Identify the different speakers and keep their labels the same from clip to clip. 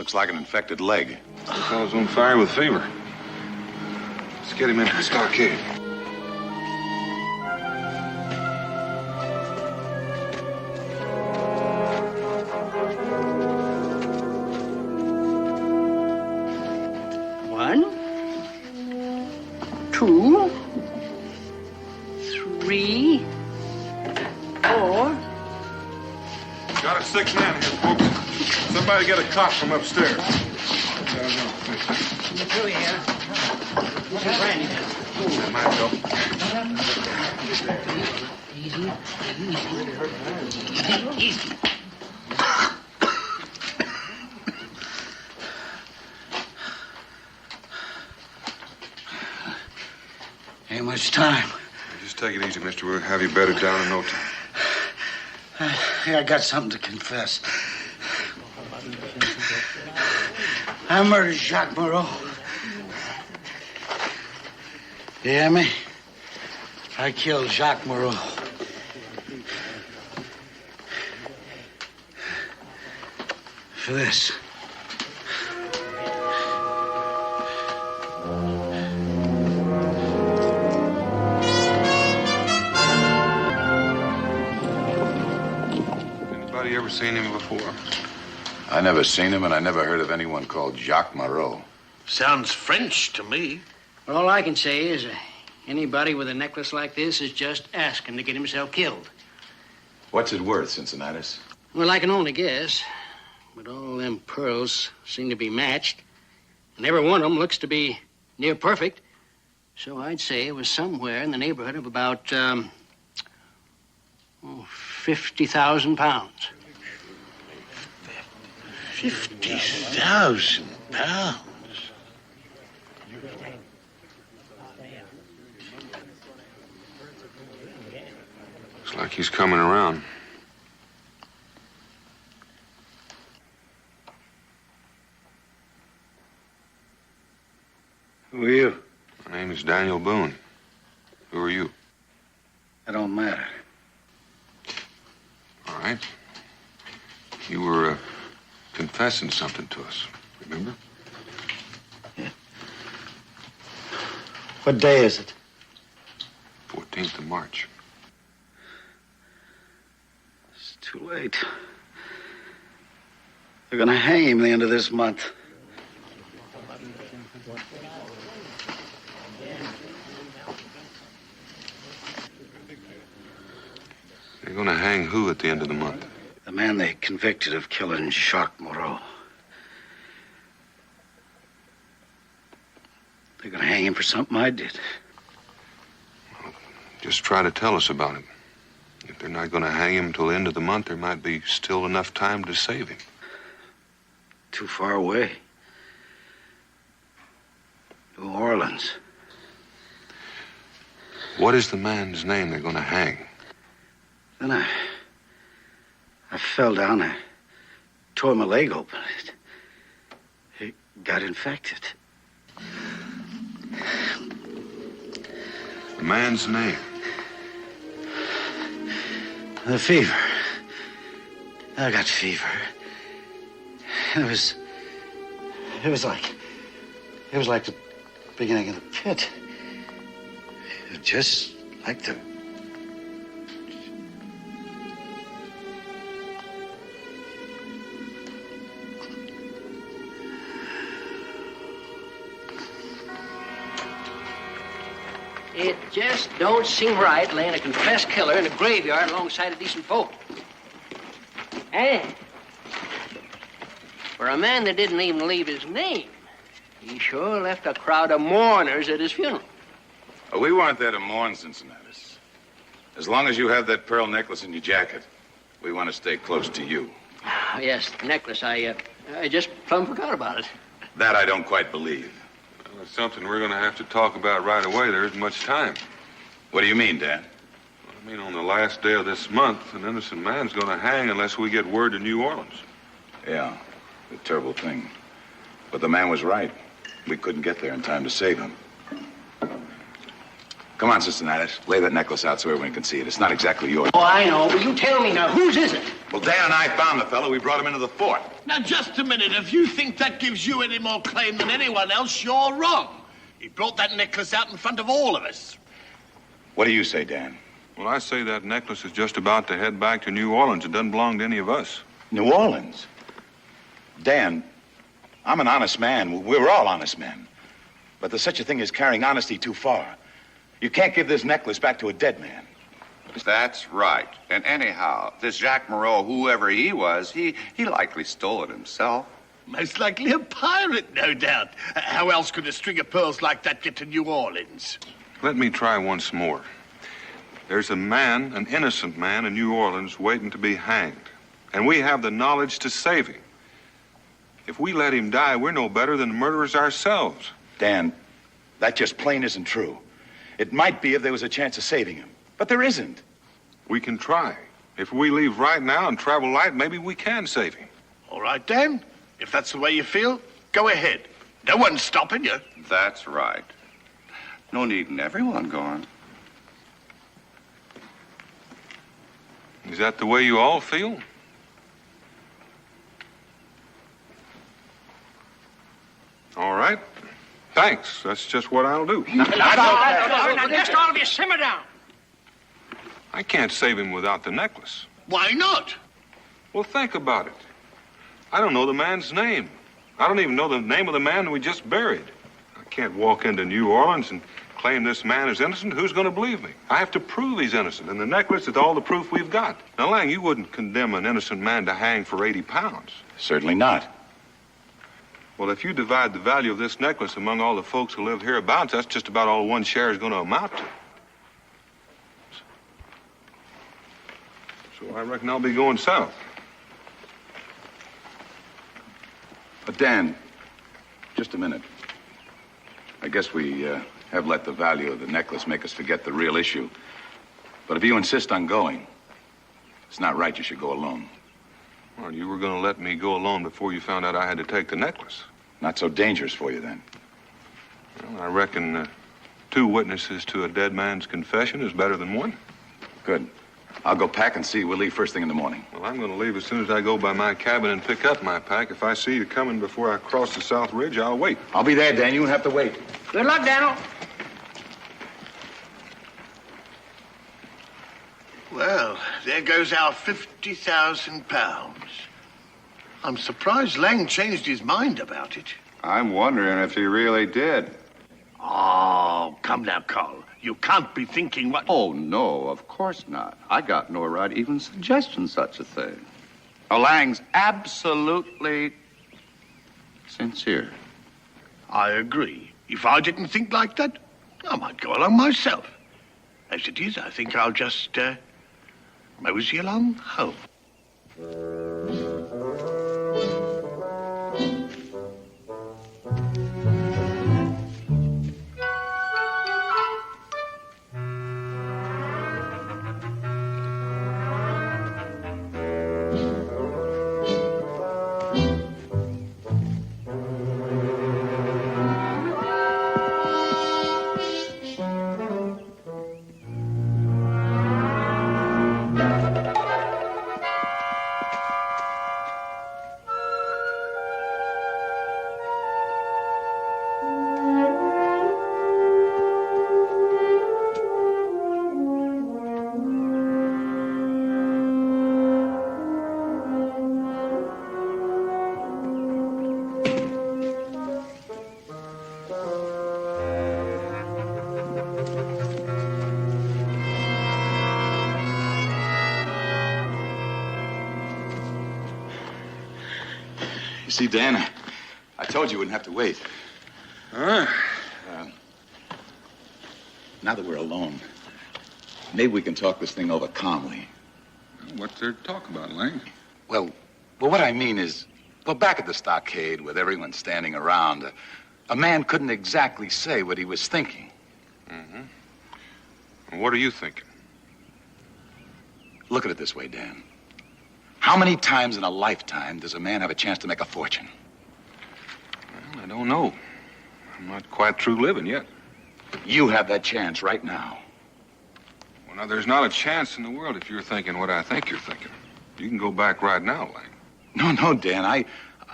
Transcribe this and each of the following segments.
Speaker 1: Looks like an infected leg.
Speaker 2: The fellow's on fire with fever. Let's get him into the stockade.
Speaker 3: One, two, three, four.
Speaker 2: Got a 6 man here, folks. Somebody get a cop from upstairs.
Speaker 3: Through here. Brandy.
Speaker 2: That might help.
Speaker 3: Easy. Ain't much time.
Speaker 2: Just take it easy, mister. We'll have you bedded down in no time.
Speaker 3: I got something to confess. I murdered Jacques Moreau. You hear me? I killed Jacques Moreau. For this.
Speaker 2: Anybody ever seen him before?
Speaker 1: I never seen him, and I never heard of anyone called Jacques Moreau.
Speaker 4: Sounds French to me.
Speaker 3: Well, all I can say is anybody with a necklace like this is just asking to get himself killed.
Speaker 1: What's it worth, Cincinnati?
Speaker 3: Well, I can only guess. But all them pearls seem to be matched. And every one of them looks to be near perfect. So I'd say it was somewhere in the neighborhood of about, 50,000 pounds.
Speaker 4: 50,000 pounds.
Speaker 2: Looks like he's coming around.
Speaker 3: Who are you?
Speaker 2: My name is Daniel Boone. Who are you?
Speaker 3: That don't matter.
Speaker 2: All right. You were confessing something to us, remember?
Speaker 3: Yeah. What day is it?
Speaker 2: 14th of March.
Speaker 3: It's too late. They're gonna hang him the end of this month.
Speaker 2: They're gonna hang who at the end of the month?
Speaker 3: The man they convicted of killing Jacques Moreau. They're gonna hang him for something I did.
Speaker 2: Just try to tell us about him. If they're not gonna hang him till the end of the month, there might be still enough time to save him.
Speaker 3: Too far away. New Orleans.
Speaker 2: What is the man's name they're gonna hang?
Speaker 3: Then I fell down. I tore my leg open. It got infected.
Speaker 2: The man's name?
Speaker 3: The fever. I got fever. It was like the beginning of the pit. It was just like the... It just don't seem right laying a confessed killer in a graveyard alongside a decent folk. And for a man that didn't even leave his name, he sure left a crowd of mourners at his funeral.
Speaker 1: Oh, we weren't there to mourn, Cincinnati. As long as you have that pearl necklace in your jacket, we want to stay close to you.
Speaker 3: Yes, the necklace. I just plumb forgot about it.
Speaker 1: That I don't quite believe.
Speaker 2: Well, it's something we're gonna have to talk about right away. There isn't much time.
Speaker 1: What do you mean, Dan?
Speaker 2: I mean, on the last day of this month, an innocent man's gonna hang unless we get word to New Orleans.
Speaker 1: Yeah, a terrible thing. But the man was right. We couldn't get there in time to save him. Come on, Cincinnati. Lay that necklace out so everyone can see it. It's not exactly yours.
Speaker 3: Oh, I know, but you tell me now, whose is it?
Speaker 1: Well, Dan and I found the fellow. We brought him into the fort.
Speaker 4: Now, just a minute. If you think that gives you any more claim than anyone else, you're wrong. He brought that necklace out in front of all of us.
Speaker 1: What do you say, Dan?
Speaker 2: Well, I say that necklace is just about to head back to New Orleans. It doesn't belong to any of us.
Speaker 1: New Orleans? Dan, I'm an honest man. We're all honest men. But there's such a thing as carrying honesty too far. You can't give this necklace back to a dead man.
Speaker 5: That's right. And anyhow, this Jacques Moreau, whoever he was, he likely stole it himself.
Speaker 4: Most likely a pirate, no doubt. How else could a string of pearls like that get to New Orleans?
Speaker 2: Let me try once more. There's a man, an innocent man in New Orleans waiting to be hanged. And we have the knowledge to save him. If we let him die, we're no better than the murderers ourselves.
Speaker 1: Dan, that just plain isn't true. It might be if there was a chance of saving him, but there isn't.
Speaker 2: We can try. If we leave right now and travel light, maybe we can save him.
Speaker 4: All right, Dan. If that's the way you feel, go ahead. No one's stopping you.
Speaker 5: That's right. No need in everyone going.
Speaker 2: Is that the way you all feel? All right. Thanks. That's just what I'll do.
Speaker 3: Now, just all of you simmer down.
Speaker 2: I can't save him without the necklace.
Speaker 4: Why not?
Speaker 2: Well, think about it. I don't know the man's name. I don't even know the name of the man we just buried. I can't walk into New Orleans and claim this man is innocent. Who's going to believe me? I have to prove he's innocent, and the necklace is all the proof we've got. Now, Lang, you wouldn't condemn an innocent man to hang for 80 pounds.
Speaker 1: Certainly not.
Speaker 2: Well, if you divide the value of this necklace among all the folks who live hereabouts, that's just about all one share is going to amount to. So I reckon I'll be going south.
Speaker 1: But Dan, just a minute. I guess we have let the value of the necklace make us forget the real issue. But if you insist on going, it's not right you should go alone.
Speaker 2: Well, you were going to let me go alone before you found out I had to take the necklace.
Speaker 1: Not so dangerous for you then.
Speaker 2: Well, I reckon 2 witnesses to a dead man's confession is better than 1.
Speaker 1: Good. I'll go pack and see you. We'll leave first thing in the morning.
Speaker 2: Well, I'm going to leave as soon as I go by my cabin and pick up my pack. If I see you coming before I cross the South Ridge, I'll wait.
Speaker 1: I'll be there, Dan. You won't have to wait.
Speaker 3: Good luck, Daniel.
Speaker 4: Well, there goes our 50,000 pounds. I'm surprised Lang changed his mind about it.
Speaker 5: I'm wondering if he really did.
Speaker 4: Oh, come now, Carl. You can't be thinking what...
Speaker 5: Oh, no, of course not. I got no right even suggesting such a thing. Lang's absolutely sincere.
Speaker 4: I agree. If I didn't think like that, I might go along myself. As it is, I think I'll just, mosey along home.
Speaker 1: You see, Dan, I told you wouldn't have to wait.
Speaker 2: Huh?
Speaker 1: Now that we're alone, maybe we can talk this thing over calmly.
Speaker 2: What's there to talk about, Lang?
Speaker 1: Well, what I mean is, well, back at the stockade with everyone standing around, a man couldn't exactly say what he was thinking.
Speaker 2: Mm-hmm. And what are you thinking?
Speaker 1: Look at it this way, Dan. How many times in a lifetime does a man have a chance to make a fortune?
Speaker 2: Well, I don't know. I'm not quite through living yet.
Speaker 1: You have that chance right now.
Speaker 2: Well, now, there's not a chance in the world if you're thinking what I think you're thinking. You can go back right now, Lang.
Speaker 1: No, Dan.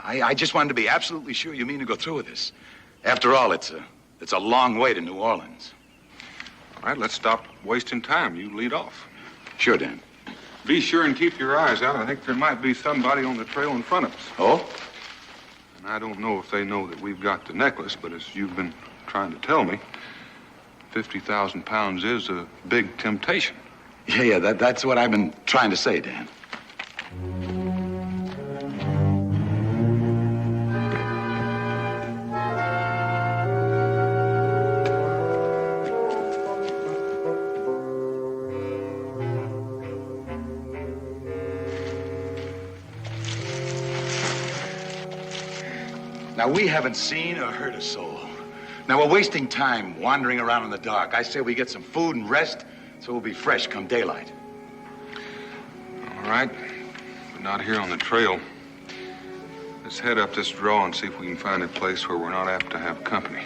Speaker 1: I just wanted to be absolutely sure you mean to go through with this. After all, it's a long way to New Orleans.
Speaker 2: All right, let's stop wasting time. You lead off.
Speaker 1: Sure, Dan.
Speaker 2: Be sure and keep your eyes out. I think there might be somebody on the trail in front of us.
Speaker 1: Oh?
Speaker 2: And I don't know if they know that we've got the necklace, but as you've been trying to tell me, 50,000 pounds is a big temptation.
Speaker 1: Yeah, that's what I've been trying to say, Dan. Now, we haven't seen or heard a soul. Now, we're wasting time wandering around in the dark. I say we get some food and rest so we'll be fresh come daylight.
Speaker 2: All right, but not here on the trail. Let's head up this draw and see if we can find a place where we're not apt to have company.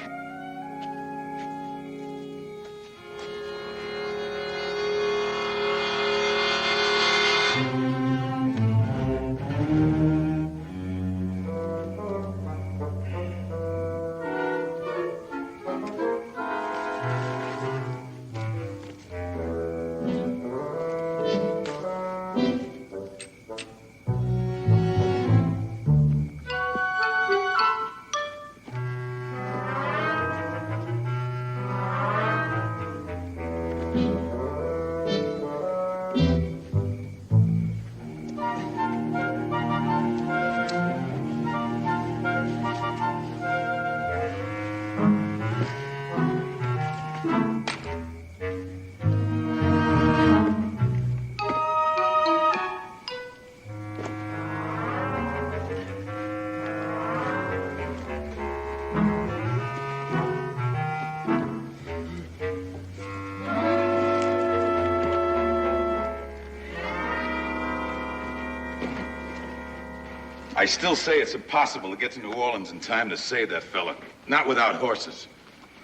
Speaker 1: I still say it's impossible to get to New Orleans in time to save that fella. Not without horses.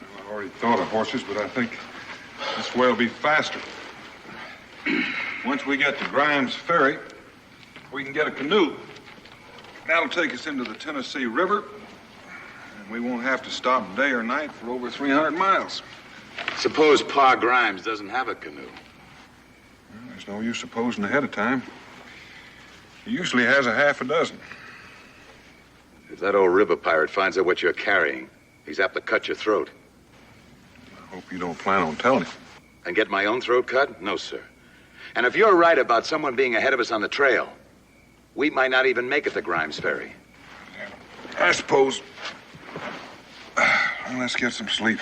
Speaker 2: Well, I already thought of horses, but I think this way will be faster. Once we get to Grimes Ferry, we can get a canoe. That'll take us into the Tennessee River, and we won't have to stop day or night for over 300 miles.
Speaker 1: Suppose Pa Grimes doesn't have a canoe.
Speaker 2: Well, there's no use supposing ahead of time. He usually has a half a dozen.
Speaker 1: If that old river pirate finds out what you're carrying, he's apt to cut your throat.
Speaker 2: I hope you don't plan on telling him.
Speaker 1: And get my own throat cut? No, sir. And if you're right about someone being ahead of us on the trail, we might not even make it to Grimes Ferry.
Speaker 2: I suppose. Well, let's get some sleep.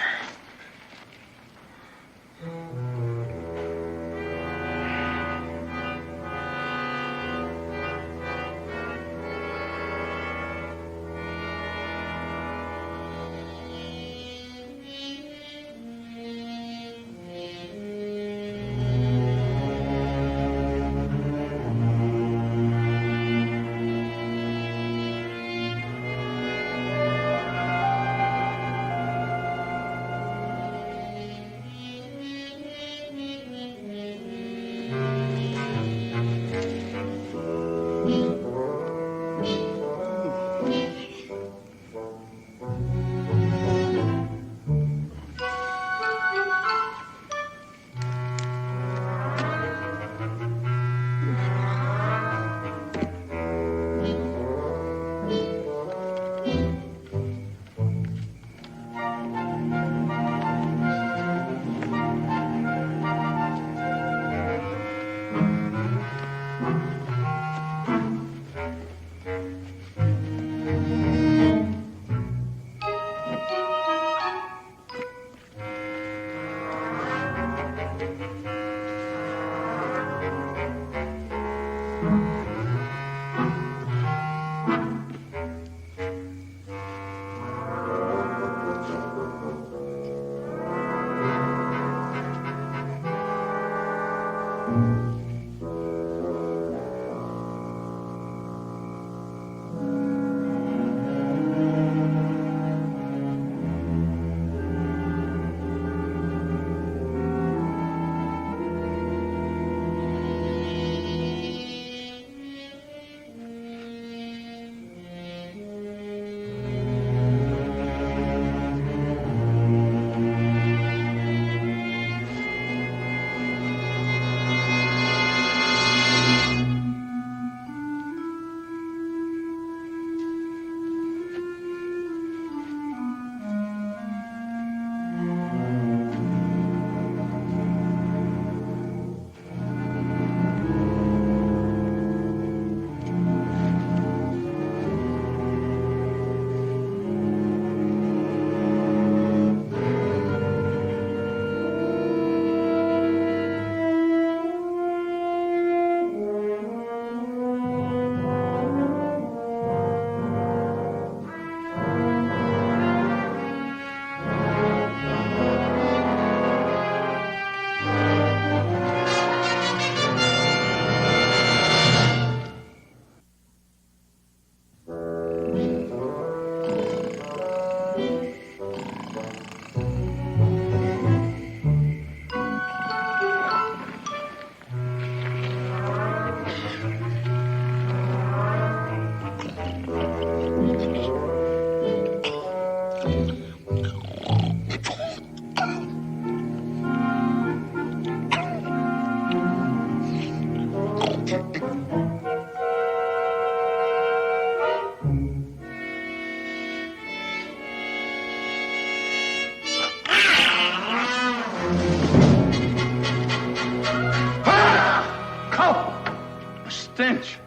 Speaker 5: stench.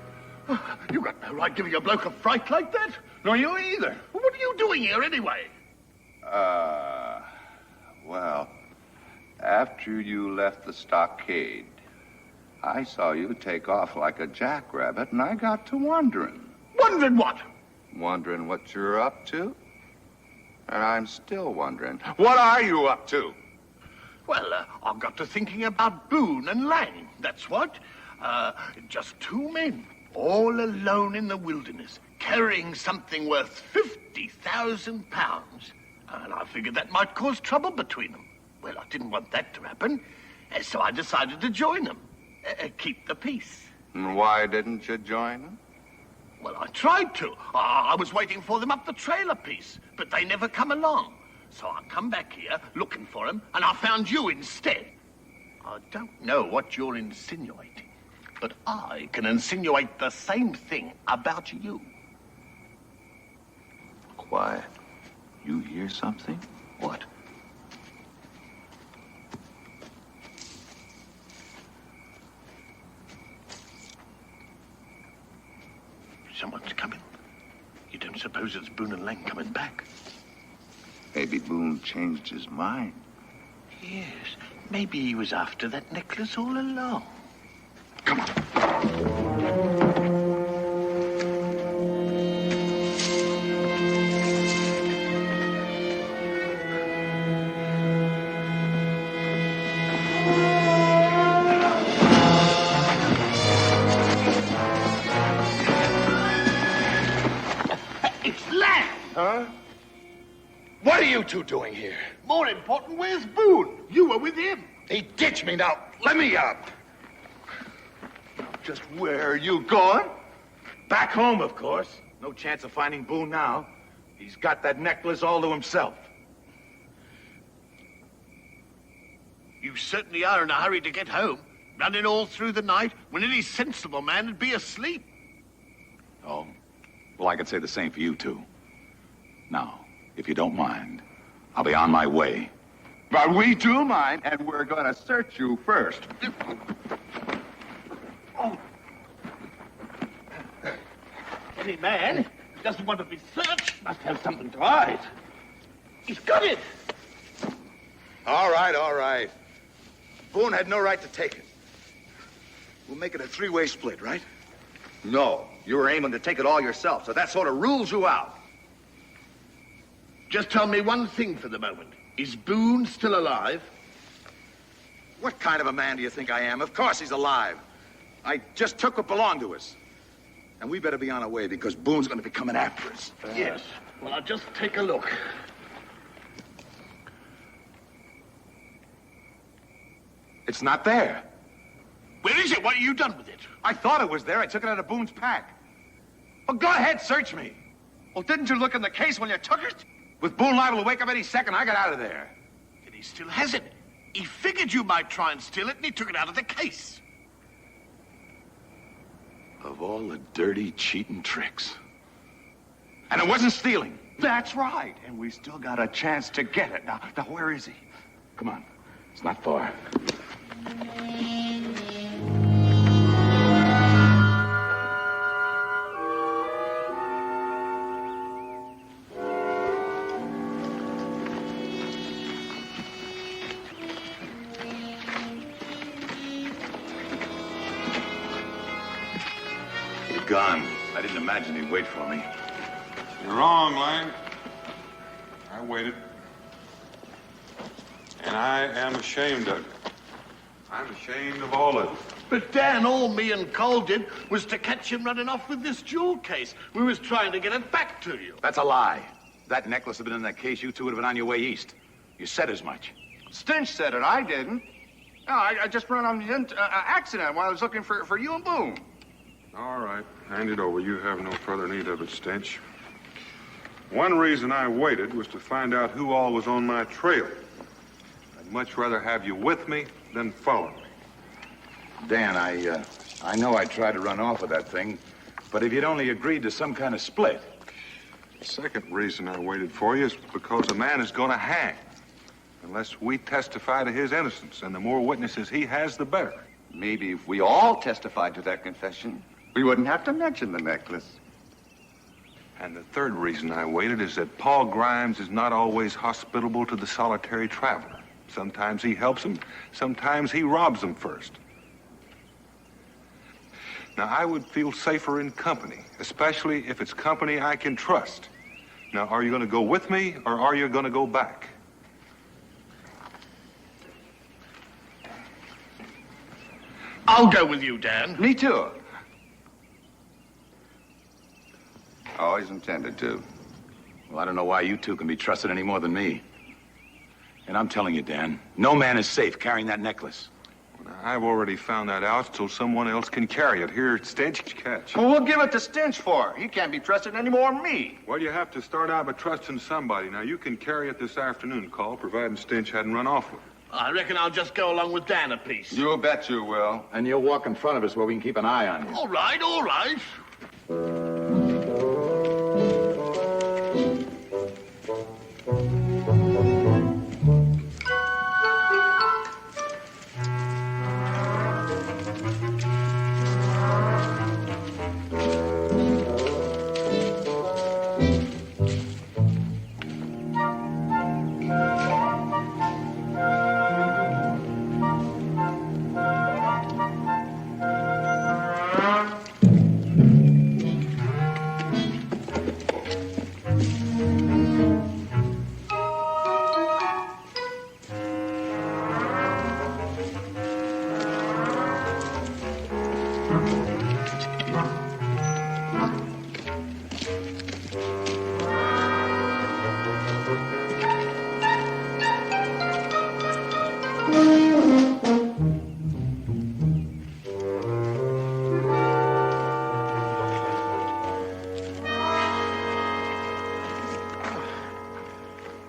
Speaker 4: You got no right giving a bloke a fright like that.
Speaker 5: Nor you either.
Speaker 4: Well, what are you doing here anyway?
Speaker 5: Well, after you left the stockade, I saw you take off like a jackrabbit, and I got to wondering.
Speaker 4: Wondering what?
Speaker 5: Wondering what you're up to? And I'm still wondering, what are you up to?
Speaker 4: Well, I got to thinking about Boone and Lang, that's what. Just two men, all alone in the wilderness, carrying something worth 50,000 pounds. And I figured that might cause trouble between them. Well, I didn't want that to happen, so I decided to join them. Keep the peace.
Speaker 5: And why didn't you join them?
Speaker 4: Well, I tried to. I was waiting for them up the trail a piece, but they never come along. So I come back here looking for them, and I found you instead. I don't know what you're insinuating, but I can insinuate the same thing about you.
Speaker 5: Quiet. You hear something?
Speaker 4: What? Someone's coming. You don't suppose it's Boone and Lang coming back?
Speaker 5: Maybe Boone changed his mind.
Speaker 4: Yes, maybe he was after that necklace all along.
Speaker 5: Come on.
Speaker 4: It's Lang!
Speaker 5: Huh? What are you two doing here?
Speaker 4: More important, where's Boone? You were with him.
Speaker 5: He ditched me now. Let me up. Just where are you going?
Speaker 6: Back home, of course. No chance of finding Boone now. He's got that necklace all to himself.
Speaker 4: You certainly are in a hurry to get home. Running all through the night when any sensible man would be asleep.
Speaker 1: Oh, well, I could say the same for you two. Now, if you don't mind, I'll be on my way.
Speaker 5: But we do mind, and we're going to search you first.
Speaker 4: Any man who doesn't want to be searched must have something to hide. He's got it.
Speaker 6: All right. Boone had no right to take it. We'll make it a three-way split, right? No, you were aiming to take it all yourself, so that sort of rules you out.
Speaker 4: Just tell me one thing for the moment. Is Boone still alive?
Speaker 6: What kind of a man do you think I am? Of course he's alive. I just took what belonged to us. And we better be on our way because Boone's going to be coming after us.
Speaker 4: Yes. Well, I'll just take a look.
Speaker 6: It's not there.
Speaker 4: Where is it? What have you done with it?
Speaker 6: I thought it was there. I took it out of Boone's pack. Well, go ahead, search me.
Speaker 5: Well, didn't you look in the case when you took it?
Speaker 6: With Boone liable to wake up any second, I got out of there.
Speaker 4: And he still has it. He figured you might try and steal it, and he took it out of the case.
Speaker 1: Of all the dirty, cheating tricks. And it wasn't stealing.
Speaker 5: That's right. And we still got a chance to get it. Now, where is he?
Speaker 1: Come on. It's not far. Gone. I didn't imagine he'd wait for me.
Speaker 2: You're wrong, Lang. I waited. And I am ashamed of it. I'm ashamed of all of it.
Speaker 4: But Dan, all me and Cole did was to catch him running off with this jewel case. We was trying to get it back to you.
Speaker 1: That's a lie. If that necklace had been in that case, you two would have been on your way east. You said as much.
Speaker 5: Stinch said it. I didn't. No, I just ran on the accident while I was looking for you and Boone.
Speaker 2: All right, hand it over. You have no further need of it, Stench. One reason I waited was to find out who all was on my trail. I'd much rather have you with me than follow me.
Speaker 1: Dan, I know I tried to run off with that thing, but if you'd only agreed to some kind of split.
Speaker 2: The second reason I waited for you is because a man is going to hang unless we testify to his innocence, and the more witnesses he has, the better.
Speaker 5: Maybe if we all testified to that confession, We wouldn't have to mention the necklace.
Speaker 2: And the third reason I waited is that Paul Grimes is not always hospitable to the solitary traveler. Sometimes he helps him, sometimes he robs him first. Now, I would feel safer in company, especially if it's company I can trust. Now, are you going to go with me, or are you going to go back?
Speaker 4: I'll go with you, Dan.
Speaker 5: Me too. Always intended to.
Speaker 1: Well, I don't know why you two can be trusted any more than me. And I'm telling you, Dan, no man is safe carrying that necklace.
Speaker 2: Now, I've already found that out so someone else can carry it. Here, Stench, catch.
Speaker 5: Well, we'll give it to Stench for. He can't be trusted any more than me.
Speaker 2: Well, you have to start out by trusting somebody. Now, you can carry it this afternoon, Call, providing Stench hadn't run off with it.
Speaker 4: I reckon I'll just go along with Dan a piece.
Speaker 5: You bet you will.
Speaker 1: And you'll walk in front of us where we can keep an eye on you.
Speaker 4: All right, all right.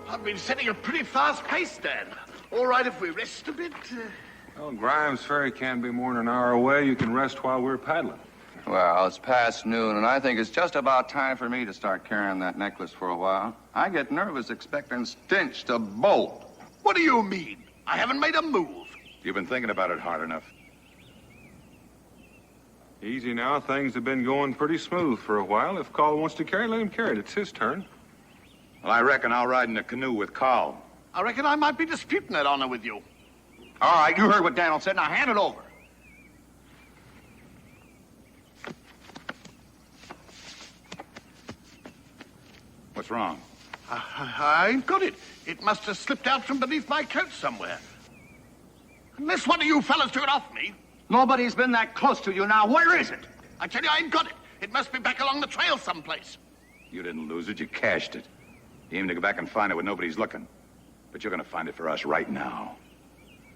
Speaker 4: I've been setting a pretty fast pace, Dan. All right if we rest a bit.
Speaker 2: Well, Grimes Ferry can't be more than an hour away. You can rest while we're paddling.
Speaker 5: Well, it's past noon, and I think it's just about time for me to start carrying that necklace for a while. I get nervous expecting Stench to bolt.
Speaker 4: What do you mean? I haven't made a move.
Speaker 1: You've been thinking about it hard enough.
Speaker 2: Easy now. Things have been going pretty smooth for a while. If Call wants to carry it, let him carry it. It's his turn.
Speaker 1: Well, I reckon I'll ride in a canoe with Carl.
Speaker 4: I reckon I might be disputing that honor with you.
Speaker 5: All right, you heard what Daniel said. Now hand it over.
Speaker 1: What's wrong?
Speaker 4: I ain't got it. It must have slipped out from beneath my coat somewhere. Unless one of you fellas took it off me.
Speaker 5: Nobody's been that close to you now. Where is it?
Speaker 4: I tell you, I ain't got it. It must be back along the trail someplace.
Speaker 1: You didn't lose it, you cashed it. You aim to go back and find it when nobody's looking. But you're gonna find it for us right now.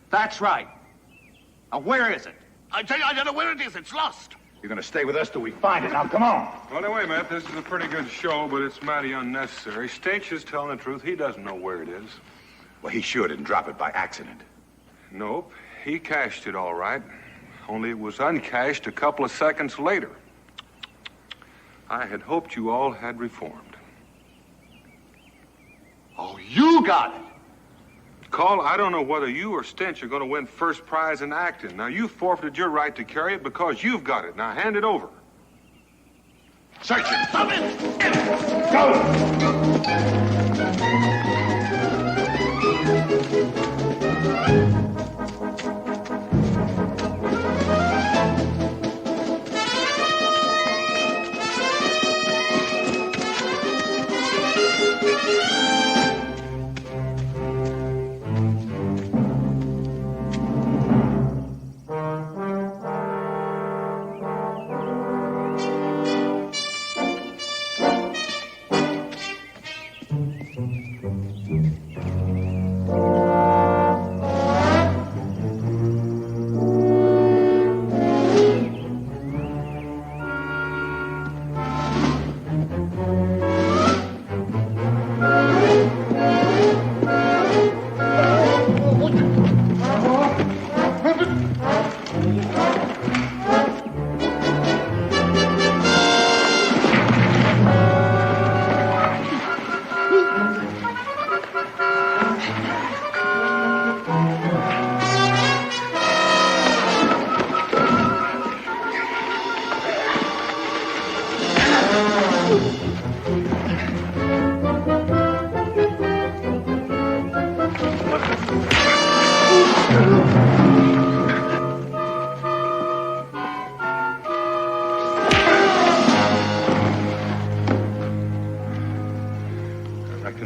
Speaker 5: That's right. Now, where is it?
Speaker 4: I tell you, I don't know where it is. It's lost.
Speaker 1: You're gonna stay with us till we find it. Now, come on.
Speaker 2: Well, now, wait a minute. This is a pretty good show, but it's mighty unnecessary. Stench is telling the truth. He doesn't know where it is.
Speaker 1: Well, he sure didn't drop it by accident.
Speaker 2: Nope. He cashed it all right. Only it was uncashed a couple of seconds later. I had hoped you all had reformed.
Speaker 5: Oh, you got it.
Speaker 2: Call, I don't know whether you or Stench are going to win first prize in acting. Now, you forfeited your right to carry it because you've got it. Now, hand it over.
Speaker 1: Search it.
Speaker 4: Stop it!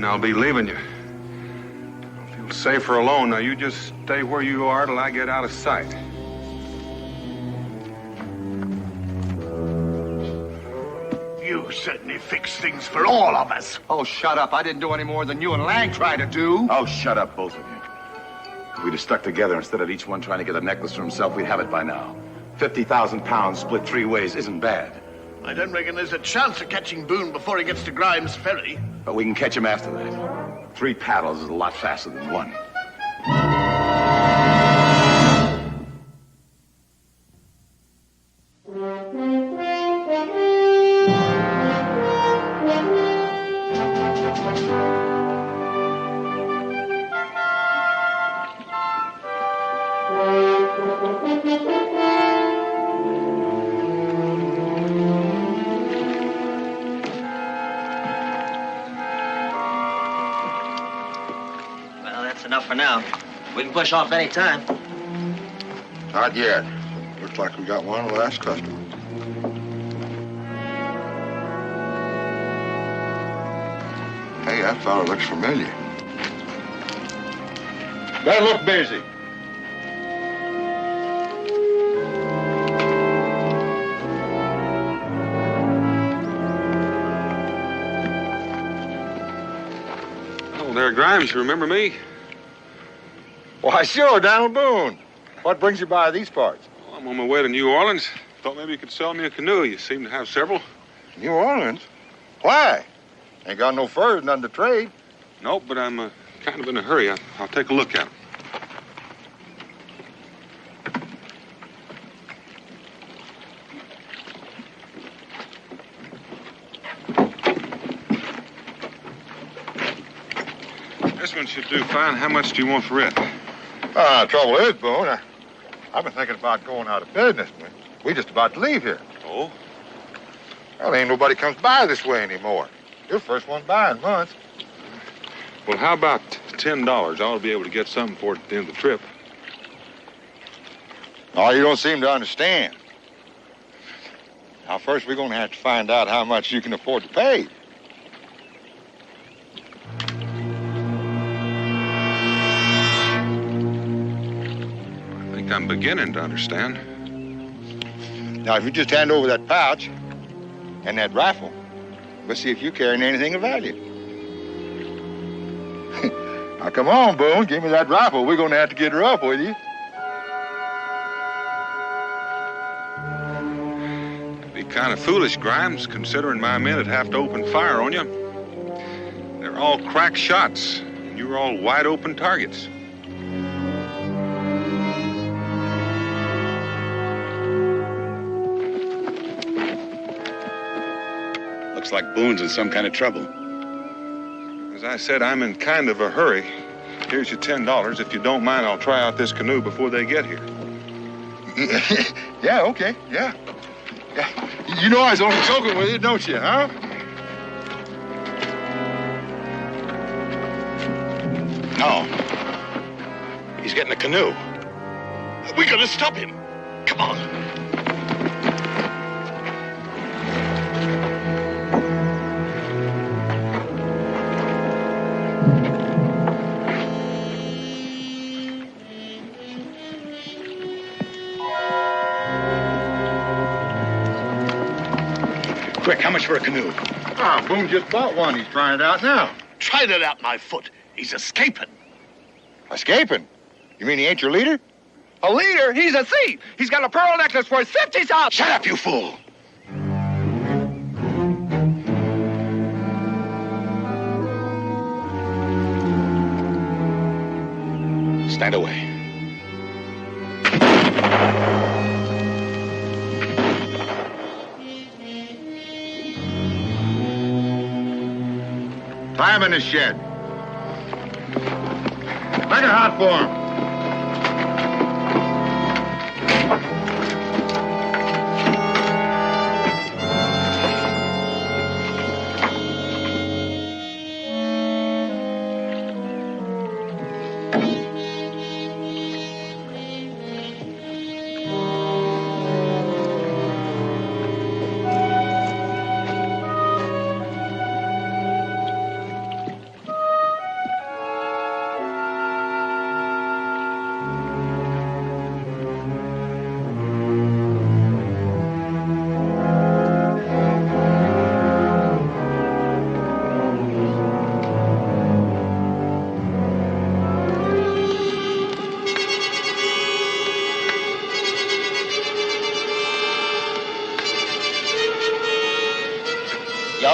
Speaker 2: And I'll be leaving you. I'll feel safer alone. Now, you just stay where you are till I get out of sight.
Speaker 4: You certainly fixed things for all of us.
Speaker 6: Oh, shut up. I didn't do any more than you and Lang tried to do.
Speaker 1: Oh, shut up, both of you. If we'd have stuck together instead of each one trying to get a necklace for himself, we'd have it by now. 50,000 pounds split 3 ways isn't bad.
Speaker 4: I don't reckon there's a chance of catching Boone before he gets to Grimes Ferry.
Speaker 1: But we can catch him after that. 3 paddles is a lot faster than 1.
Speaker 7: Well, that's enough for now. We can push off any time.
Speaker 8: Not yet. Looks like we got one last customer. Hey, that fella looks familiar. They look busy.
Speaker 2: Oh, there, Grimes, you remember me?
Speaker 8: Why, sure, Donald Boone. What brings you by these parts?
Speaker 2: Well, I'm on my way to New Orleans. Thought maybe you could sell me a canoe. You seem to have several.
Speaker 8: New Orleans? Why? Ain't got no furs, none to trade.
Speaker 2: Nope, but I'm kind of in a hurry. I'll take a look at them. This one should do fine. How much do you want for it?
Speaker 8: Trouble is, Boone, I've been thinking about going out of business. We just about to leave here.
Speaker 2: Oh?
Speaker 8: Well, ain't nobody comes by this way anymore. You're the first one by in months.
Speaker 2: Well, how about $10? I ought to be able to get something for it at the end of the trip.
Speaker 8: Oh, you don't seem to understand. Now, first, we're going to have to find out how much you can afford to pay.
Speaker 2: I think I'm beginning to understand.
Speaker 8: Now, if you just hand over that pouch and that rifle, we'll see if you're carrying anything of value. Now, come on, Boone, give me that rifle. We're going to have to get her up with you.
Speaker 2: It'd be kind of foolish, Grimes, considering my men would have to open fire on you. They're all crack shots, and you're all wide open targets.
Speaker 1: Looks like Boone's in some kind of trouble.
Speaker 2: As I said, I'm in kind of a hurry. Here's your $10. If you don't mind, I'll try out this canoe before they get here.
Speaker 8: Yeah, okay, yeah. You know I was only joking with you, don't you, huh?
Speaker 1: No. He's getting a canoe.
Speaker 4: We gotta stop him. Come on.
Speaker 1: Quick, how much for a canoe?
Speaker 8: Boone just bought one. He's trying it out now.
Speaker 4: Tried it out my foot. He's escaping.
Speaker 8: Escaping? You mean he ain't your leader?
Speaker 6: A leader? He's a thief. He's got a pearl necklace worth 50,000.
Speaker 1: Shut up, you fool! Stand away.
Speaker 8: Tie him in the shed. Make it hot for him.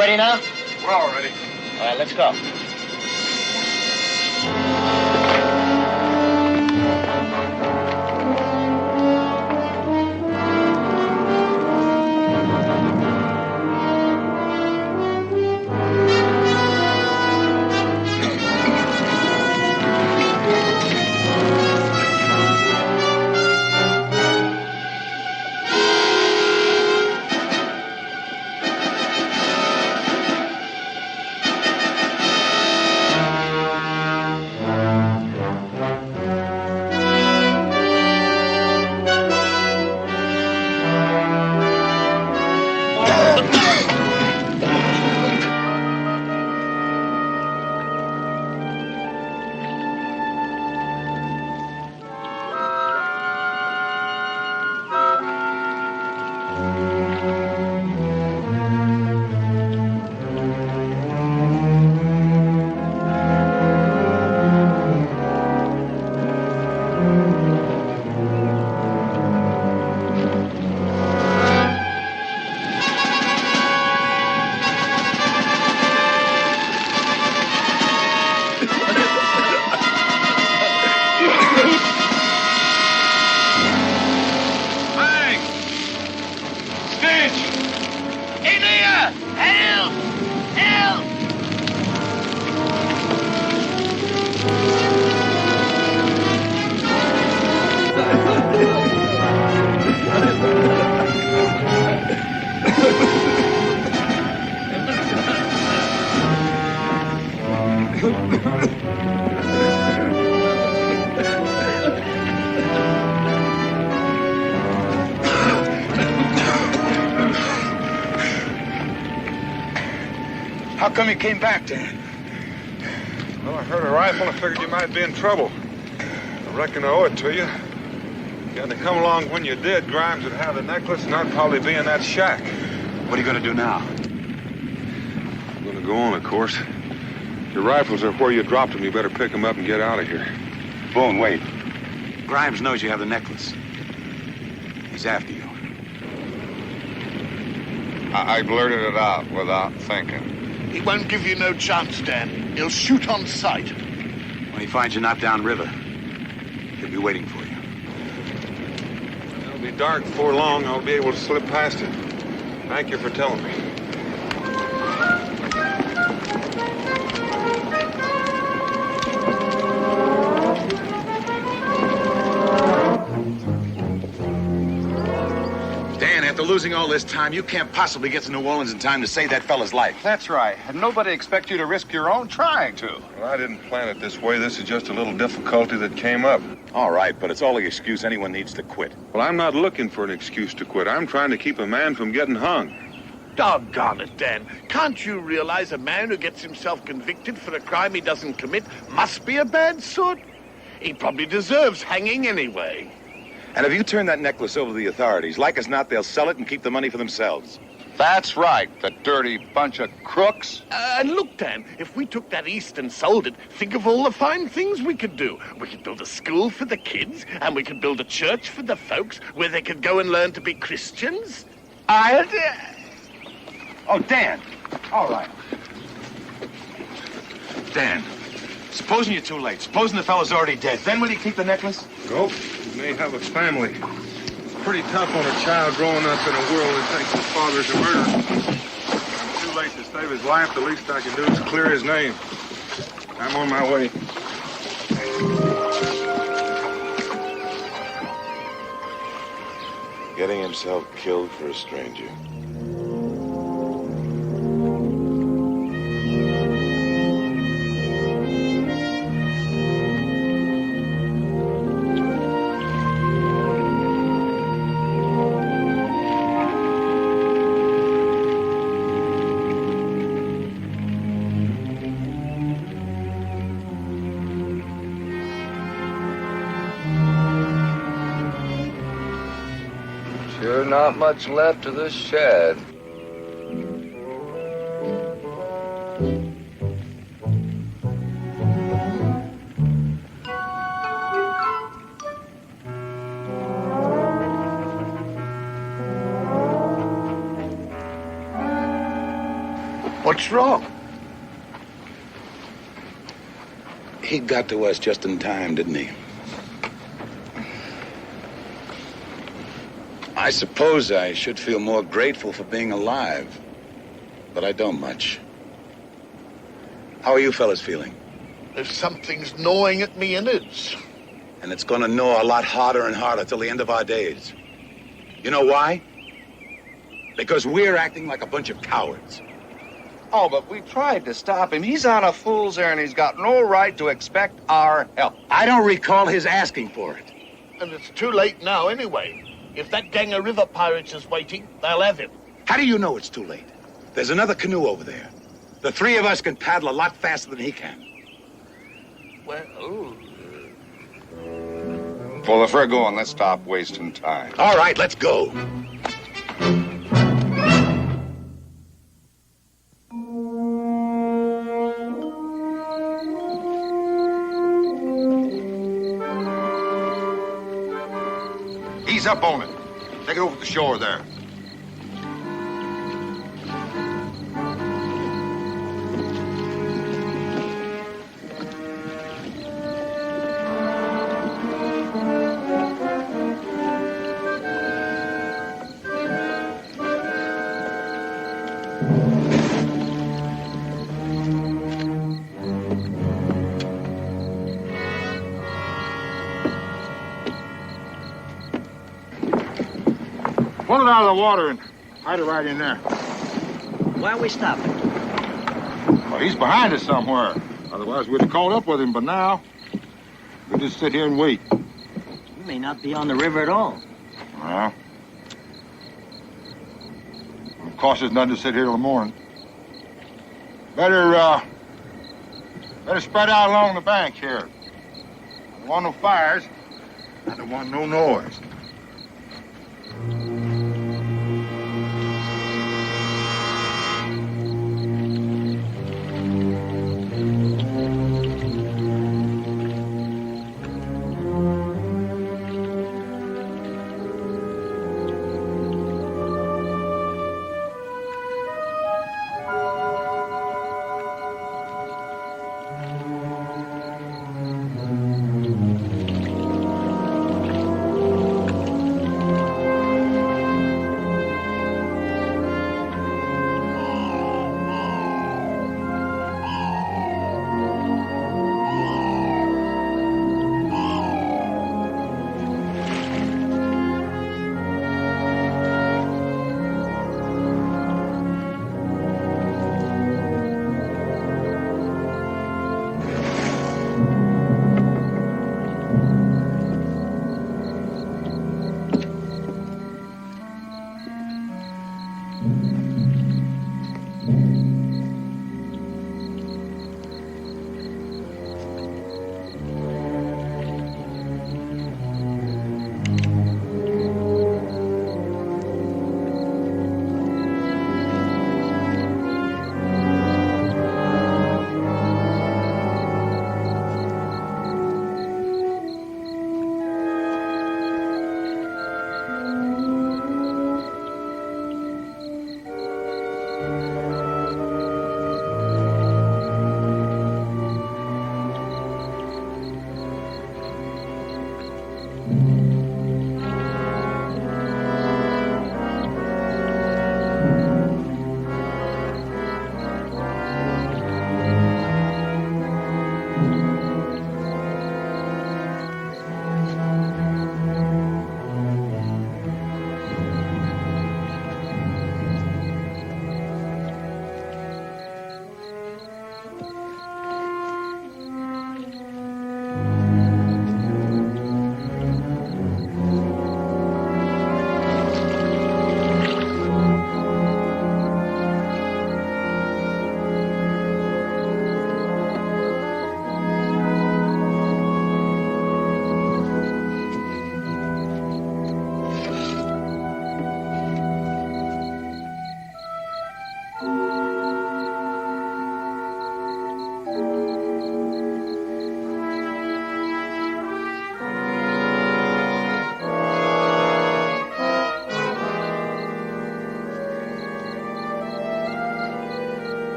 Speaker 7: ready now?
Speaker 2: We're all ready.
Speaker 7: All right, let's go.
Speaker 6: How come you came back, Dan?
Speaker 2: Well, I heard a rifle. I figured you might be in trouble. I reckon I owe it to you. If you had to come along when you did, Grimes would have the necklace, and I'd probably be in that shack.
Speaker 1: What are you going to do now?
Speaker 2: I'm going to go on, of course. Your rifles are where you dropped them. You better pick them up and get out of here.
Speaker 1: Boone, wait. Grimes knows you have the necklace. He's after you.
Speaker 8: I blurted it out without thinking.
Speaker 4: He won't give you no chance, Dan. He'll shoot on sight.
Speaker 1: When he finds you not downriver, he'll be waiting for you.
Speaker 2: It'll be dark before long. I'll be able to slip past it. Thank you for telling me.
Speaker 1: Dan, after losing all this time, you can't possibly get to New Orleans in time to save that fella's life.
Speaker 5: That's right. And nobody expects you to risk your own trying to.
Speaker 2: Well, I didn't plan it this way. This is just a little difficulty that came up.
Speaker 1: All right, but it's all the excuse anyone needs to quit.
Speaker 2: Well, I'm not looking for an excuse to quit. I'm trying to keep a man from getting hung.
Speaker 4: Doggone it, Dan. Can't you realize a man who gets himself convicted for a crime he doesn't commit must be a bad sort? He probably deserves hanging anyway.
Speaker 1: And if you turn that necklace over to the authorities, like as not, they'll sell it and keep the money for themselves.
Speaker 5: That's right, the dirty bunch of crooks.
Speaker 4: And look, Dan, if we took that east and sold it, think of all the fine things we could do. We could build a school for the kids, and we could build a church for the folks where they could go and learn to be Christians.
Speaker 1: Oh, Dan. All right. Dan, supposing you're too late. Supposing the fellow's already dead. Then will you keep the necklace?
Speaker 2: Nope. You may have a family. It's pretty tough on a child growing up in a world that thinks his father's a murderer. I'm too late to save his life. The least I can do is clear his name. I'm on my way.
Speaker 1: Getting himself killed for a stranger.
Speaker 9: Sure not much left of this shed.
Speaker 4: What's wrong?
Speaker 1: He got to us just in time, didn't he? I suppose I should feel more grateful for being alive, but I don't much. How are you fellas feeling?
Speaker 4: If something's gnawing at me innards.
Speaker 1: And it's gonna gnaw a lot harder and harder till the end of our days. You know why? Because we're acting like a bunch of cowards.
Speaker 5: Oh, but we tried to stop him. He's on a fool's errand. He's got no right to expect our help.
Speaker 1: I don't recall his asking for it.
Speaker 4: And it's too late now anyway. If that gang of river pirates is waiting, they'll have him.
Speaker 1: How do you know it's too late? There's another canoe over there. The three of us can paddle a lot faster than he can.
Speaker 4: Well,
Speaker 5: Well, if we're going, let's stop wasting time.
Speaker 1: All right, let's go.
Speaker 8: Ease up on it. Take it over to the shore there. Pull it out of the water and hide it right in there.
Speaker 7: Why are we stopping?
Speaker 8: Well, he's behind us somewhere. Otherwise, we'd have caught up with him, but now we'll just sit here and wait.
Speaker 7: We may not be on the river at all.
Speaker 8: Well, it costs us nothing to sit here till the morning. Better spread out along the bank here. I don't want no fires. I don't want no noise.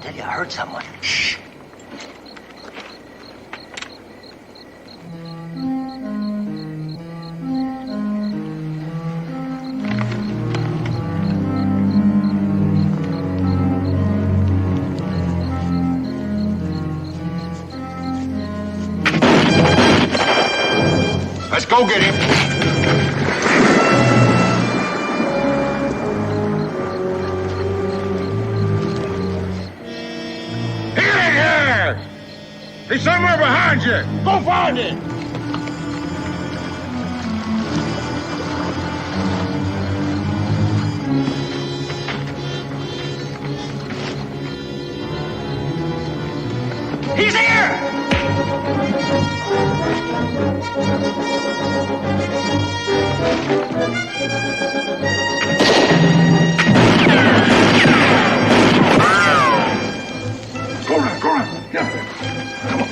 Speaker 7: tell you, I heard someone. Shh.
Speaker 8: Let's go get him. He ain't here! He's somewhere behind you. Go find him.
Speaker 7: He's here!
Speaker 8: Go around, go around. Get up there. Come on.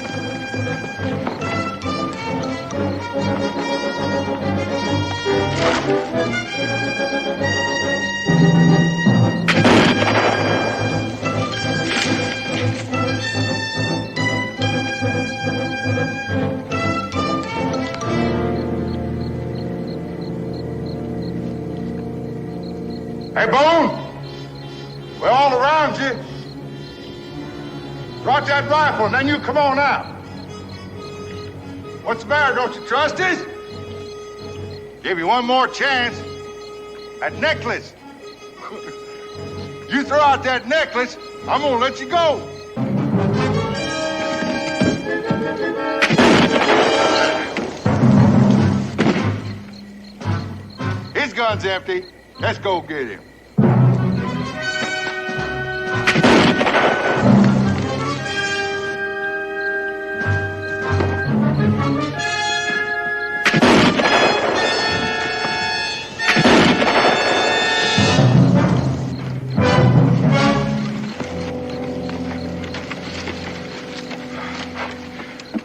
Speaker 8: Hey, Boone! We're all around you. Drop that rifle, and then you come on out. What's the matter? Don't you trust us? Give you one more chance. That necklace. You throw out that necklace, I'm gonna let you go. His gun's empty. Let's go get him.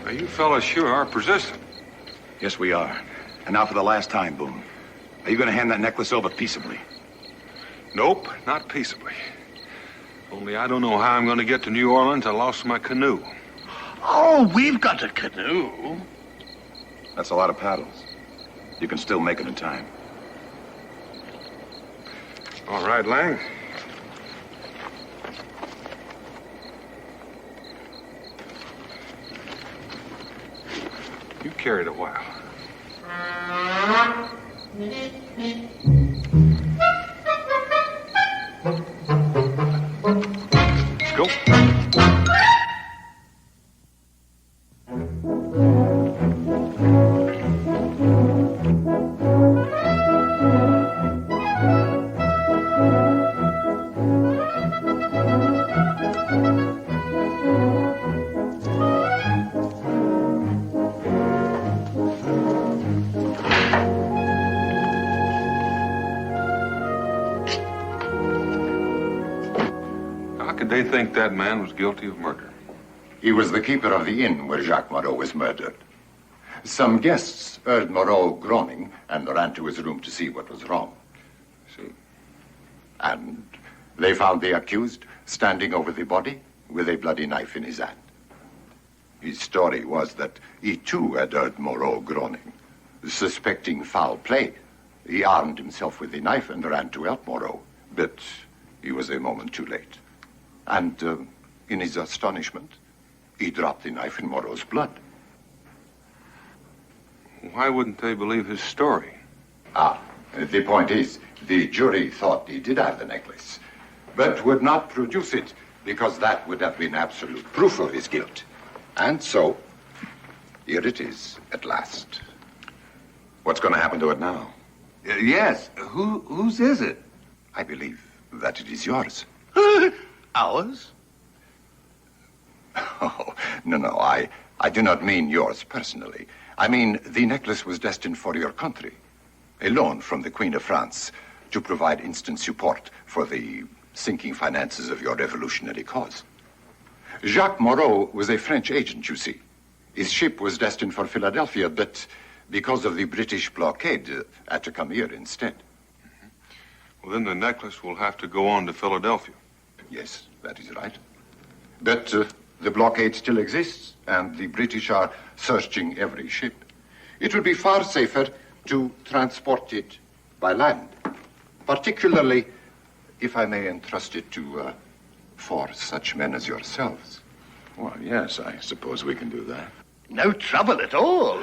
Speaker 2: Now, you fellas sure are persistent.
Speaker 1: Yes, we are. And now for the last time, Boone. Are you going to hand that necklace over peaceably?
Speaker 2: Nope, not peaceably. Only I don't know how I'm going to get to New Orleans. I lost my canoe.
Speaker 4: Oh, we've got a canoe.
Speaker 1: That's a lot of paddles. You can still make it in time.
Speaker 2: All right, Lang. You carry it a while. Let's go. How could they think that man was guilty of murder?
Speaker 8: He was the keeper of the inn where Jacques Moreau was murdered. Some guests heard Moreau groaning and ran to his room to see what was wrong.
Speaker 2: See?
Speaker 8: And they found the accused standing over the body with a bloody knife in his hand. His story was that he too had heard Moreau groaning. Suspecting foul play, he armed himself with the knife and ran to help Moreau. But he was a moment too late. And in his astonishment, he dropped the knife in Moreau's blood.
Speaker 2: Why wouldn't they believe his story?
Speaker 8: The point is, the jury thought he did have the necklace, but would not produce it because that would have been absolute proof of his guilt. And so, here it is at last.
Speaker 1: What's going to happen to it now?
Speaker 6: Yes. Whose is it?
Speaker 8: I believe that it is yours.
Speaker 4: Ours?
Speaker 8: Oh, no, I do not mean yours personally. I mean, the necklace was destined for your country. A loan from the Queen of France to provide instant support for the sinking finances of your revolutionary cause. Jacques Moreau was a French agent, you see. His ship was destined for Philadelphia, but because of the British blockade, had to come here instead.
Speaker 2: Well, then the necklace will have to go on to Philadelphia.
Speaker 8: Yes, that is right. But the blockade still exists, and the British are searching every ship. It would be far safer to transport it by land, particularly if I may entrust it to for such men as yourselves.
Speaker 1: Well, yes, I suppose we can do that.
Speaker 4: No trouble at all.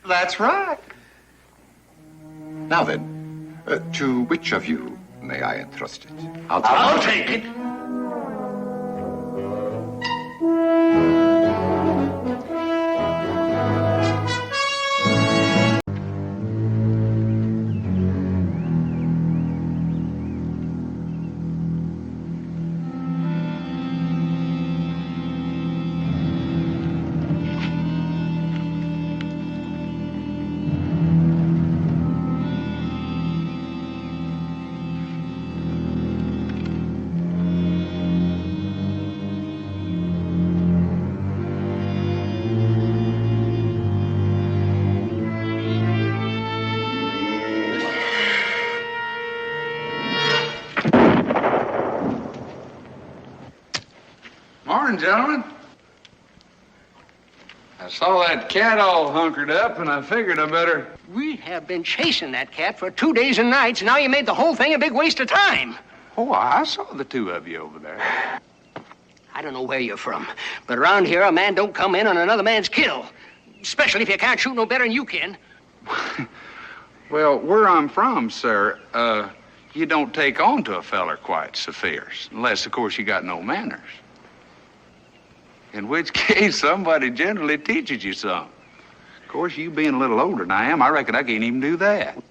Speaker 6: That's right.
Speaker 8: Now then, to which of you may I entrust it?
Speaker 4: I'll take it.
Speaker 9: Morning, gentlemen. I saw that cat all hunkered up, and I figured I better...
Speaker 3: We have been chasing that cat for 2 days and nights, and now you made the whole thing a big waste of time.
Speaker 9: Oh, I saw the two of you over there.
Speaker 3: I don't know where you're from, but around here, a man don't come in on another man's kill. Especially if you can't shoot no better than you can.
Speaker 9: Well, where I'm from, sir, you don't take on to a feller quite so fierce. Unless, of course, you got no manners. In which case, somebody generally teaches you some. Of course, you being a little older than I am, I reckon I can't even do that.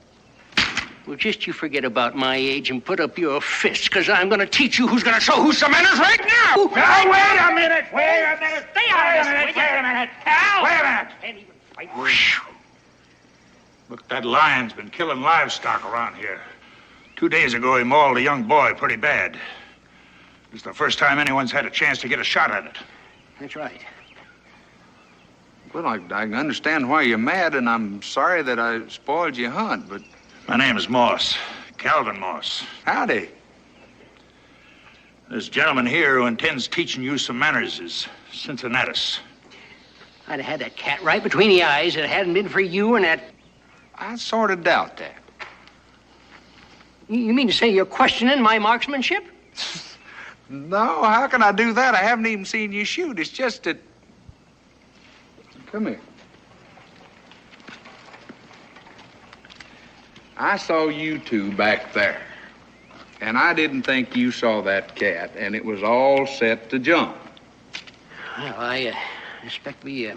Speaker 3: Well, just you forget about my age and put up your fists, because I'm going to teach you who's going to show who's some manners right now.
Speaker 10: Now, wait a minute. Stay out of this. Wait a minute. Al!
Speaker 3: Wait a minute. Can't even fight.
Speaker 10: Look, that lion's been killing livestock around here. 2 days ago, he mauled a young boy pretty bad. It's the first time anyone's had a chance to get a shot at it.
Speaker 3: That's right.
Speaker 9: Well, I can understand why you're mad, and I'm sorry that I spoiled your hunt, but...
Speaker 10: My name is Moss, Calvin Moss.
Speaker 9: Howdy.
Speaker 10: This gentleman here who intends teaching you some manners is Cincinnatus.
Speaker 3: I'd have had that cat right between the eyes if it hadn't been for you and that...
Speaker 9: I sort of doubt that.
Speaker 3: You mean to say you're questioning my marksmanship?
Speaker 9: No, how can I do that? I haven't even seen you shoot. It's just that... Come here. I saw you two back there, and I didn't think you saw that cat, and it was all set to jump.
Speaker 3: Well, I expect we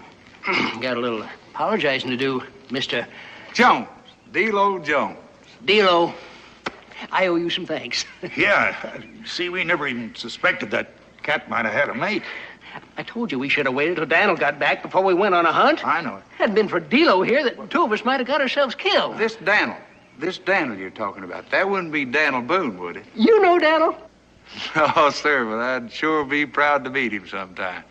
Speaker 3: got a little apologizing to do, Mr.
Speaker 9: Jones. D'Lo Jones.
Speaker 3: D'Lo. I owe you some thanks.
Speaker 10: Yeah, see, we never even suspected that cat might have had a mate.
Speaker 3: I told you we should have waited till Daniel got back before we went on a hunt.
Speaker 10: I know it.
Speaker 3: Hadn't been for D'Lo here, that the two of us might have got ourselves killed.
Speaker 9: This Daniel you're talking about, that wouldn't be Daniel Boone, would it?
Speaker 3: You know Daniel?
Speaker 9: Oh, sir, but I'd sure be proud to meet him sometime.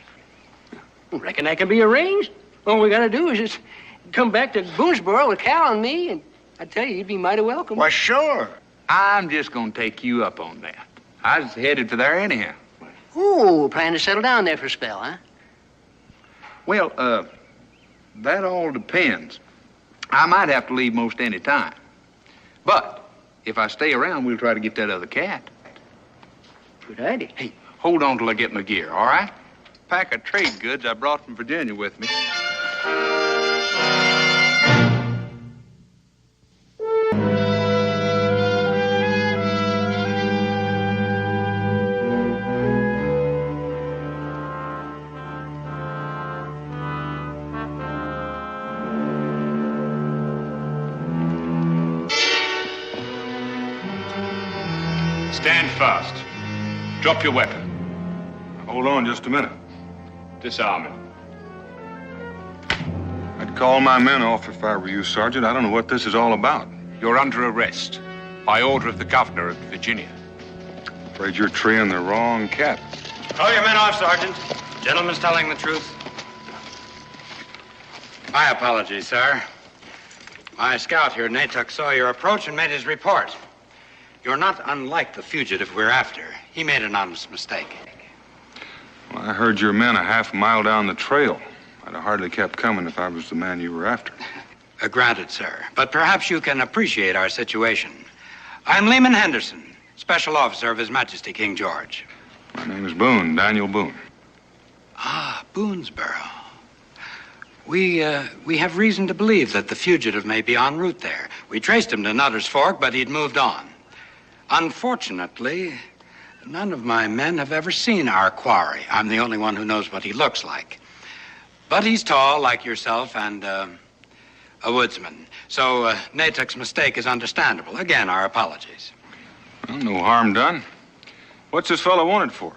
Speaker 3: Reckon that can be arranged. All we gotta do is just come back to Boonesboro with Cal and me, and I tell you, you'd be mighty welcome.
Speaker 10: Why, sure.
Speaker 9: I'm just gonna take you up on that. I was headed for there anyhow.
Speaker 3: Oh, plan to settle down there for a spell, huh?
Speaker 9: Well, that all depends. I might have to leave most any time. But if I stay around, we'll try to get that other cat.
Speaker 3: Good idea.
Speaker 9: Hey, hold on till I get my gear, all right? Pack of trade goods I brought from Virginia with me.
Speaker 10: Stand fast. Drop your weapon.
Speaker 2: Hold on just a minute.
Speaker 10: Disarm him.
Speaker 2: I'd call my men off if I were you, Sergeant. I don't know what this is all about.
Speaker 10: You're under arrest by order of the governor of Virginia.
Speaker 2: Afraid you're treeing the wrong cat.
Speaker 11: Call your men off, Sergeant. Gentleman's telling the truth. My apologies, sir. My scout here, Natook, saw your approach and made his report. You're not unlike the fugitive we're after. He made an honest mistake.
Speaker 2: Well, I heard your men a half mile down the trail. I'd have hardly kept coming if I was the man you were after.
Speaker 11: Granted, sir. But perhaps you can appreciate our situation. I'm Lehman Henderson, Special Officer of His Majesty King George.
Speaker 2: My name is Boone, Daniel Boone.
Speaker 11: Ah, Boonesboro. We have reason to believe that the fugitive may be en route there. We traced him to Nutter's Fork, but he'd moved on. Unfortunately, none of my men have ever seen our quarry. I'm the only one who knows what he looks like. But he's tall, like yourself, and a woodsman. So Natick's mistake is understandable. Again, our apologies.
Speaker 2: Well, no harm done. What's this fellow wanted for?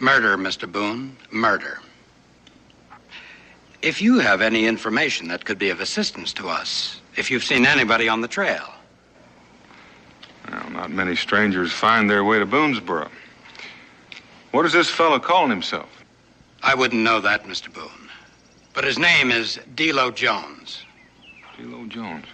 Speaker 11: Murder, Mr. Boone. Murder. If you have any information that could be of assistance to us, if you've seen anybody on the trail.
Speaker 2: Well, not many strangers find their way to Boonesboro. What is this fellow calling himself?
Speaker 11: I wouldn't know that, Mr. Boone. But his name is D'Lo Jones.
Speaker 2: D'Lo Jones.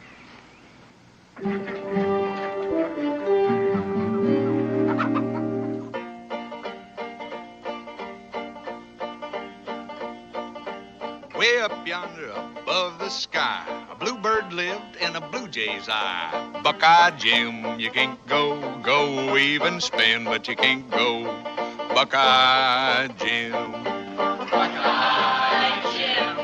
Speaker 12: Way up yonder above the sky, a bluebird lived in a blue jay's eye. Buckeye Jim, you can't go, even spin, but you can't go. Buckeye Jim. Buckeye Jim.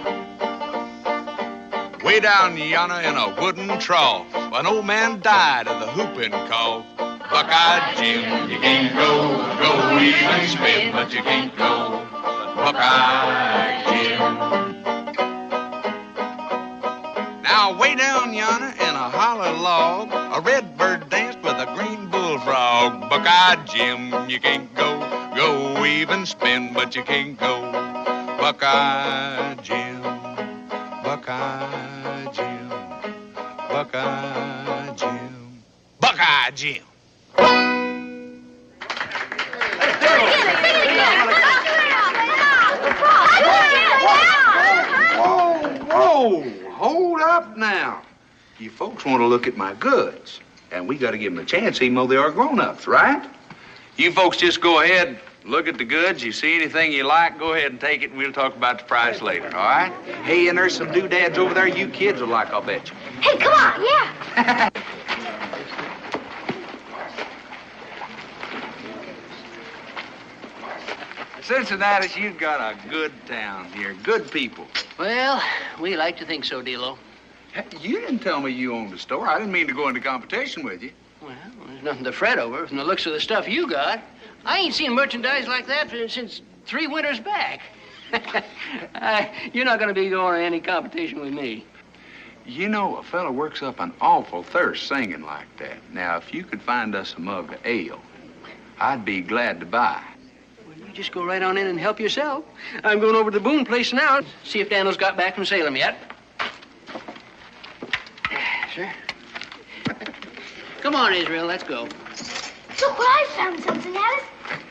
Speaker 12: Way down yonder in a wooden trough, an old man died of the whooping cough. Buckeye Jim, you can't go, even spin, but you can't go. Buckeye Jim. Now, way down yonder in a hollow log, a red bird danced with a green bullfrog. Buckeye Jim, you can't go, even spin, but you can't go. Buckeye Jim, Buckeye Jim, Buckeye Jim, Buckeye Jim.
Speaker 9: Whoa! Hold up now. You folks want to look at my goods, and we got to give them a chance even though they are grown-ups, right? You folks just go ahead, look at the goods. You see anything you like, go ahead and take it, and we'll talk about the price later, all right? Hey, and there's some doodads over there you kids will like, I'll bet you.
Speaker 13: Hey, come on, yeah.
Speaker 9: Cincinnati, you've got a good town here, good people.
Speaker 3: Well, we like to think so, D'Lo.
Speaker 9: Hey, you didn't tell me you owned a store. I didn't mean to go into competition with you.
Speaker 3: Well, there's nothing to fret over from the looks of the stuff you got. I ain't seen merchandise like that since 3 winters back. You're not going to be going to any competition with me.
Speaker 9: You know, a fella works up an awful thirst singing like that. Now, if you could find us a mug of ale, I'd be glad to buy.
Speaker 3: Well, you just go right on in and help yourself. I'm going over to the Boone place now, see if Daniel's got back from Salem yet. Sir? Come on, Israel, let's go.
Speaker 13: Look what I found, Cincinnati.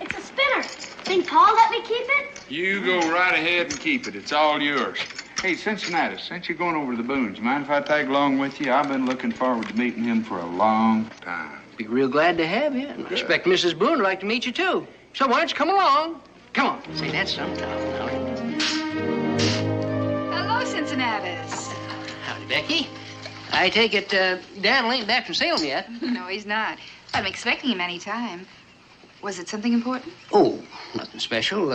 Speaker 13: It's a spinner. Think Paul let me keep it?
Speaker 9: You go right ahead and keep it. It's all yours. Hey, Cincinnati, since you're going over to the Boones, you mind if I tag along with you? I've been looking forward to meeting him for a long time.
Speaker 3: Be real glad to have you. And I expect Mrs. Boone would like to meet you, too. So why don't you come along? Come on. Say, that's some time.
Speaker 14: Hello, Cincinnatus.
Speaker 3: Howdy, Becky. I take it Daniel ain't back from Salem yet.
Speaker 14: No, he's not. I'm expecting him any time. Was it something important?
Speaker 3: Oh, nothing special.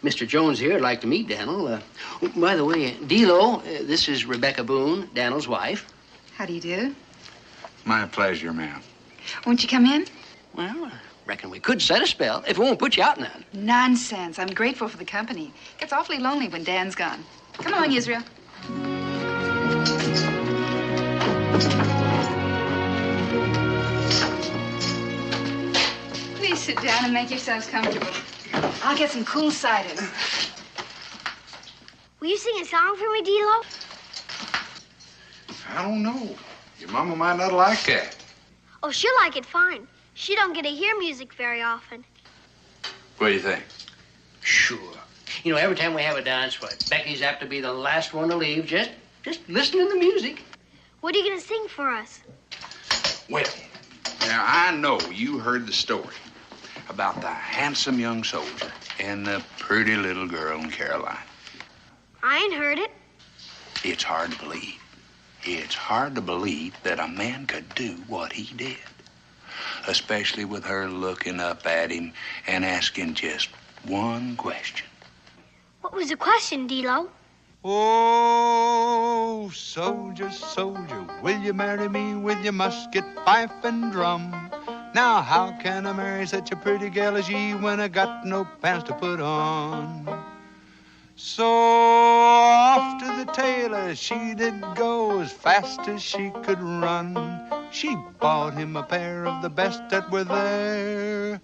Speaker 3: Mr. Jones here would like to meet Daniel. By the way, D'Lo, this is Rebecca Boone, Daniel's wife.
Speaker 14: How do you do?
Speaker 9: My pleasure, ma'am.
Speaker 14: Won't you come in?
Speaker 3: Well, I reckon we could set a spell if it won't put you out none.
Speaker 14: Nonsense. I'm grateful for the company. It gets awfully lonely when Dan's gone. Come along, Israel. Please sit down and make yourselves comfortable. I'll get some cool cider.
Speaker 13: Will you sing a song for me, D'Lo?
Speaker 9: I don't know. Your mama might not like that.
Speaker 13: Oh, she'll like it fine. She don't get to hear music very often.
Speaker 9: What do you think?
Speaker 3: Sure. You know, every time we have a dance, Becky's apt to be the last one to leave, just listening to the music.
Speaker 13: What are you going to sing for us?
Speaker 9: Well, now, I know you heard the story about the handsome young soldier and the pretty little girl in Caroline.
Speaker 13: I ain't heard it.
Speaker 9: It's hard to believe. It's hard to believe that a man could do what he did. Especially with her looking up at him and asking just one question.
Speaker 13: What was the question, D-Lo?
Speaker 12: Oh, soldier, soldier, will you marry me with your musket, pipe, and drum? Now, how can I marry such a pretty gal as ye when I got no pants to put on? So off to the tailor she did go as fast as she could run. She bought him a pair of the best that were there,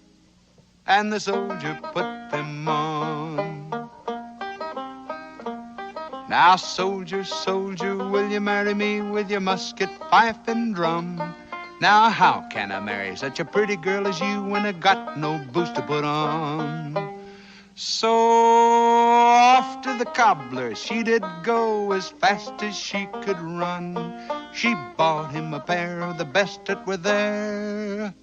Speaker 12: and the soldier put them on. Now, soldier, soldier, will you marry me with your musket, pipe, and drum? Now, how can I marry such a pretty girl as you when I got no boots to put on? So off to the cobbler she did go as fast as she could run. She bought him a pair of the best that were there,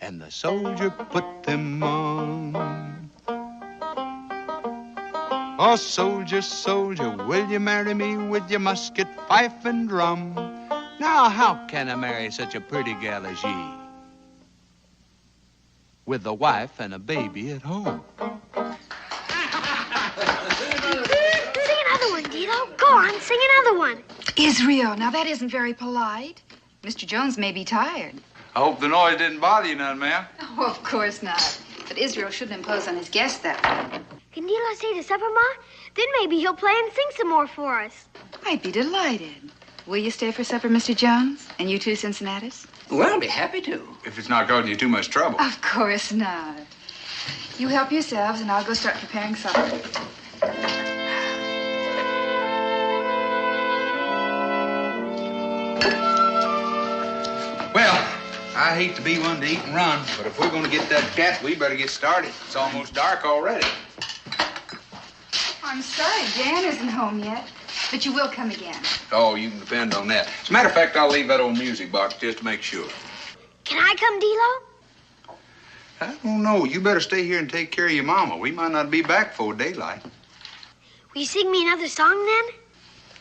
Speaker 12: and the soldier put them on. Oh, soldier, soldier, will you marry me with your musket, pipe, and drum? Now, how can I marry such a pretty gal as ye, with a wife and a baby at home?
Speaker 13: Sing another one, D-Lo. Go on, sing another one.
Speaker 14: Israel, now that isn't very polite. Mr. Jones may be tired.
Speaker 9: I hope the noise didn't bother you none, ma'am.
Speaker 14: Oh, of course not. But Israel shouldn't impose on his guests that way.
Speaker 13: Can D-Lo stay to supper, Ma? Then maybe he'll play and sing some more for us.
Speaker 14: I'd be delighted. Will you stay for supper, Mr. Jones? And you too, Cincinnatus?
Speaker 3: Well, I'll be happy to.
Speaker 9: If it's not causing you too much trouble.
Speaker 14: Of course not. You help yourselves, and I'll go start preparing supper.
Speaker 9: Well, I hate to be one to eat and run, but if we're going to get that cat, we better get started. It's almost dark already.
Speaker 14: I'm sorry Dan isn't home yet, but you will come again.
Speaker 9: Oh, you can depend on that. As a matter of fact, I'll leave that old music box just to make sure.
Speaker 13: Can I come, D-Lo?
Speaker 9: I don't know. You better stay here and take care of your mama. We might not be back before daylight.
Speaker 13: Will you sing me another song then?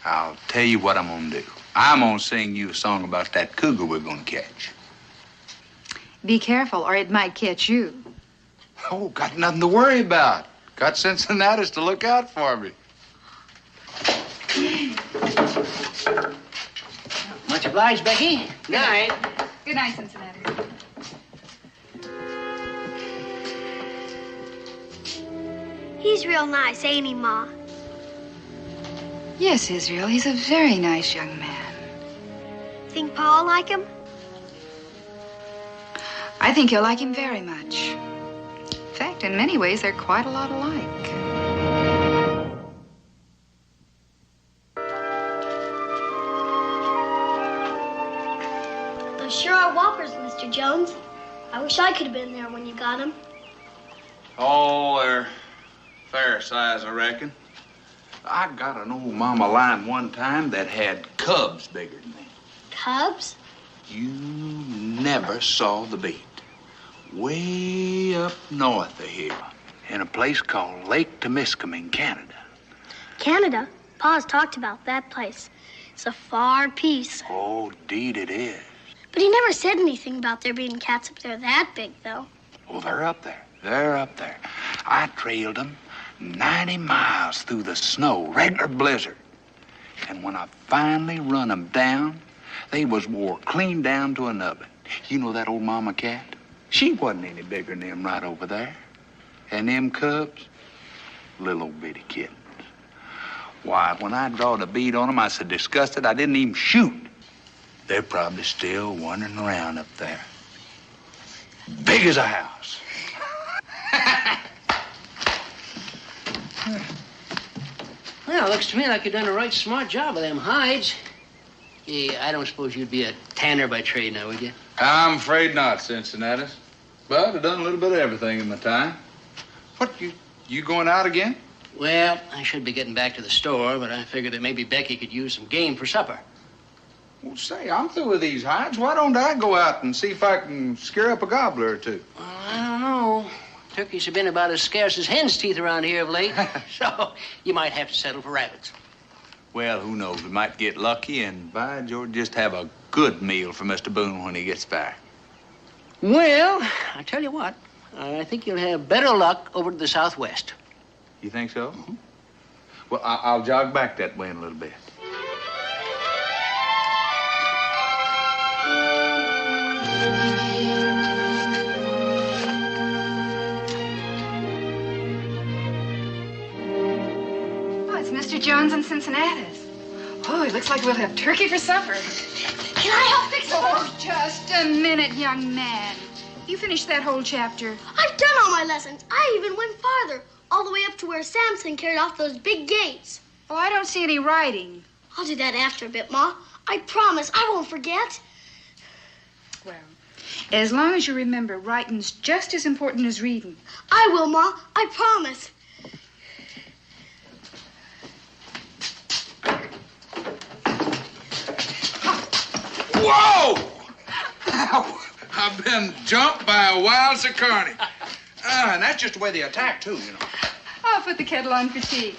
Speaker 9: I'll tell you what I'm going to do. I'm going to sing you a song about that cougar we're going to catch.
Speaker 14: Be careful, or it might catch you.
Speaker 9: Oh, got nothing to worry about. Got Cincinnatus to look out for me.
Speaker 3: Much obliged, Becky. Good night.
Speaker 14: Good night, Cincinnatus.
Speaker 13: He's real nice, ain't he, Ma?
Speaker 14: Yes, Israel, he's a very nice young man.
Speaker 13: Think Pa'll like him?
Speaker 14: I think you'll like him very much. In fact, in many ways, they're quite a lot alike.
Speaker 13: Those sure are whoppers, Mr. Jones. I wish I could have been there when you got them.
Speaker 9: Oh, they're fair size, I reckon. I got an old mama lamb one time that had cubs bigger than me.
Speaker 13: Cubs?
Speaker 9: You never saw the beat. Way up north of here, in a place called Lake Temiskaming in Canada.
Speaker 13: Canada? Pa's talked about that place. It's a far piece.
Speaker 9: Oh, deed it is.
Speaker 13: But he never said anything about there being cats up there that big, though.
Speaker 9: Oh, they're up there. They're up there. I trailed them 90 miles through the snow, regular blizzard. And when I finally run them down, they was wore clean down to an oven. You know that old mama cat? She wasn't any bigger than them right over there. And them cubs, little old bitty kittens. Why, when I drawed a bead on them, I so disgusted I didn't even shoot. They're probably still wandering around up there. Big as a house.
Speaker 3: Well, it looks to me like you've done a right smart job of them hides. I don't suppose you'd be a tanner by trade now, would you?
Speaker 9: I'm afraid not, Cincinnatus. But I've done a little bit of everything in my time. What, you going out again?
Speaker 3: Well, I should be getting back to the store, but I figured that maybe Becky could use some game for supper.
Speaker 9: Well, say, I'm through with these hides. Why don't I go out and see if I can scare up a gobbler or two?
Speaker 3: Well, I don't know. turkeys have been about as scarce as hen's teeth around here of late. So you might have to settle for rabbits.
Speaker 9: Well, who knows? We might get lucky and, by George, just have a good meal for Mr. Boone when he gets back.
Speaker 3: Well, I tell you what, I think you'll have better luck over to the southwest.
Speaker 9: You think so? Mm-hmm. Well, I'll jog back that way in a little bit.
Speaker 14: Oh, it's Mr. Jones in Cincinnati's. Oh, it looks like we'll have turkey for supper.
Speaker 13: Can I help fix it?
Speaker 14: Oh, just a minute, young man. You finished that whole chapter.
Speaker 13: I've done all my lessons. I even went farther, all the way up to where Samson carried off those big gates.
Speaker 14: Oh, I don't see any writing.
Speaker 13: I'll do that after a bit, Ma. I promise I won't forget.
Speaker 14: Well, as long as you remember, writing's just as important as reading.
Speaker 13: I will, Ma. I promise.
Speaker 9: Whoa! I've been jumped by a wild Sicarni. And that's just the way they attack, too, you know.
Speaker 14: I'll put the kettle on for tea.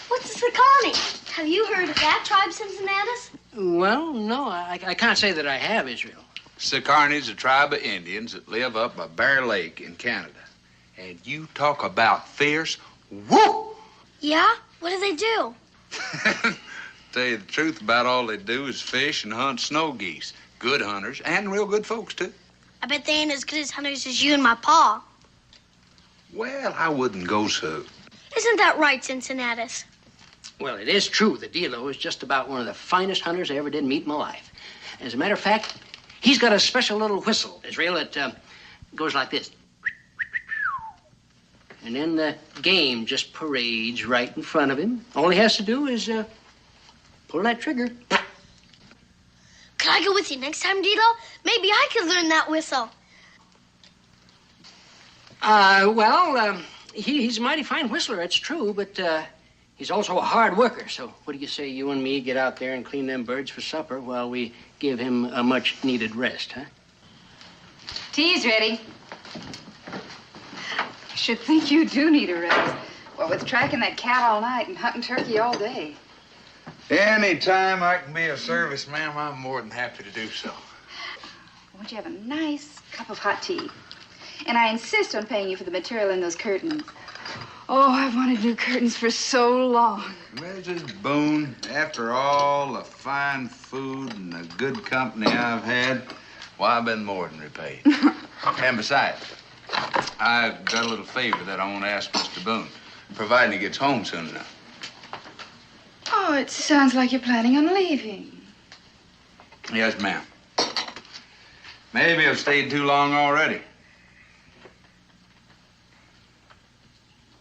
Speaker 13: What's a Sicarni? Have you heard of that tribe, Cincinnatus?
Speaker 3: Well, no, I can't say that I have, Israel.
Speaker 9: Sicarni's a tribe of Indians that live up by Bear Lake in Canada. And you talk about fierce, whoop!
Speaker 13: Yeah? What do they do?
Speaker 9: Tell you the truth, about all they do is fish and hunt snow geese. Good hunters and real good folks, too.
Speaker 13: I bet they ain't as good as hunters as you and my pa.
Speaker 9: Well, I wouldn't go so.
Speaker 13: Isn't that right, Cincinnatus?
Speaker 3: Well, it is true that Dilo is just about one of the finest hunters I ever did meet in my life. As a matter of fact, he's got a special little whistle, Israel, that goes like this. And then the game just parades right in front of him. All he has to do is pull that trigger.
Speaker 13: Could I go with you next time, Dilo? Maybe I could learn that whistle.
Speaker 3: He's a mighty fine whistler, it's true, but he's also a hard worker. So what do you say you and me get out there and clean them birds for supper while we give him a much-needed rest, huh?
Speaker 14: Tea's ready. I should think you do need a rest. Well, with tracking that cat all night and hunting turkey all day.
Speaker 9: Anytime I can be of service, ma'am, I'm more than happy to do so.
Speaker 14: Won't you have a nice cup of hot tea? And I insist on paying you for the material in those curtains. Oh, I've wanted new curtains for so long.
Speaker 9: Mrs. Boone, after all the fine food and the good company I've had, well, I've been more than repaid. And besides, I've got a little favor that I want to ask Mr. Boone, providing he gets home soon enough.
Speaker 14: Oh, it sounds like you're planning on leaving.
Speaker 9: Yes, ma'am. Maybe I've stayed too long already.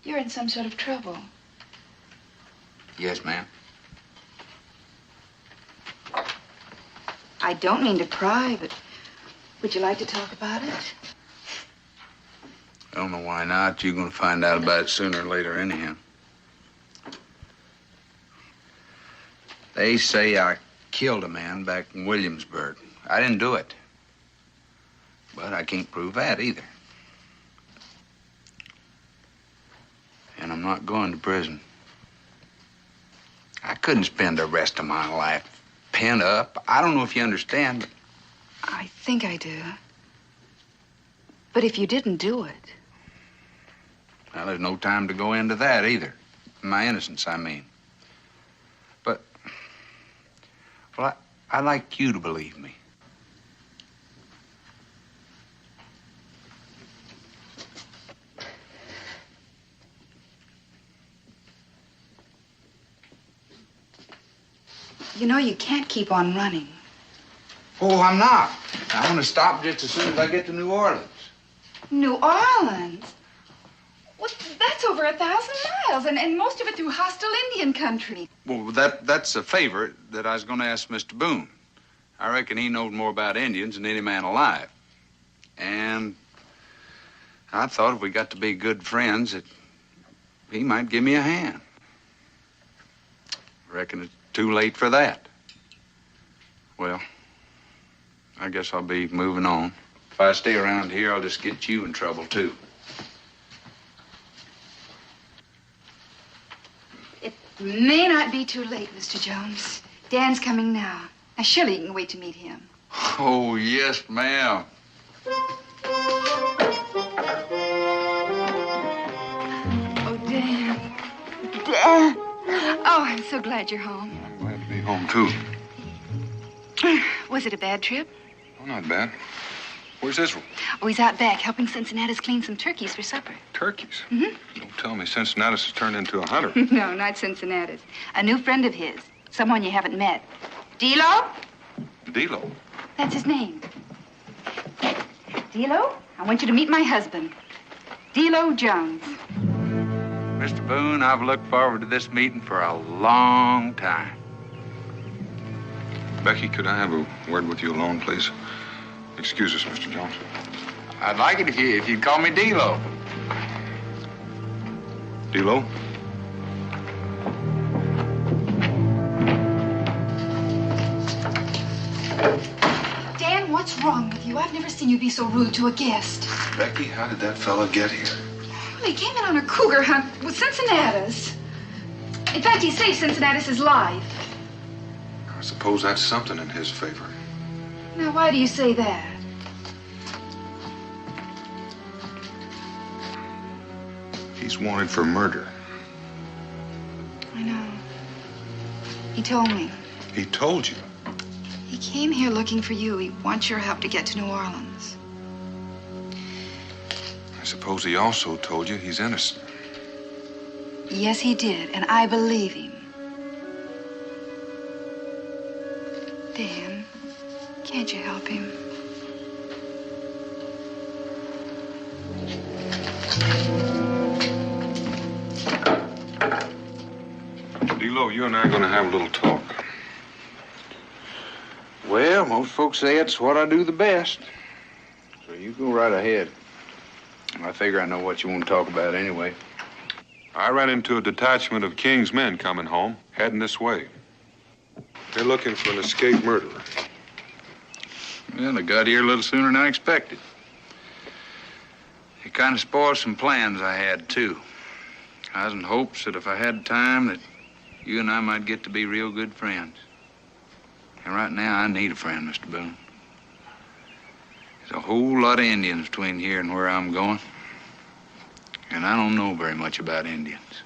Speaker 14: You're in some sort of trouble.
Speaker 9: Yes, ma'am.
Speaker 14: I don't mean to pry, but would you like to talk about it?
Speaker 9: I don't know why not. You're going to find out about it sooner or later anyhow. They say I killed a man back in Williamsburg. I didn't do it. But I can't prove that either. And I'm not going to prison. I couldn't spend the rest of my life penned up. I don't know if you understand, but...
Speaker 14: I think I do. But if you didn't do it...
Speaker 9: Well, there's no time to go into that either. My innocence, I mean. But... Well, I'd like you to believe me.
Speaker 14: You know, you can't keep on running.
Speaker 9: Oh, I'm not. I'm going to stop just as soon as I get to New Orleans.
Speaker 14: New Orleans? Well, that's over 1,000 miles, and most of it through hostile Indian country.
Speaker 9: Well, that's a favor that I was going to ask Mr. Boone. I reckon he knows more about Indians than any man alive. And I thought if we got to be good friends, that he might give me a hand. Reckon it's too late for that. Well, I guess I'll be moving on. If I stay around here, I'll just get you in trouble, too.
Speaker 14: May not be too late, Mr. Jones. Dan's coming now. Now, surely you can wait to meet him.
Speaker 5: Oh, yes, ma'am.
Speaker 14: Oh, Dan. Dan. Oh, I'm so glad you're home.
Speaker 2: I'm glad to be home, too.
Speaker 14: Was it a bad trip?
Speaker 2: Oh, not bad. Where's Israel?
Speaker 14: Oh, he's out back helping Cincinnatus clean some turkeys for supper.
Speaker 2: Turkeys?
Speaker 14: Mm-hmm.
Speaker 2: Don't tell me Cincinnatus has turned into a hunter.
Speaker 14: No, not Cincinnatus. A new friend of his. Someone you haven't met. Dilo?
Speaker 2: Dilo?
Speaker 14: That's his name. Dilo, I want you to meet my husband. Dilo Jones.
Speaker 11: Mr. Boone, I've looked forward to this meeting for a long time.
Speaker 2: Becky, could I have a word with you alone, please? Excuse us, Mr. Jones.
Speaker 11: I'd like it if you'd call me Dilo.
Speaker 2: Dilo?
Speaker 14: Dan, what's wrong with you? I've never seen you be so rude to a guest.
Speaker 2: Becky, how did that fella get here?
Speaker 14: Well, he came in on a cougar hunt with Cincinnatus. In fact, he saved Cincinnatus' life.
Speaker 2: I suppose that's something in his favor.
Speaker 14: Now, why do you say that?
Speaker 2: He's wanted for murder.
Speaker 14: I know. He told me.
Speaker 2: He told you?
Speaker 14: He came here looking for you. He wants your help to get to New Orleans.
Speaker 2: I suppose he also told you he's innocent.
Speaker 14: Yes, he did, and I believe him. Dan, can't you help him?
Speaker 2: Dilo, you and I are going to have a little talk.
Speaker 9: Well, most folks say it's what I do the best. So you go right ahead. I figure I know what you want to talk about anyway.
Speaker 2: I ran into a detachment of King's men coming home, heading this way. They're looking for an escaped murderer.
Speaker 11: Well, I got here a little sooner than I expected. It kind of spoiled some plans I had, too. I was in hopes that if I had time, that you and I might get to be real good friends. And right now, I need a friend, Mr. Boone. There's a whole lot of Indians between here and where I'm going. And I don't know very much about Indians.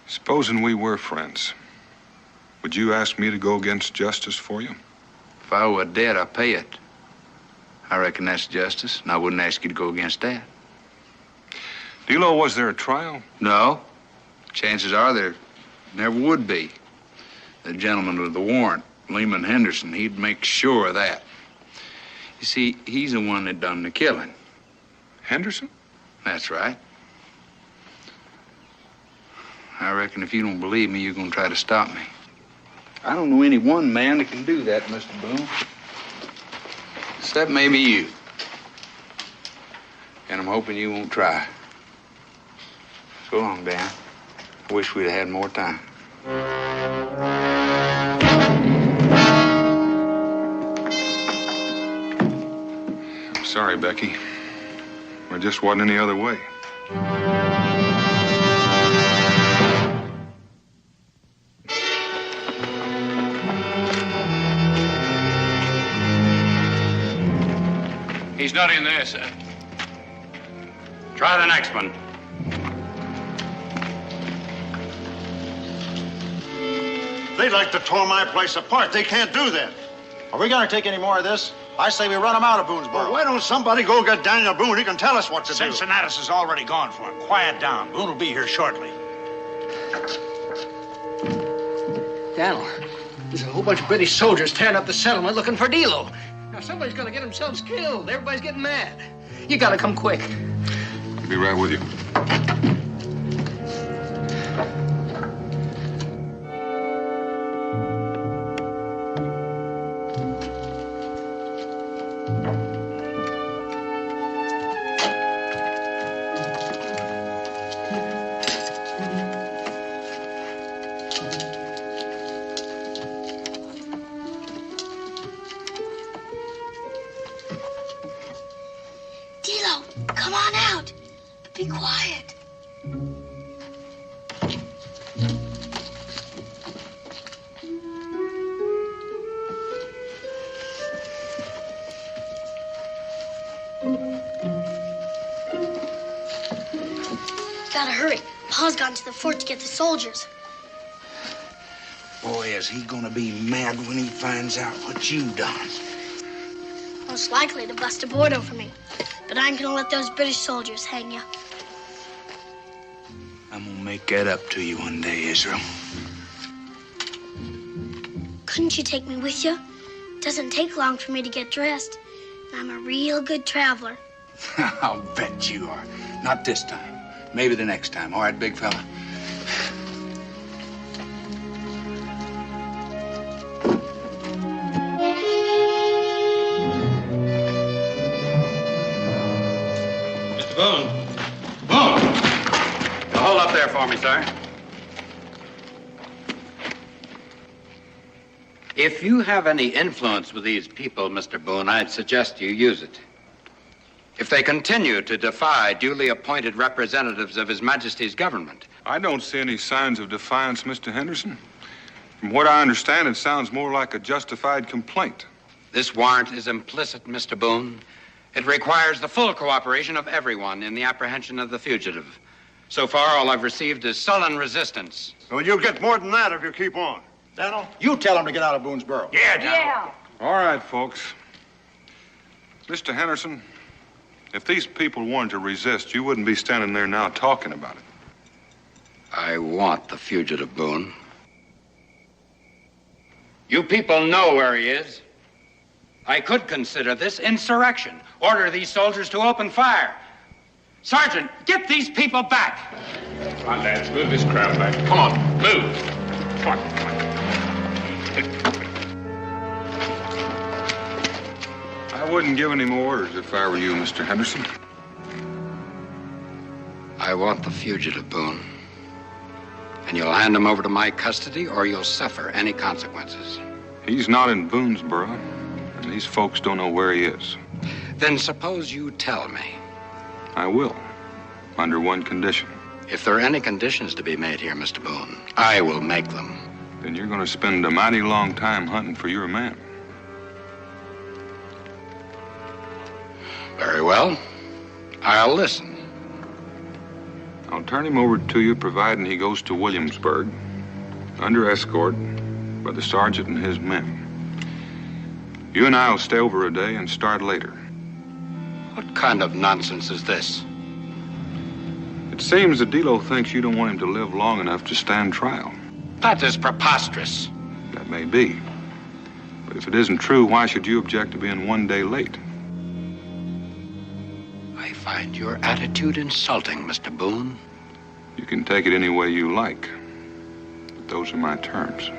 Speaker 2: Supposing we were friends, would you ask me to go against justice for you?
Speaker 11: If I were dead, I'd pay it. I reckon that's justice, and I wouldn't ask you to go against that.
Speaker 2: Dilo, was there a trial?
Speaker 11: No. Chances are there never would be. The gentleman with the warrant, Lehman Henderson, he'd make sure of that. You see, he's the one that done the killing.
Speaker 2: Henderson?
Speaker 11: That's right. I reckon if you don't believe me, you're gonna try to stop me.
Speaker 9: I don't know any one man that can do that, Mr. Boone.
Speaker 11: Except maybe you. And I'm hoping you won't try. So long, Dan. I wish we'd had more time.
Speaker 2: I'm sorry, Becky. There just wasn't any other way.
Speaker 11: He's not in there, sir. Try the next one.
Speaker 15: They'd like to tore my place apart. They can't do that. Are we going to take any more of this? I say we run them out of Boonesboro. Well, why don't somebody go get Daniel Boone? He can tell us what to do.
Speaker 10: Cincinnatus is already gone for him. Quiet down. Boone will be here shortly.
Speaker 3: Daniel, there's a whole bunch of British soldiers tearing up the settlement looking for Dilo. Now, somebody's gonna get themselves killed. Everybody's getting mad. You gotta come quick.
Speaker 2: I'll be right with you.
Speaker 13: Dilo, come on out. Be quiet. Gotta hurry. Pa's gone to the fort to get the soldiers.
Speaker 9: Boy, is he gonna be mad when he finds out what you've done.
Speaker 13: Most likely to bust a board over me. But I ain't gonna let those British soldiers hang you.
Speaker 9: I'm gonna make that up to you one day, Israel.
Speaker 13: Couldn't you take me with you? Doesn't take long for me to get dressed. And I'm a real good traveler.
Speaker 9: I'll bet you are. Not this time. Maybe the next time. All right, big fella?
Speaker 11: Mr. Boone. Boone! Hold up there for me, sir. If you have any influence with these people, Mr. Boone, I'd suggest you use it. If they continue to defy duly appointed representatives of His Majesty's government.
Speaker 2: I don't see any signs of defiance, Mr. Henderson. From what I understand, it sounds more like a justified complaint.
Speaker 11: This warrant is implicit, Mr. Boone. It requires the full cooperation of everyone in the apprehension of the fugitive. So far, all I've received is sullen resistance.
Speaker 15: Well, you'll get more than that if you keep on. Daniel, you tell him to get out of Boonesboro.
Speaker 10: Yeah, Daniel.
Speaker 14: Yeah.
Speaker 2: All right, folks. Mr. Henderson, if these people wanted to resist, you wouldn't be standing there now talking about it.
Speaker 11: I want the fugitive, Boone. You people know where he is. I could consider this insurrection. Order these soldiers to open fire. Sergeant, get these people back.
Speaker 10: Come on, lads, move this crowd back. Come on, move. Come on, come on.
Speaker 2: I wouldn't give any more orders if I were you, Mr. Henderson.
Speaker 11: I want the fugitive, Boone. And you'll hand him over to my custody, or you'll suffer any consequences.
Speaker 2: He's not in Boonesboro, and these folks don't know where he is.
Speaker 11: Then suppose you tell me.
Speaker 2: I will, under one condition.
Speaker 11: If there are any conditions to be made here, Mr. Boone, I will make them.
Speaker 2: Then you're going to spend a mighty long time hunting for your man.
Speaker 11: Very well. I'll listen.
Speaker 2: I'll turn him over to you, providing he goes to Williamsburg, under escort by the sergeant and his men. You and I will stay over a day and start later.
Speaker 11: What kind of nonsense is this?
Speaker 2: It seems that Dilo thinks you don't want him to live long enough to stand trial.
Speaker 11: That is preposterous.
Speaker 2: That may be. But if it isn't true, why should you object to being one day late?
Speaker 11: I find your attitude insulting, Mr. Boone.
Speaker 2: You can take it any way you like. But those are my terms.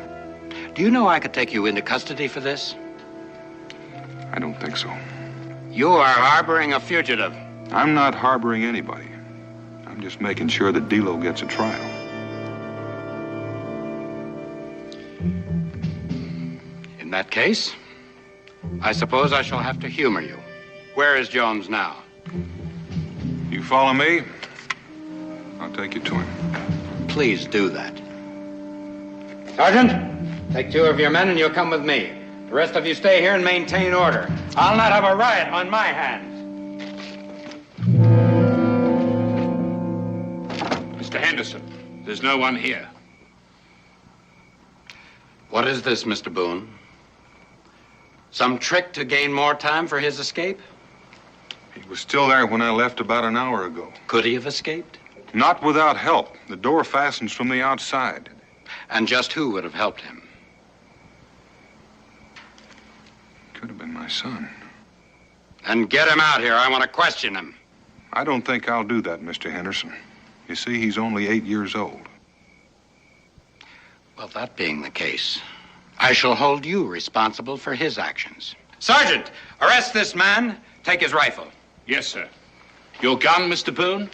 Speaker 11: Do you know I could take you into custody for this?
Speaker 2: I don't think so.
Speaker 11: You are harboring a fugitive.
Speaker 2: I'm not harboring anybody. I'm just making sure that Dilo gets a trial.
Speaker 11: In that case, I suppose I shall have to humor you. Where is Jones now?
Speaker 2: You follow me? I'll take you to him.
Speaker 11: Please do that. Sergeant, take 2 of your men and you'll come with me. The rest of you stay here and maintain order. I'll not have a riot on my hands.
Speaker 10: Mr. Henderson, there's no one here.
Speaker 11: What is this, Mr. Boone? Some trick to gain more time for his escape?
Speaker 2: He was still there when I left about an hour ago.
Speaker 11: Could he have escaped?
Speaker 2: Not without help. The door fastens from the outside.
Speaker 11: And just who would have helped him?
Speaker 2: Could have been my son.
Speaker 11: And get him out here. I want to question him.
Speaker 2: I don't think I'll do that, Mr. Henderson. You see, he's only 8 years old.
Speaker 11: Well, that being the case, I shall hold you responsible for his actions. Sergeant, arrest this man. Take his rifle.
Speaker 10: Yes, sir. Your gun, Mr. Boone?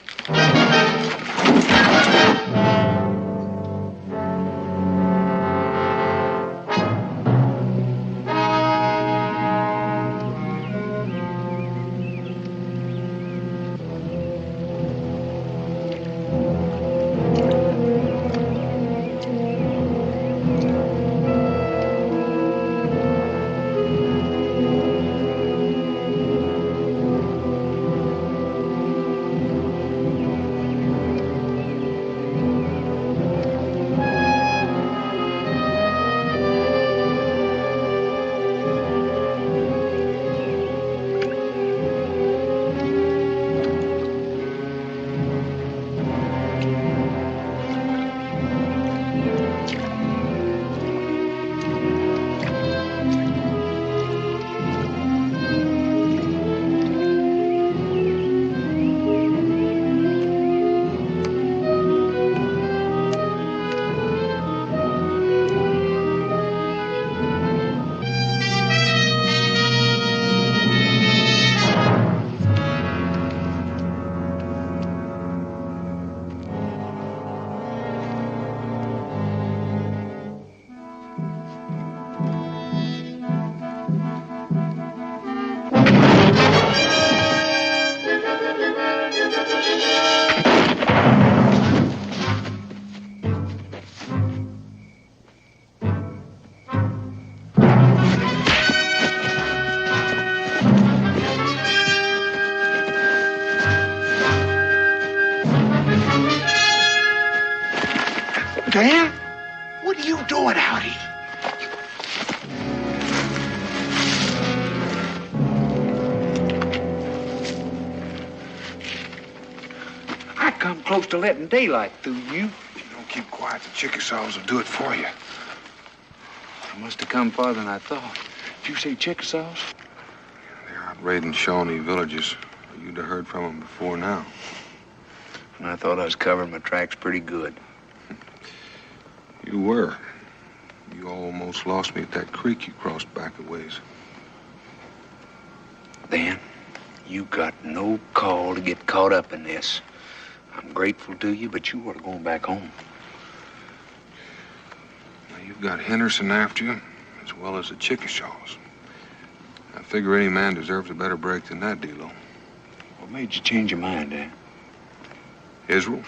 Speaker 9: Dan, what are you doing out here? I come close to letting daylight through you.
Speaker 2: If you don't keep quiet, the Chickasaws will do it for you.
Speaker 9: I must have come farther than I thought. Did you say Chickasaws?
Speaker 2: They're out raiding Shawnee villages. You'd have heard from them before now.
Speaker 9: And I thought I was covering my tracks pretty good.
Speaker 2: You were. You almost lost me at that creek you crossed back a ways.
Speaker 9: Dan, you got no call to get caught up in this. I'm grateful to you, but you ought to go back home.
Speaker 2: Now, you've got Henderson after you, as well as the Chickasaws. I figure any man deserves a better break than that, D-Lo.
Speaker 9: What made you change your mind, Dan?
Speaker 2: Israel.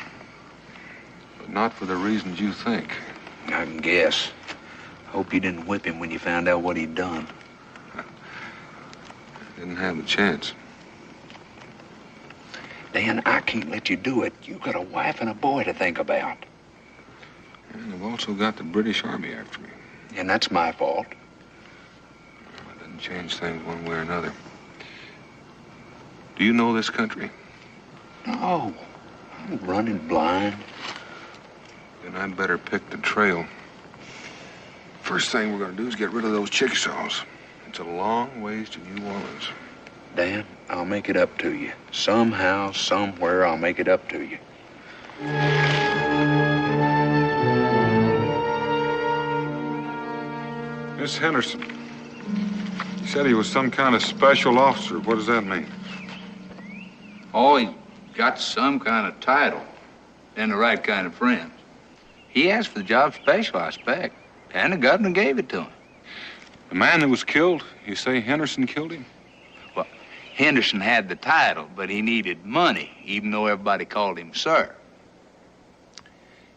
Speaker 2: But not for the reasons you think.
Speaker 9: I can guess. Hope you didn't whip him when you found out what he'd done.
Speaker 2: Didn't have the chance.
Speaker 9: Dan, I can't let you do it. You got a wife and a boy to think about.
Speaker 2: And I've also got the British Army after me.
Speaker 9: And that's my fault.
Speaker 2: Well, it doesn't change things one way or another. Do you know this country?
Speaker 9: No. I'm running blind.
Speaker 2: Then I'd better pick the trail. First thing we're going to do is get rid of those Chickasaws. It's a long ways to New Orleans.
Speaker 9: Dan, I'll make it up to you. Somehow, somewhere, I'll make it up to you.
Speaker 2: Miss Henderson. You said he was some kind of special officer. What does that mean?
Speaker 11: Oh, he got some kind of title and the right kind of friends. He asked for the job special, I expect, and the governor gave it to him.
Speaker 2: The man that was killed, you say Henderson killed him?
Speaker 11: Well, Henderson had the title, but he needed money, even though everybody called him sir.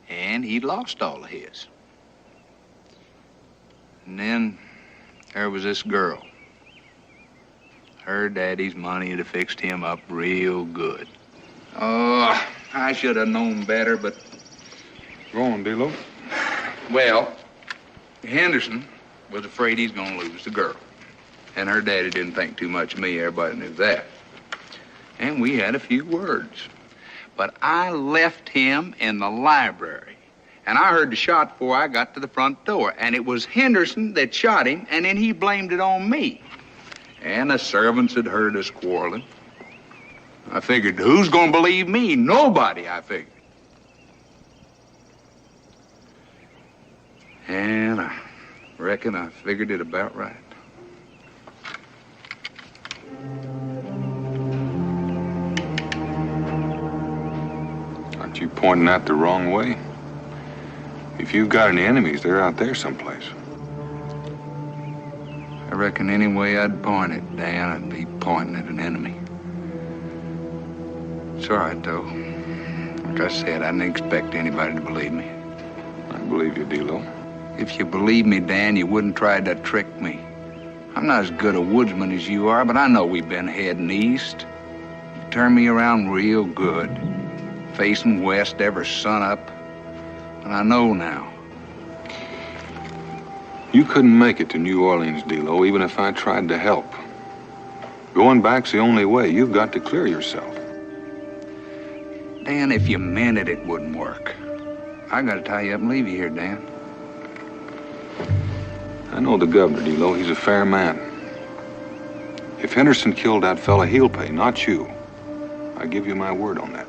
Speaker 11: And he'd lost all of his. And then there was this girl. Her daddy's money had fixed him up real good. Oh, I should have known better, but...
Speaker 2: Go on, D-Lo.
Speaker 11: Well, Henderson was afraid he's gonna lose the girl. And her daddy didn't think too much of me. Everybody knew that. And we had a few words. But I left him in the library. And I heard the shot before I got to the front door. And it was Henderson that shot him, and then he blamed it on me. And the servants had heard us quarreling. I figured, who's gonna believe me? Nobody, I figured. And I reckon I figured it about right.
Speaker 2: Aren't you pointing that the wrong way? If you've got any enemies, they're out there someplace.
Speaker 11: I reckon any way I'd point it, Dan, I'd be pointing at an enemy. It's all right, though. Like I said, I didn't expect anybody to believe me.
Speaker 2: I believe you, D-Lo.
Speaker 11: If you believe me, Dan, you wouldn't try to trick me. I'm not as good a woodsman as you are, but I know we've been heading east. You turned me around real good, facing west every sunup. And I know now.
Speaker 2: You couldn't make it to New Orleans, D-Lo, even if I tried to help. Going back's the only way. You've got to clear yourself.
Speaker 11: Dan, if you meant it, it wouldn't work. I gotta tie you up and leave you here, Dan.
Speaker 2: I know the governor, D-Lo. He's a fair man. If Henderson killed that fella, he'll pay, not you. I give you my word on that.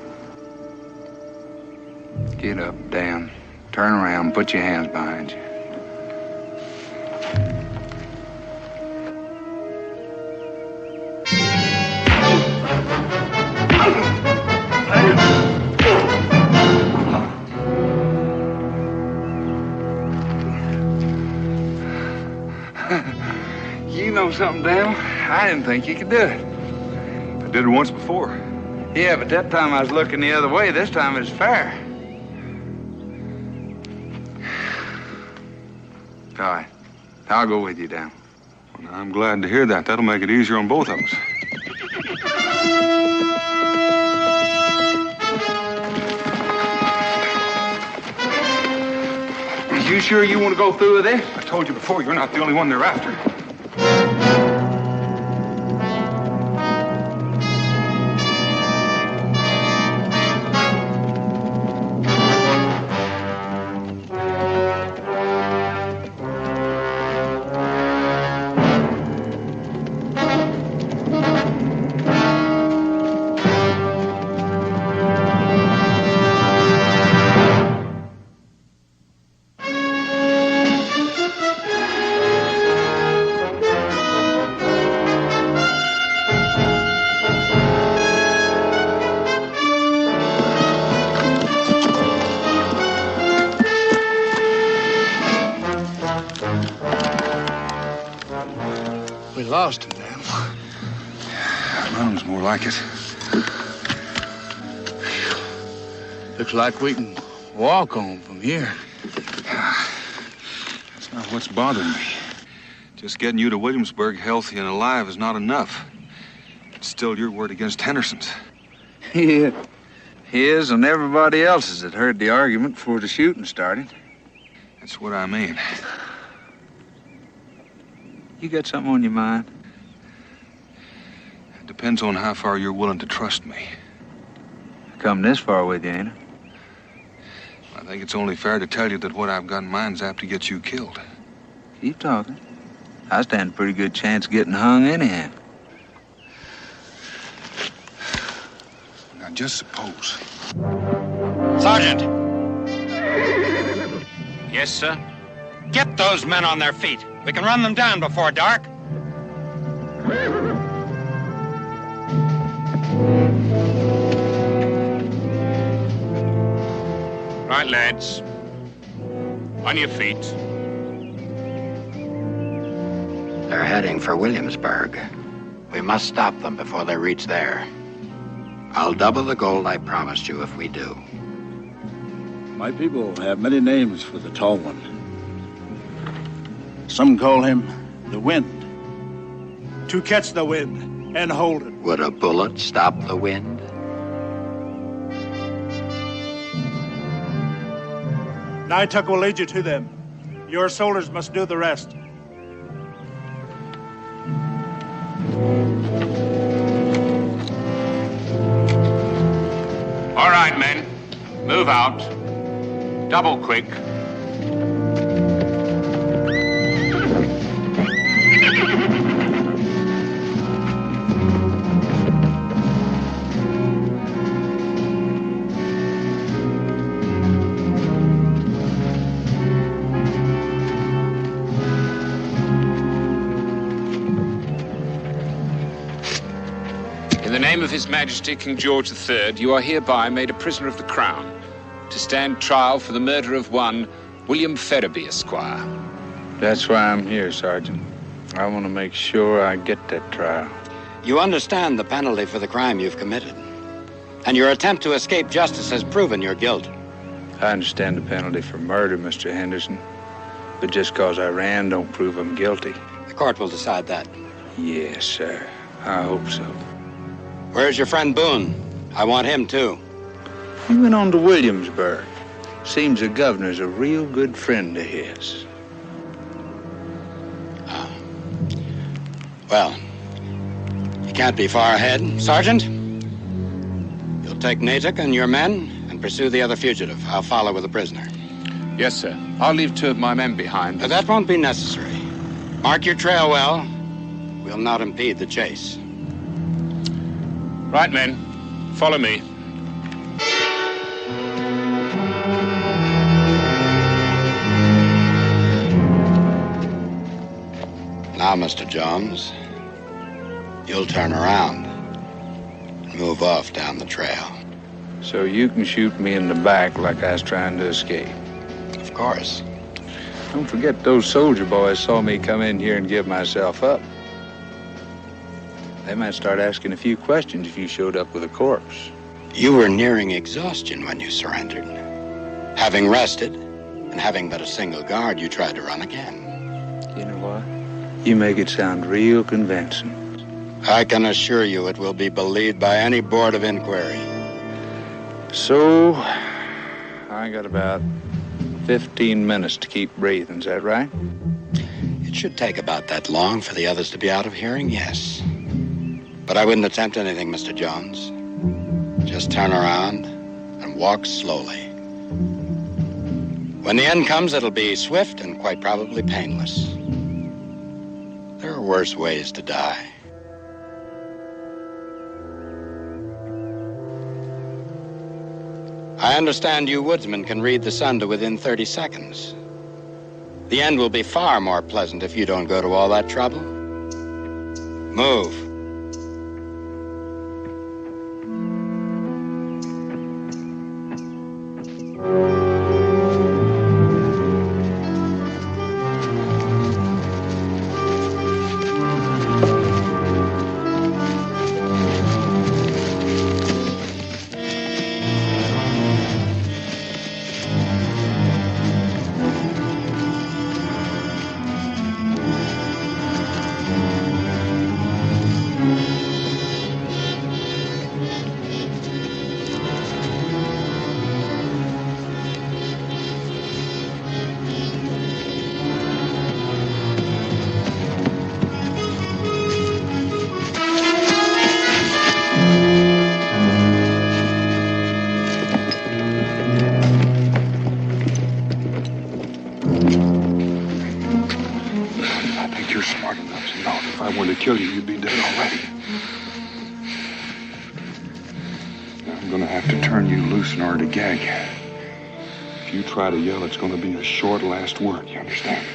Speaker 11: Get up, Dan. Turn around, put your hands behind you. You know something, Dan? I didn't think you could do it.
Speaker 2: I did it once before.
Speaker 11: Yeah, but that time I was looking the other way. This time it's fair. All right. I'll go with you, Dan.
Speaker 2: Well, I'm glad to hear that. That'll make it easier on both of us. You sure you want to go through with this? I told you before, you're not the only one they're after.
Speaker 3: We lost him, Dan.
Speaker 2: Well, it was more like it.
Speaker 16: Looks like we can walk home from here.
Speaker 2: That's not what's bothering me. Just getting you to Williamsburg healthy and alive is not enough. It's still your word against Henderson's.
Speaker 9: Yeah. His and everybody else's that heard the argument before the shooting started.
Speaker 2: That's what I mean.
Speaker 9: You got something on your mind?
Speaker 2: It depends on how far you're willing to trust me.
Speaker 9: I come this far with you, ain't I?
Speaker 2: I think it's only fair to tell you that what I've got in mind's apt to get you killed.
Speaker 9: Keep talking. I stand a pretty good chance of getting hung anyhow.
Speaker 2: Now, just suppose.
Speaker 11: Sergeant! Yes, sir? Get those men on their feet. We can run them down before dark.
Speaker 10: Right, lads. On your feet.
Speaker 11: They're heading for Williamsburg. We must stop them before they reach there. I'll double the gold I promised you if we do.
Speaker 17: My people have many names for the tall one. Some call him the wind. To catch the wind and hold it.
Speaker 11: Would a bullet stop the wind?
Speaker 17: Nightuck will lead you to them. Your soldiers must do the rest.
Speaker 10: All right, men. Move out. Double quick. In the name of His Majesty King George III, you are hereby made a prisoner of the Crown to stand trial for the murder of one William Ferriby, Esquire.
Speaker 9: That's why I'm here, Sergeant. I want to make sure I get that trial.
Speaker 11: You understand the penalty for the crime you've committed. And your attempt to escape justice has proven your guilt.
Speaker 9: I understand the penalty for murder, Mr. Henderson. But just because I ran don't prove I'm guilty.
Speaker 11: The court will decide that.
Speaker 9: Yes, sir. I hope so.
Speaker 11: Where's your friend Boone? I want him, too.
Speaker 9: He went on to Williamsburg. Seems the governor's a real good friend of his.
Speaker 11: Well, you can't be far ahead. Sergeant, you'll take Natick and your men and pursue the other fugitive. I'll follow with the prisoner.
Speaker 10: Yes, sir. I'll leave two of my men behind.
Speaker 11: But that won't be necessary. Mark your trail well. We'll not impede the chase.
Speaker 10: Right, men. Follow me.
Speaker 11: Now, Mr. Jones, you'll turn around and move off down the trail.
Speaker 9: So you can shoot me in the back like I was trying to escape.
Speaker 11: Of course.
Speaker 9: Don't forget those soldier boys saw me come in here and give myself up. They might start asking a few questions if you showed up with a corpse.
Speaker 11: You were nearing exhaustion when you surrendered. Having rested and having but a single guard, you tried to run again.
Speaker 9: You know what? You make it sound real convincing.
Speaker 11: I can assure you it will be believed by any board of inquiry.
Speaker 9: So, I got about
Speaker 10: 15 minutes to keep breathing, is that right?
Speaker 11: It should take about that long for the others to be out of hearing, yes. But I wouldn't attempt anything, Mr. Jones. Just turn around and walk slowly. When the end comes, it'll be swift and quite probably painless. There are worse ways to die. I understand you woodsmen can read the sun to within 30 seconds. The end will be far more pleasant if you don't go to all that trouble. Move.
Speaker 2: Kill you, you'd be dead already. I'm gonna have to turn you loose in order to gag you. If you try to yell, it's gonna be a short last word, you understand?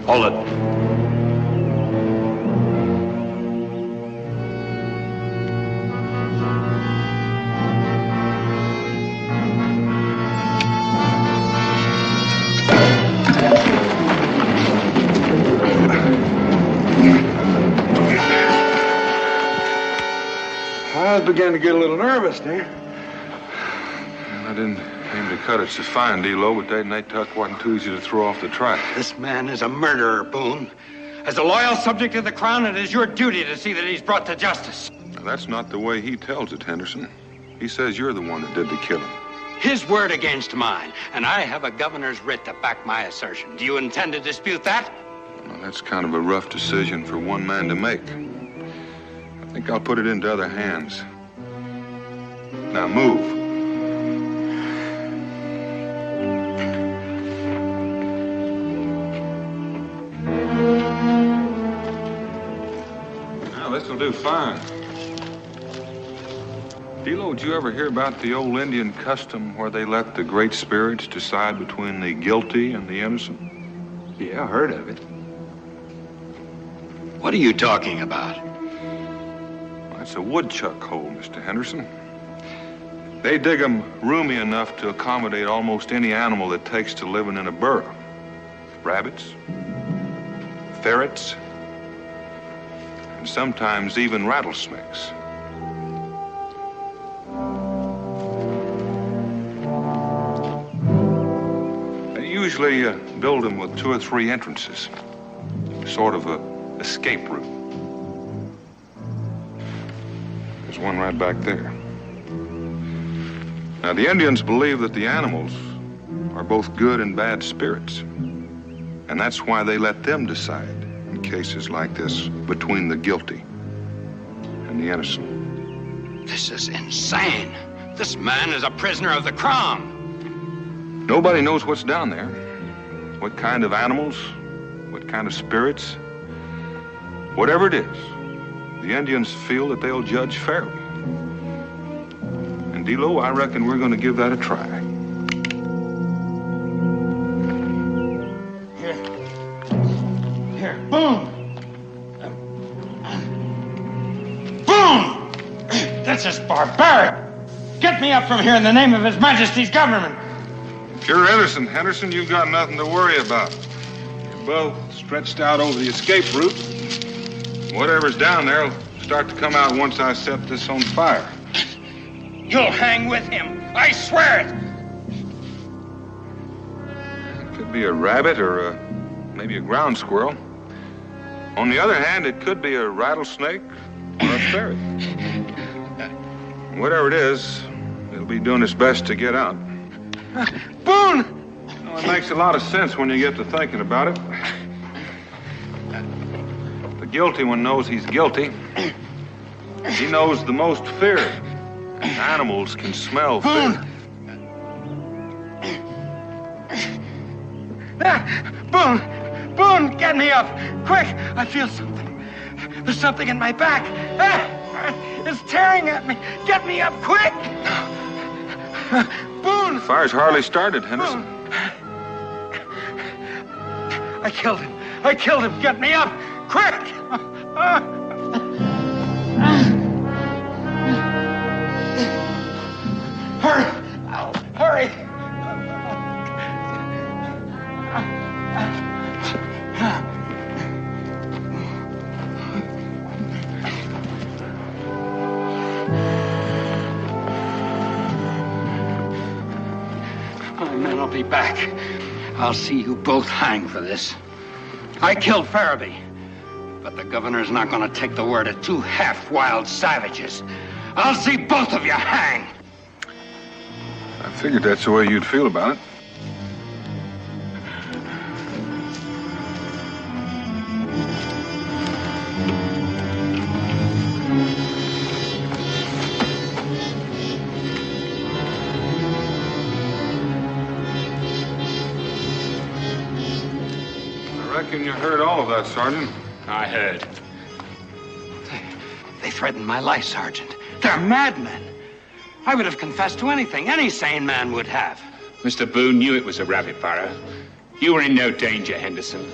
Speaker 15: Hold it.
Speaker 2: I began to get a little nervous there. I didn't aim to cut it so fine, D-Lo, but that Nate Tuck wasn't too easy to throw off the track.
Speaker 11: This man is a murderer, Boone. As a loyal subject of the Crown, it is your duty to see that he's brought to justice.
Speaker 2: Now, that's not the way he tells it, Henderson. He says you're the one that did the killing.
Speaker 11: His word against mine, and I have a governor's writ to back my assertion. Do you intend to dispute that?
Speaker 2: Well, that's kind of a rough decision for one man to make. I think I'll put it into other hands. Now move. Now, this'll do fine. D-Lo, did you ever hear about the old Indian custom where they let the great spirits decide between the guilty and the innocent?
Speaker 11: Yeah, I heard of it. What are you talking about?
Speaker 2: That's a woodchuck hole, Mr. Henderson. They dig them roomy enough to accommodate almost any animal that takes to living in a burrow. Rabbits, ferrets, and sometimes even rattlesnakes. They usually build them with 2 or 3 entrances, sort of a escape route. There's one right back there. Now, the Indians believe that the animals are both good and bad spirits. And that's why they let them decide in cases like this between the guilty and the innocent.
Speaker 11: This is insane. This man is a prisoner of the Crown.
Speaker 2: Nobody knows what's down there. What kind of animals, what kind of spirits. Whatever it is, the Indians feel that they'll judge fairly. And D-Lo, I reckon we're going to give that a try.
Speaker 17: Here, Boone! Boone! This is barbaric! Get me up from here in the name of His Majesty's government!
Speaker 2: If you're innocent, Henderson, you've got nothing to worry about. You're both stretched out over the escape route. Whatever's down there will start to come out once I set this on fire.
Speaker 17: You'll hang with him. I swear it.
Speaker 2: It could be a rabbit or a maybe a ground squirrel. On the other hand, it could be a rattlesnake or a ferret. Whatever it is, it'll be doing its best to get out.
Speaker 3: Boone!
Speaker 2: Well, it makes a lot of sense when you get to thinking about it. The guilty one knows he's guilty. He knows the most fear. Animals can smell fear.
Speaker 3: Boone! Boone, get me up! Quick! I feel something. There's something in my back. It's tearing at me. Get me up, quick! Boone!
Speaker 2: The fire's hardly started, Henderson.
Speaker 3: I killed him. I killed him. Get me up, quick! Hurry! Hurry! And then I'll be back. I'll see you both hang for this. I killed Farabee, but the governor's not going to take the word of two half-wild savages. I'll see both of you hang.
Speaker 2: I figured that's the way you'd feel about it. I reckon you heard all of that, Sergeant.
Speaker 10: I heard.
Speaker 3: They threatened my life, Sergeant. They're madmen. I would have confessed to anything any sane man would have.
Speaker 10: Mr. Boone knew it was a rabbit burrow. You were in no danger, Henderson.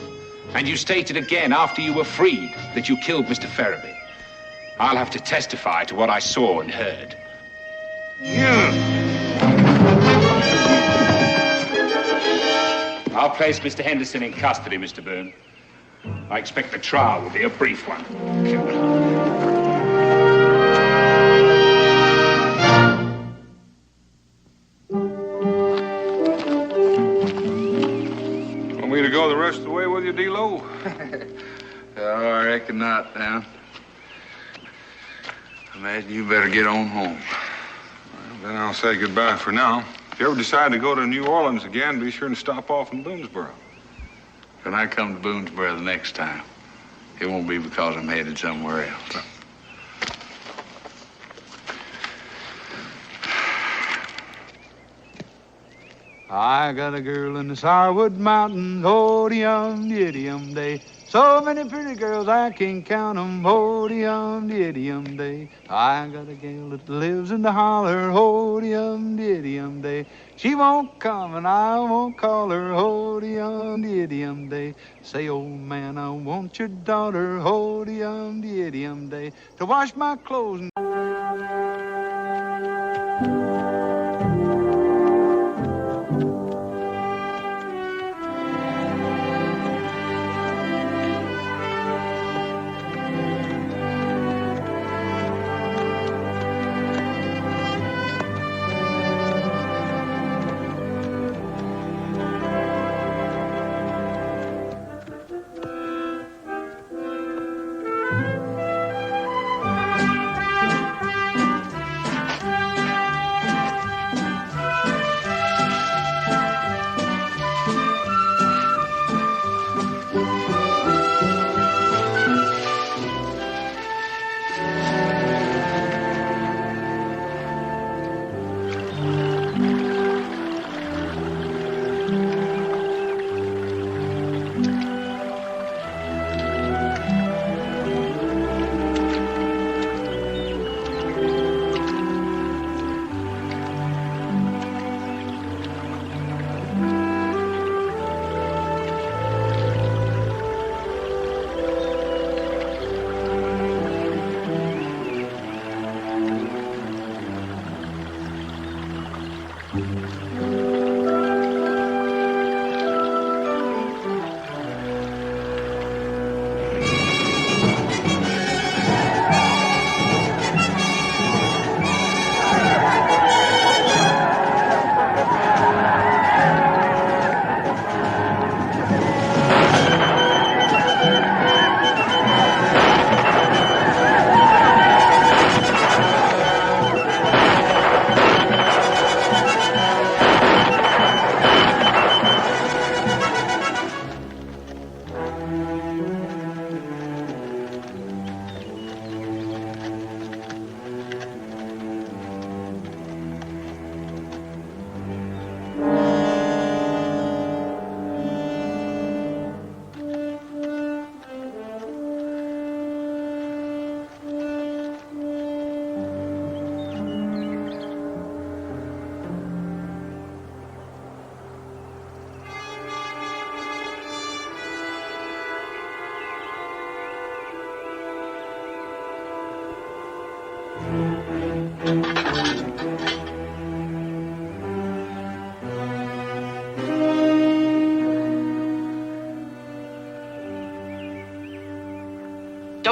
Speaker 10: And you stated again after you were freed that you killed Mr. Farabee. I'll have to testify to what I saw and heard. I'll place Mr. Henderson in custody, Mr. Boone. I expect the trial will be a brief one.
Speaker 2: Want me to go the rest of the way with you, D-Lo?
Speaker 9: Oh, I reckon not, Dan. Imagine you better get on home.
Speaker 2: Well, then I'll say goodbye for now. If you ever decide to go to New Orleans again, be sure to stop off in Boonesboro.
Speaker 9: When I come to Boonesboro the next time, it won't be because I'm headed somewhere else.
Speaker 18: I got a girl in the Sourwood Mountains, oh-de-yum, day. So many pretty girls, I can't count 'em, oh-de-yum, day. I got a gal that lives in the holler, oh-de-yum, day. She won't come and I won't call her, oh-de-yum, day. Say, old man, I want your daughter, oh-de-yum, day, to wash my clothes.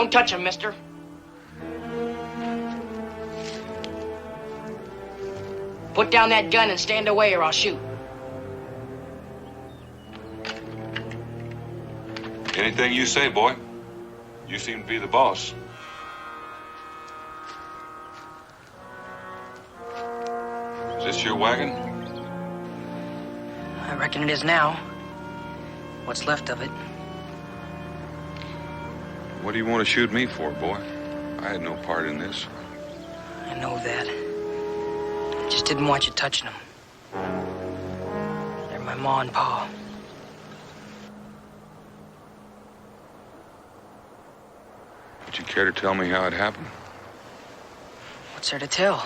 Speaker 19: Don't touch him, mister. Put down that gun and stand away or I'll shoot.
Speaker 2: Anything you say, boy. You seem to be the boss. Is this your wagon?
Speaker 19: I reckon it is now. What's left of it.
Speaker 2: What do you want to shoot me for, boy? I had no part in this.
Speaker 19: I know that. I just didn't want you touching them. They're my ma and pa.
Speaker 2: Would you care to tell me how it happened?
Speaker 19: What's there to tell?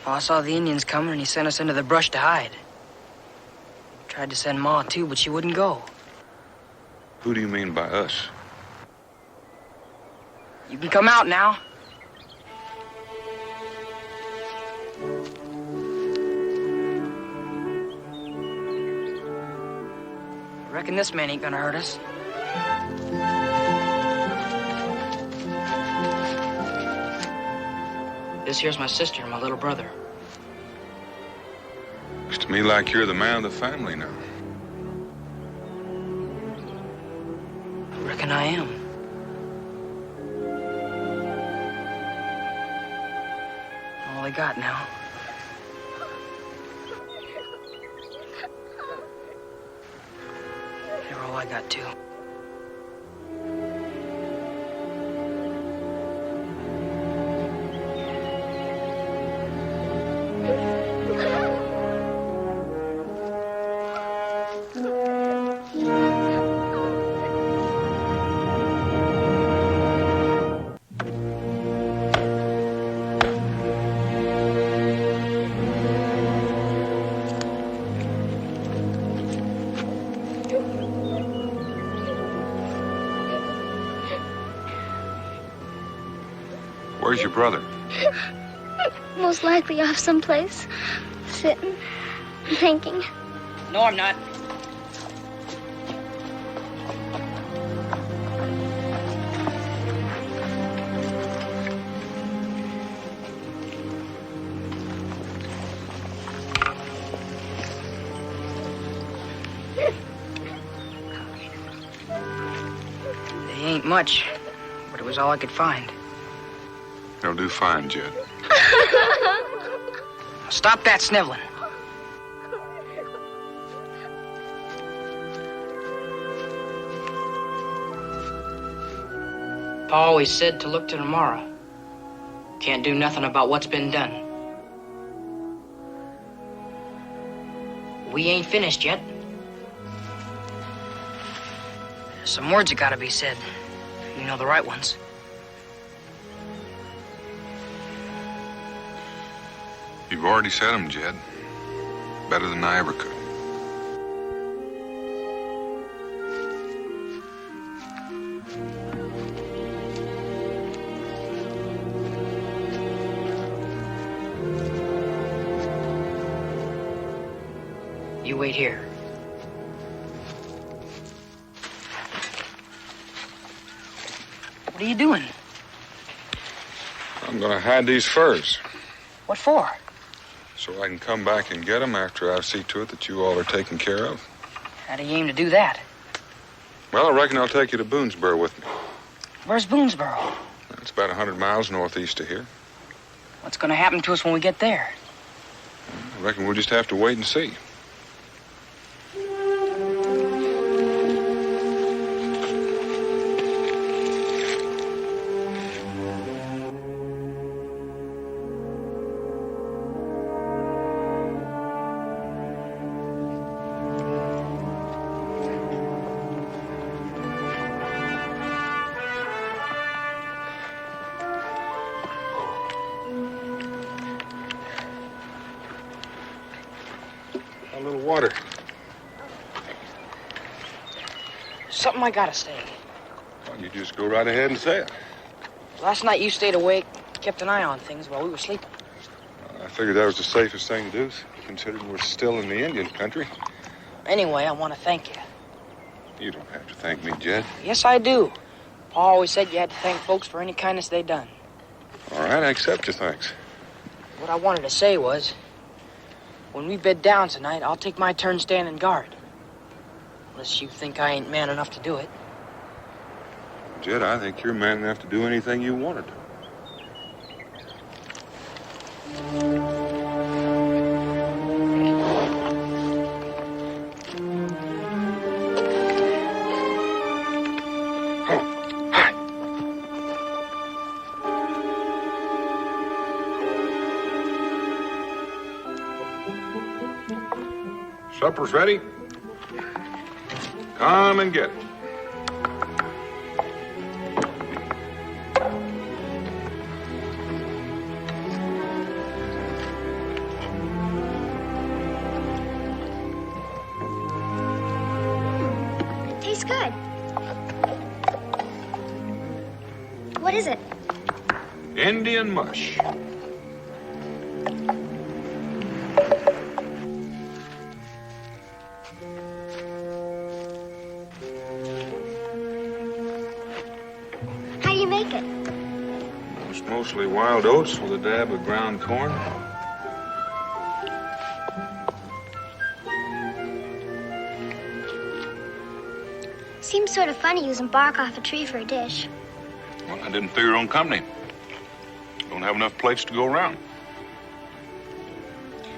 Speaker 19: Pa saw the Indians coming and he sent us into the brush to hide. Tried to send Ma too, but she wouldn't go.
Speaker 2: Who do you mean by us?
Speaker 19: You can come out now. I reckon this man ain't gonna hurt us. This here's my sister and my little brother.
Speaker 2: Looks to me like you're the man of the family now.
Speaker 19: I reckon I am. All I got now. You're all I got too.
Speaker 2: Where's your brother?
Speaker 13: Most likely off someplace, sitting, thinking.
Speaker 19: No, I'm not. They ain't much, but it was all I could find.
Speaker 2: They'll do fine, Jed.
Speaker 19: Stop that sniveling. Pa always said to look to tomorrow. Can't do nothing about what's been done. We ain't finished yet. There's some words that gotta be said. You know the right ones.
Speaker 2: You've already said them, Jed. Better than I ever could.
Speaker 19: You wait here. What are you doing?
Speaker 2: I'm gonna hide these furs
Speaker 19: What for?
Speaker 2: so I can come back and get them after I see to it that you all are taken care of.
Speaker 19: How do you aim to do that?
Speaker 2: Well, I reckon I'll take you to Boonesboro with me.
Speaker 19: Where's Boonesboro?
Speaker 2: It's about 100 miles northeast of here.
Speaker 19: What's gonna happen to us when we get there?
Speaker 2: I reckon we'll just have to wait and see. A little water.
Speaker 19: Something I gotta say.
Speaker 2: Well, you just go right ahead and say it.
Speaker 19: Last night you stayed awake, kept an eye on things while we were sleeping.
Speaker 2: I figured that was the safest thing to do, considering we're still in the Indian country.
Speaker 19: Anyway, I want to thank you.
Speaker 2: You don't have to thank me, Jed.
Speaker 19: Yes, I do. Pa always said you had to thank folks for any kindness they done.
Speaker 2: All right, I accept your thanks.
Speaker 19: What I wanted to say was, when we bed down tonight, I'll take my turn standing guard. Unless you think I ain't man enough to do it.
Speaker 2: Jed, I think you're man enough to do anything you wanted. Supper's ready. Come and get it.
Speaker 13: Tastes good. What is it?
Speaker 2: Indian mush.
Speaker 13: How do you make it?
Speaker 2: It's mostly wild oats with a dab of ground corn.
Speaker 13: Seems sort of funny using bark off a tree for a dish.
Speaker 2: Well, I didn't figure on company. Don't have enough plates to go around.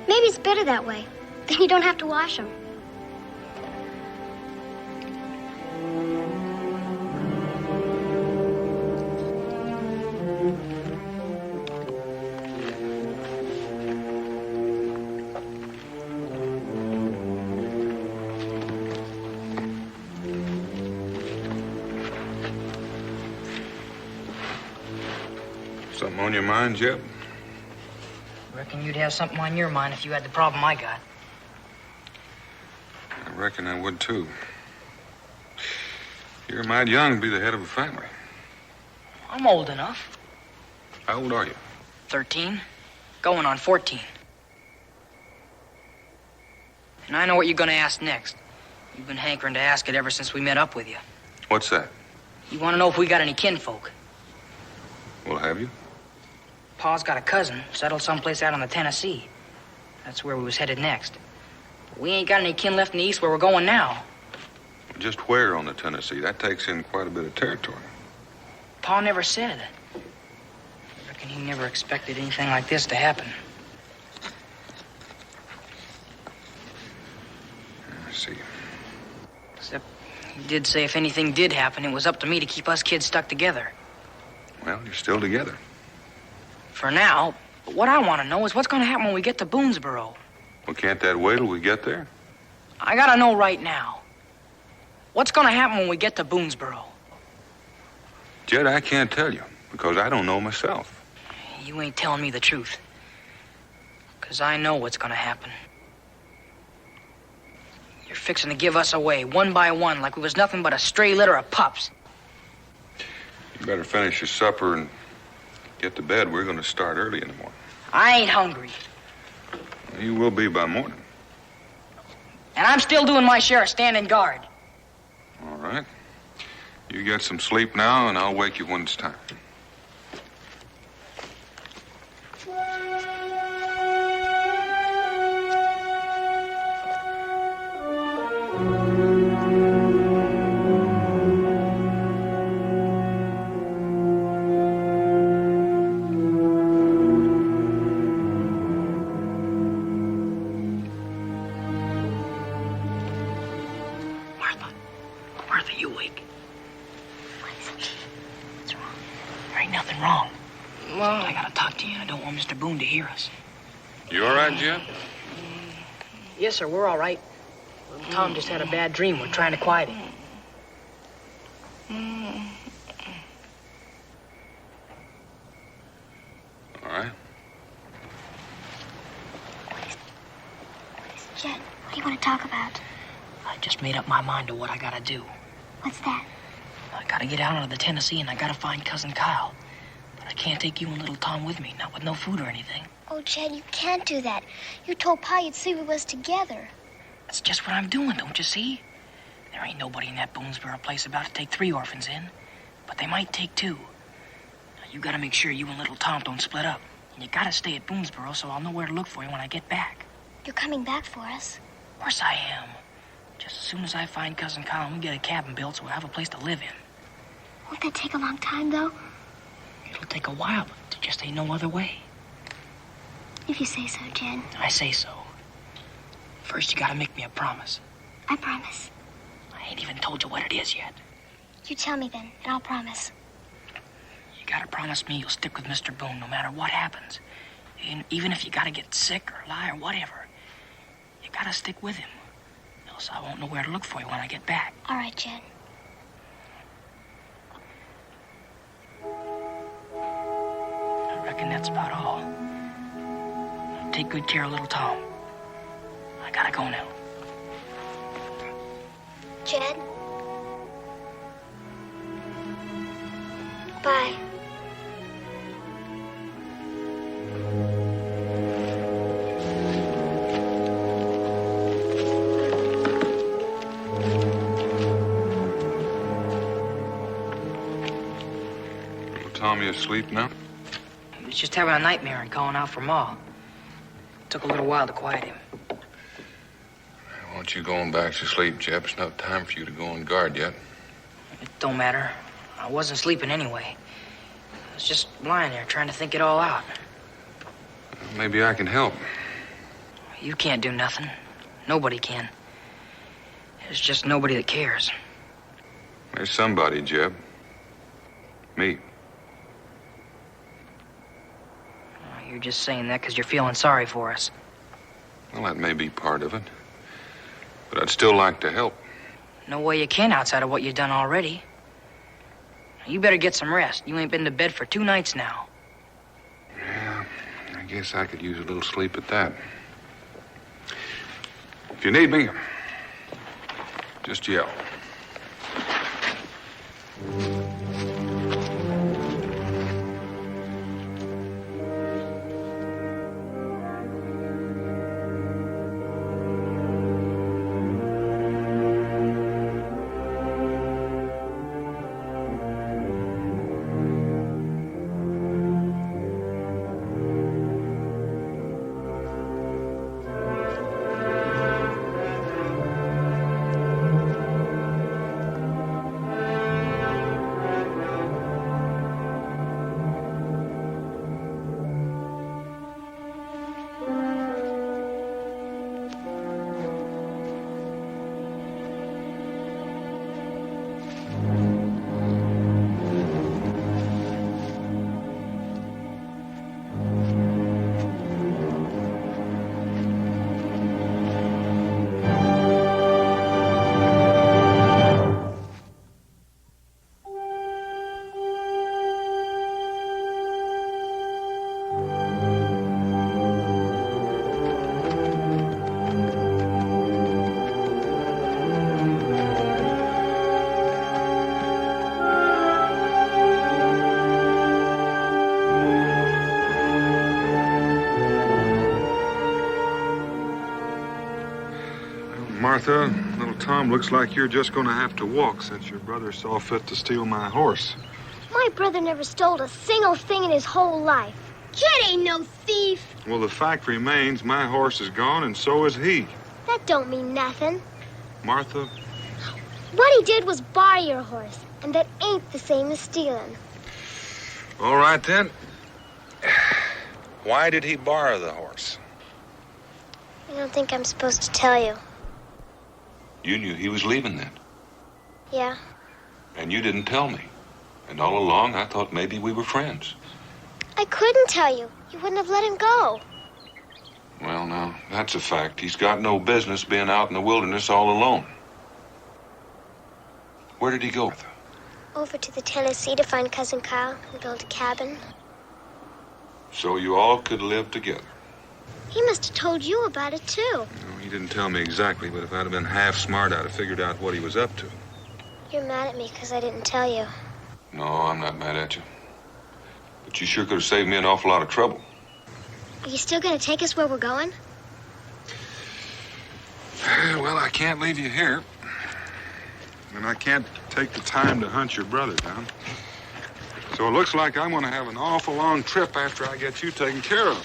Speaker 13: Maybe it's better that way. Then you don't have to wash them.
Speaker 2: Something on your mind, Jeb?
Speaker 19: Reckon you'd have something on your mind if you had the problem I got.
Speaker 2: I reckon I would, too. You're mighty young to be the head of a family.
Speaker 19: I'm old enough.
Speaker 2: How old are you?
Speaker 19: 13. Going on 14. And I know what you're gonna ask next. You've been hankering to ask it ever since we met up with you.
Speaker 2: What's that?
Speaker 19: You want to know if we got any kinfolk?
Speaker 2: Well, have you?
Speaker 19: Pa's got a cousin settled someplace out on the Tennessee. That's where we was headed next. But we ain't got any kin left in the east where we're going now.
Speaker 2: Just where on the Tennessee? That takes in quite a bit of territory.
Speaker 19: Pa never said. I reckon he never expected anything like this to happen.
Speaker 2: I see.
Speaker 19: Except he did say if anything did happen, it was up to me to keep us kids stuck together.
Speaker 2: Well, you're still together.
Speaker 19: For now. But what I want to know is what's going to happen when we get to Boonesboro.
Speaker 2: Well, can't that wait till we get there?
Speaker 19: I got to know right now. What's going to happen when we get to Boonesboro?
Speaker 2: Jed, I can't tell you because I don't know myself.
Speaker 19: You ain't telling me the truth. Because I know what's going to happen. You're fixing to give us away, one by one, like we was nothing but a stray litter of pups.
Speaker 2: You better finish your supper and get to bed. We're going to start early in the morning.
Speaker 19: I ain't hungry.
Speaker 2: You will be by morning.
Speaker 19: And I'm still doing my share of standing guard.
Speaker 2: All right. You get some sleep now, and I'll wake you when it's time.
Speaker 19: Martha, you awake? What's wrong? There ain't nothing wrong. Well, I gotta talk to you, and I don't want Mr. Boone to hear us.
Speaker 2: You all right, Jim?
Speaker 19: Yes, sir, we're all right. Tom just had a bad dream. We're trying to quiet him.
Speaker 2: All right.
Speaker 13: Jed, what do you want to talk about?
Speaker 19: I just made up my mind to what I gotta do.
Speaker 13: What's that?
Speaker 19: I gotta get out onto the Tennessee, and I gotta find Cousin Kyle. But I can't take you and little Tom with me, not with no food or anything.
Speaker 13: Oh, Jed, you can't do that. You told Pa you'd see we was together.
Speaker 19: That's just what I'm doing, don't you see? There ain't nobody in that Boonesboro place about to take 3 orphans in. But they might take two. Now, you gotta make sure you and little Tom don't split up. And you gotta stay at Boonesboro so I'll know where to look for you when I get back.
Speaker 13: You're coming back for us?
Speaker 19: Of course I am. Just as soon as I find Cousin Colin, we get a cabin built so we'll have a place to live in.
Speaker 13: Won't that take a long time, though?
Speaker 19: It'll take a while, but there just ain't no other way.
Speaker 13: If you say so, Jed.
Speaker 19: I say so. First, you gotta make me a promise.
Speaker 13: I promise.
Speaker 19: I ain't even told you what it is yet.
Speaker 13: You tell me then, and I'll promise.
Speaker 19: You gotta promise me you'll stick with Mr. Boone no matter what happens. And even if you gotta get sick or lie or whatever, you gotta stick with him. Else I won't know where to look for you when I get back.
Speaker 13: All right, Jed.
Speaker 19: I reckon that's about all. Take good care of little Tom. I gotta go now.
Speaker 13: Jed? Bye.
Speaker 2: Little Tommy asleep now?
Speaker 19: He was just having a nightmare and calling out for Ma. Took a little while to quiet him.
Speaker 2: Why don't you going back to sleep, Jeb? It's not time for you to go on guard yet.
Speaker 19: It don't matter. I wasn't sleeping anyway. I was just lying there trying to think it all out.
Speaker 2: Maybe I can help.
Speaker 19: You can't do nothing. Nobody can. There's just nobody that cares.
Speaker 2: There's somebody, Jeb. Me.
Speaker 19: You're just saying that because you're feeling sorry for us.
Speaker 2: Well, that may be part of it. But I'd still like to help.
Speaker 19: No way you can outside of what you've done already. You better get some rest. You ain't been to bed for 2 nights now.
Speaker 2: Yeah, I guess I could use a little sleep at that. If you need me, just yell. Martha, little Tom looks like you're just going to have to walk since your brother saw fit to steal my horse.
Speaker 13: My brother never stole a single thing in his whole life. Jed ain't no thief.
Speaker 2: Well, the fact remains my horse is gone, and so is he.
Speaker 13: That don't mean nothing.
Speaker 2: Martha?
Speaker 13: What he did was buy your horse, and that ain't the same as stealing.
Speaker 2: All right, then. Why did he borrow the horse?
Speaker 13: I don't think I'm supposed to tell you.
Speaker 2: You knew he was leaving then,
Speaker 13: Yeah?
Speaker 2: and you didn't tell me. And all along, I thought maybe we were friends.
Speaker 13: I couldn't tell you. You wouldn't have let him go.
Speaker 2: Well, now, that's a fact. He's got no business being out in the wilderness all alone. Where did he go?
Speaker 13: Over to the Tennessee to find Cousin Kyle and build a cabin.
Speaker 2: So you all could live together.
Speaker 13: He must have told you about it, too.
Speaker 2: No, he didn't tell me exactly, but if I'd have been half smart, I'd have figured out what he was up to.
Speaker 13: You're mad at me because I didn't tell you.
Speaker 2: No, I'm not mad at you. But you sure could have saved me an awful lot of trouble.
Speaker 13: Are you still going to take us where we're going?
Speaker 2: Well, I can't leave you here. And I can't take the time to hunt your brother down. So it looks like I'm going to have an awful long trip after I get you taken care of.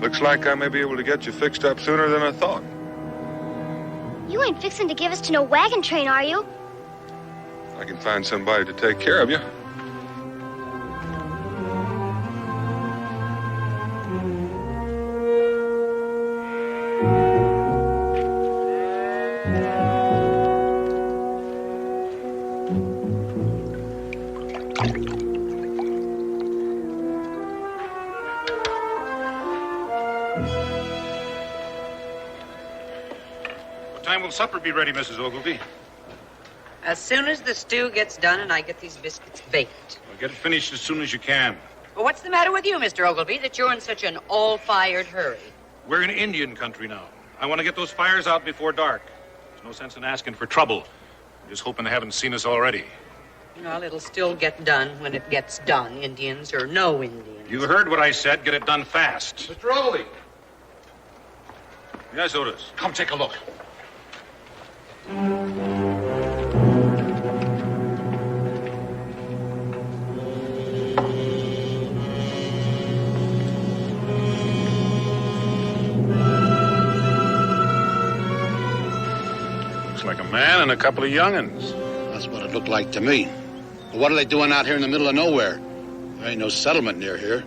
Speaker 2: Looks like I may be able to get you fixed up sooner than I thought.
Speaker 13: You ain't fixing to give us to no wagon train, are you?
Speaker 2: I can find somebody to take care of you.
Speaker 20: What time will supper be ready, Mrs. Ogilvy?
Speaker 21: As soon as the stew gets done and I get these biscuits baked.
Speaker 20: Well, get it finished as soon as you can.
Speaker 21: Well, what's the matter with you, Mr. Ogilvy, that you're in such an all-fired hurry?
Speaker 20: We're in Indian country now. I want to get those fires out before dark. There's no sense in asking for trouble. I'm just hoping they haven't seen us already.
Speaker 21: Well, it'll still get done when it gets done, Indians or no Indians.
Speaker 20: You heard what I said. Get it done fast.
Speaker 2: Mr. Ogilvy.
Speaker 20: Yes, Otis.
Speaker 15: Come take a look.
Speaker 20: Looks like a man and a couple of young'uns.
Speaker 15: That's what it looked like to me. But what are they doing out here in the middle of nowhere? There ain't no settlement near here.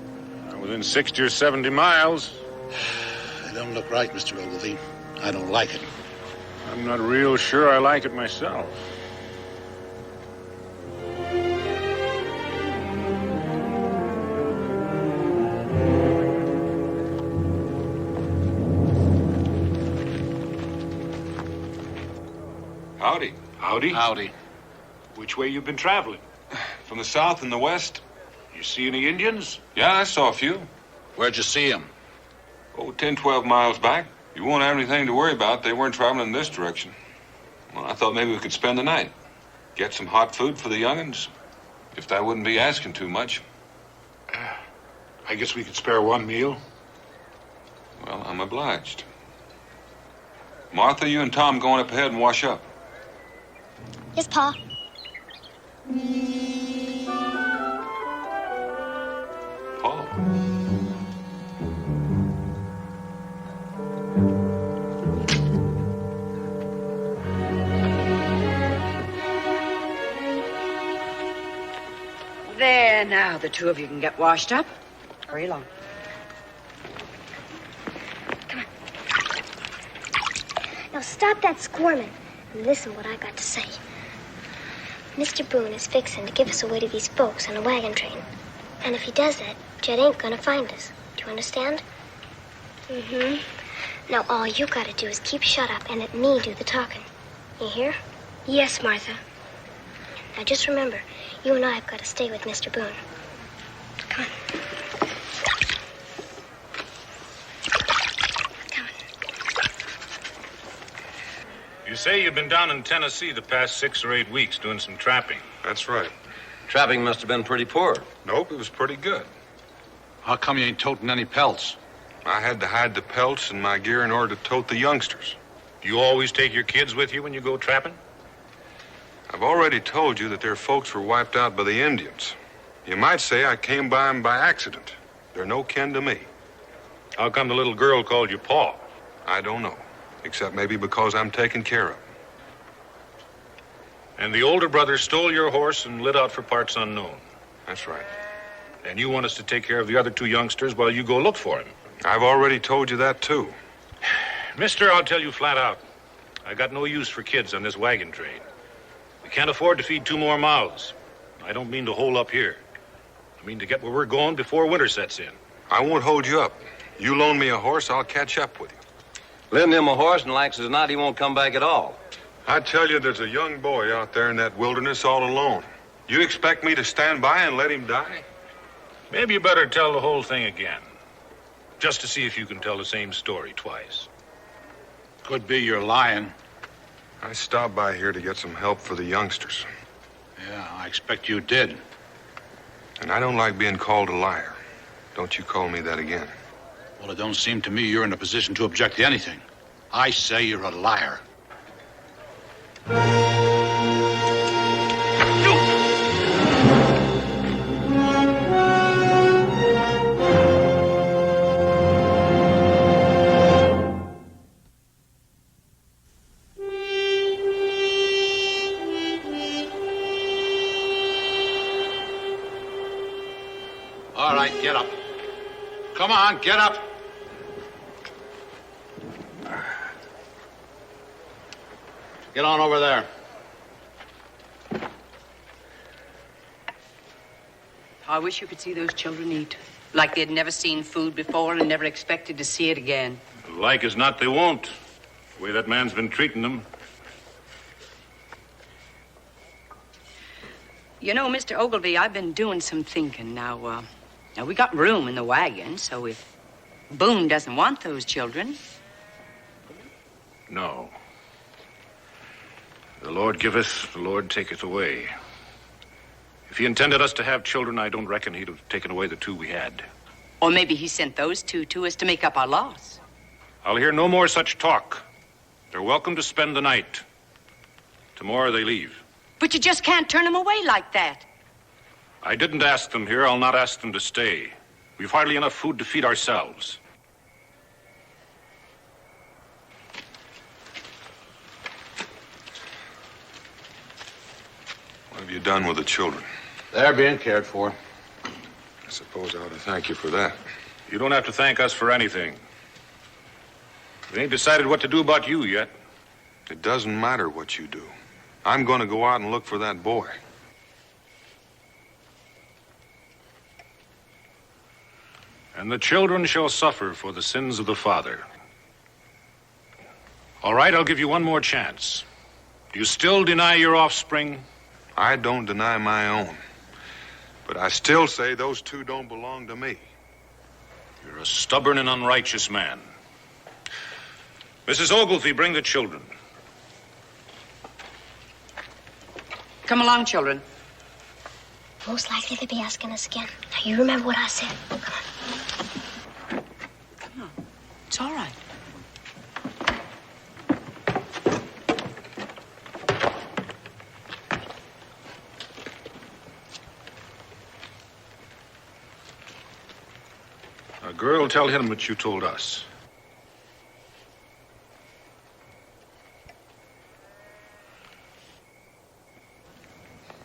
Speaker 20: Within 60 or 70 miles.
Speaker 15: They don't look right, Mr. Ogilvy. I don't like it.
Speaker 20: I'm not real sure I like it myself.
Speaker 2: Howdy.
Speaker 20: Howdy. Howdy. Which way you been traveling?
Speaker 2: From the south and the west.
Speaker 20: You see any Indians?
Speaker 2: Yeah, I saw a few.
Speaker 15: Where'd you see them?
Speaker 2: Oh, 10, 12 miles back. You won't have anything to worry about. They weren't traveling in this direction. Well, I thought maybe we could spend the night. Get some hot food for the young'uns. If that wouldn't be asking too much.
Speaker 20: I guess we could spare one meal.
Speaker 2: Well, I'm obliged. Martha, you and Tom going up ahead and wash up.
Speaker 13: Yes, Pa.
Speaker 2: Paul.
Speaker 21: There, now the two of you can get washed up. Hurry along.
Speaker 13: Now stop that squirming and listen what I got to say. Mr. Boone is fixing to give us away to these folks on a wagon train. And if he does that, Jed ain't gonna find us. Do you understand? Mm-hmm. Now all you gotta do is keep shut up and let me do the talking. You hear? Yes, Martha. Now just remember, you and I have got to stay with Mr. Boone. Come on.
Speaker 20: You say you've been down in Tennessee the past 6 or 8 weeks doing some trapping.
Speaker 2: That's right.
Speaker 22: Trapping must have been pretty poor.
Speaker 2: Nope, it was pretty good.
Speaker 15: How come you ain't toting any pelts?
Speaker 2: I had to hide the pelts in my gear in order to tote the youngsters.
Speaker 20: Do you always take your kids with you when you go trapping?
Speaker 2: I've already told you that their folks were wiped out by the Indians. You might say I came by them by accident. They're no kin to me.
Speaker 20: How come the little girl called you Pa?
Speaker 2: I don't know, except maybe because I'm taken care of.
Speaker 20: And the older brother stole your horse and lit out for parts unknown.
Speaker 2: That's right.
Speaker 20: And you want us to take care of the other two youngsters while you go look for him.
Speaker 2: I've already told you that, too.
Speaker 20: Mister, I'll tell you flat out. I got no use for kids on this wagon train. We can't afford to feed 2 more mouths. I don't mean to hole up here. I mean to get where we're going before winter sets in.
Speaker 2: I won't hold you up. You loan me a horse, I'll catch up with you.
Speaker 22: Lend him a horse, and likes as not, he won't come back at all.
Speaker 2: I tell you, there's a young boy out there in that wilderness all alone. You expect me to stand by and let him die?
Speaker 20: Maybe you better tell the whole thing again. Just to see if you can tell the same story twice.
Speaker 16: Could be you're lying.
Speaker 2: I stopped by here to get some help for the youngsters.
Speaker 16: Yeah, I expect you did.
Speaker 2: And I don't like being called a liar. Don't you call me that again.
Speaker 16: Well, it don't seem to me you're in a position to object to anything. I say you're a liar. All right, get up. Come on, get up. Get on over there.
Speaker 21: I wish you could see those children eat. Like they'd never seen food before and never expected to see it again.
Speaker 20: Like as not, they won't. The way that man's been treating them.
Speaker 21: You know, Mr. Ogilvy, I've been doing some thinking. Now we got room in the wagon, so if Boone doesn't want those children...
Speaker 20: No. The Lord giveth, the Lord taketh away. If he intended us to have children, I don't reckon he'd have taken away the 2 we had.
Speaker 21: Or maybe he sent those 2 to us to make up our loss.
Speaker 20: I'll hear no more such talk. They're welcome to spend the night. Tomorrow they leave.
Speaker 21: But you just can't turn them away like that.
Speaker 20: I didn't ask them here. I'll not ask them to stay. We've hardly enough food to feed ourselves.
Speaker 2: What have you done with the children?
Speaker 16: They're being cared for.
Speaker 2: I suppose I ought to thank you for that.
Speaker 20: You don't have to thank us for anything. We ain't decided what to do about you yet.
Speaker 2: It doesn't matter what you do. I'm going to go out and look for that boy.
Speaker 20: And the children shall suffer for the sins of the father. All right, I'll give you one more chance. Do you still deny your offspring?
Speaker 2: I don't deny my own. But I still say those 2 don't belong to me.
Speaker 20: You're a stubborn and unrighteous man. Mrs. Ogilvy, bring the children.
Speaker 21: Come along, children.
Speaker 13: Most likely they'll be asking us again. Now, you remember what I said.
Speaker 21: Come on. It's all right.
Speaker 20: Now, girl, tell him what you told us.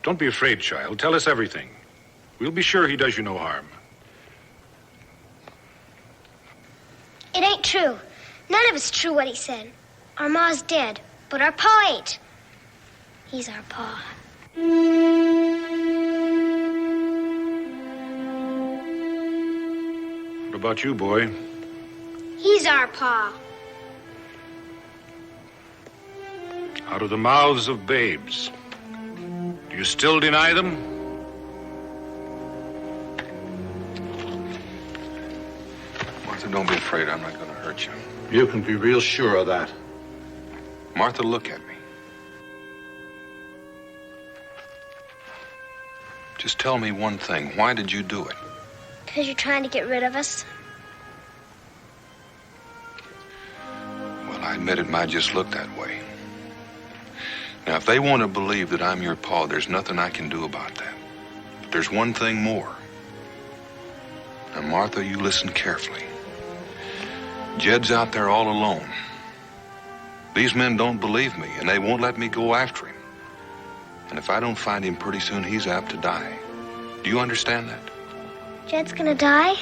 Speaker 20: Don't be afraid, child. Tell us everything. We'll be sure he does you no harm.
Speaker 13: It ain't true. None of it's true what he said. Our ma's dead, but our pa ain't. He's our pa.
Speaker 20: What about you, boy?
Speaker 13: He's our pa.
Speaker 20: Out of the mouths of babes. Do you still deny them?
Speaker 2: Martha, don't be afraid. I'm not going to hurt you.
Speaker 16: You can be real sure of that.
Speaker 2: Martha, look at me. Just tell me one thing. Why did you do it?
Speaker 13: Because you're trying to get rid of us.
Speaker 2: Well, I admit it might just look that way. Now, if they want to believe that I'm your pa, there's nothing I can do about that. But there's one thing more. Now, Martha, you listen carefully. Jed's out there all alone. These men don't believe me, and they won't let me go after him. And if I don't find him pretty soon, he's apt to die. Do you understand that?
Speaker 13: Jed's gonna die?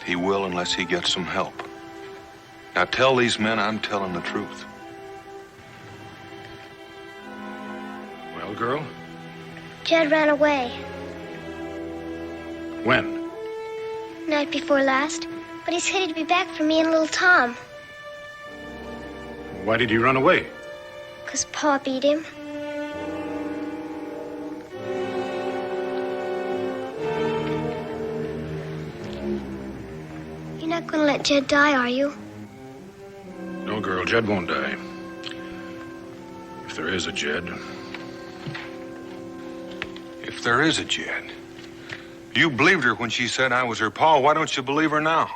Speaker 2: He will unless he gets some help. Now tell these men I'm telling the truth.
Speaker 20: Well, girl,
Speaker 13: Jed ran away
Speaker 20: when?
Speaker 13: night before last, but he's headed to be back for me and little Tom.
Speaker 20: Why did he run away?
Speaker 13: 'Cause Pa beat him. You're not gonna let Jed die, are you?
Speaker 20: No, girl, Jed won't die. If there is a Jed.
Speaker 2: If there is a Jed. You believed her when she said I was her pa. Why don't you believe her now?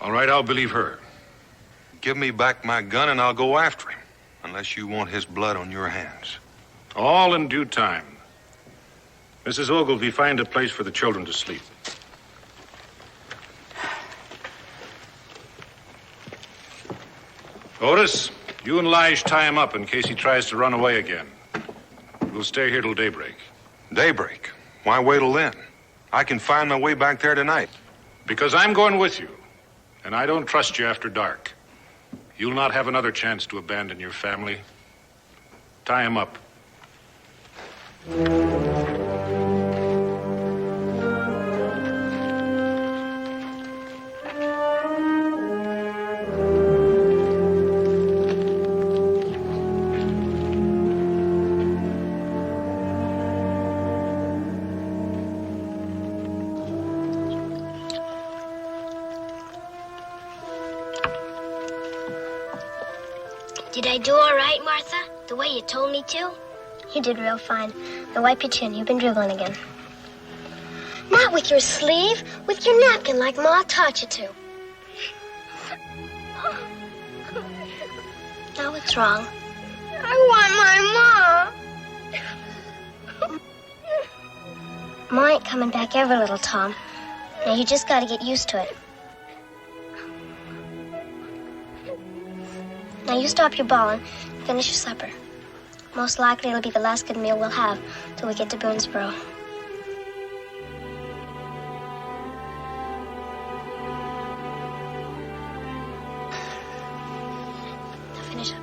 Speaker 20: All right, I'll believe her.
Speaker 2: Give me back my gun and I'll go after him. Unless you want his blood on your hands.
Speaker 20: All in due time. Mrs. Ogilvy, find a place for the children to sleep. Otis, you and Lige tie him up in case he tries to run away again. We'll stay here till daybreak.
Speaker 2: Daybreak? Why wait till then? I can find my way back there tonight.
Speaker 20: Because I'm going with you. And I don't trust you after dark. You'll not have another chance to abandon your family. Tie him up.
Speaker 13: Did I do all right, Martha? The way you told me to? You did real fine. Now wipe your chin. You've been dribbling again. Not with your sleeve. With your napkin like Ma taught you to. Now what's wrong? I want my Ma. Ma ain't coming back ever, little Tom. Now you just gotta get used to it. Now you stop your bawling and finish your supper. Most likely it'll be the last good meal we'll have till we get to Boonesboro. Now finish up.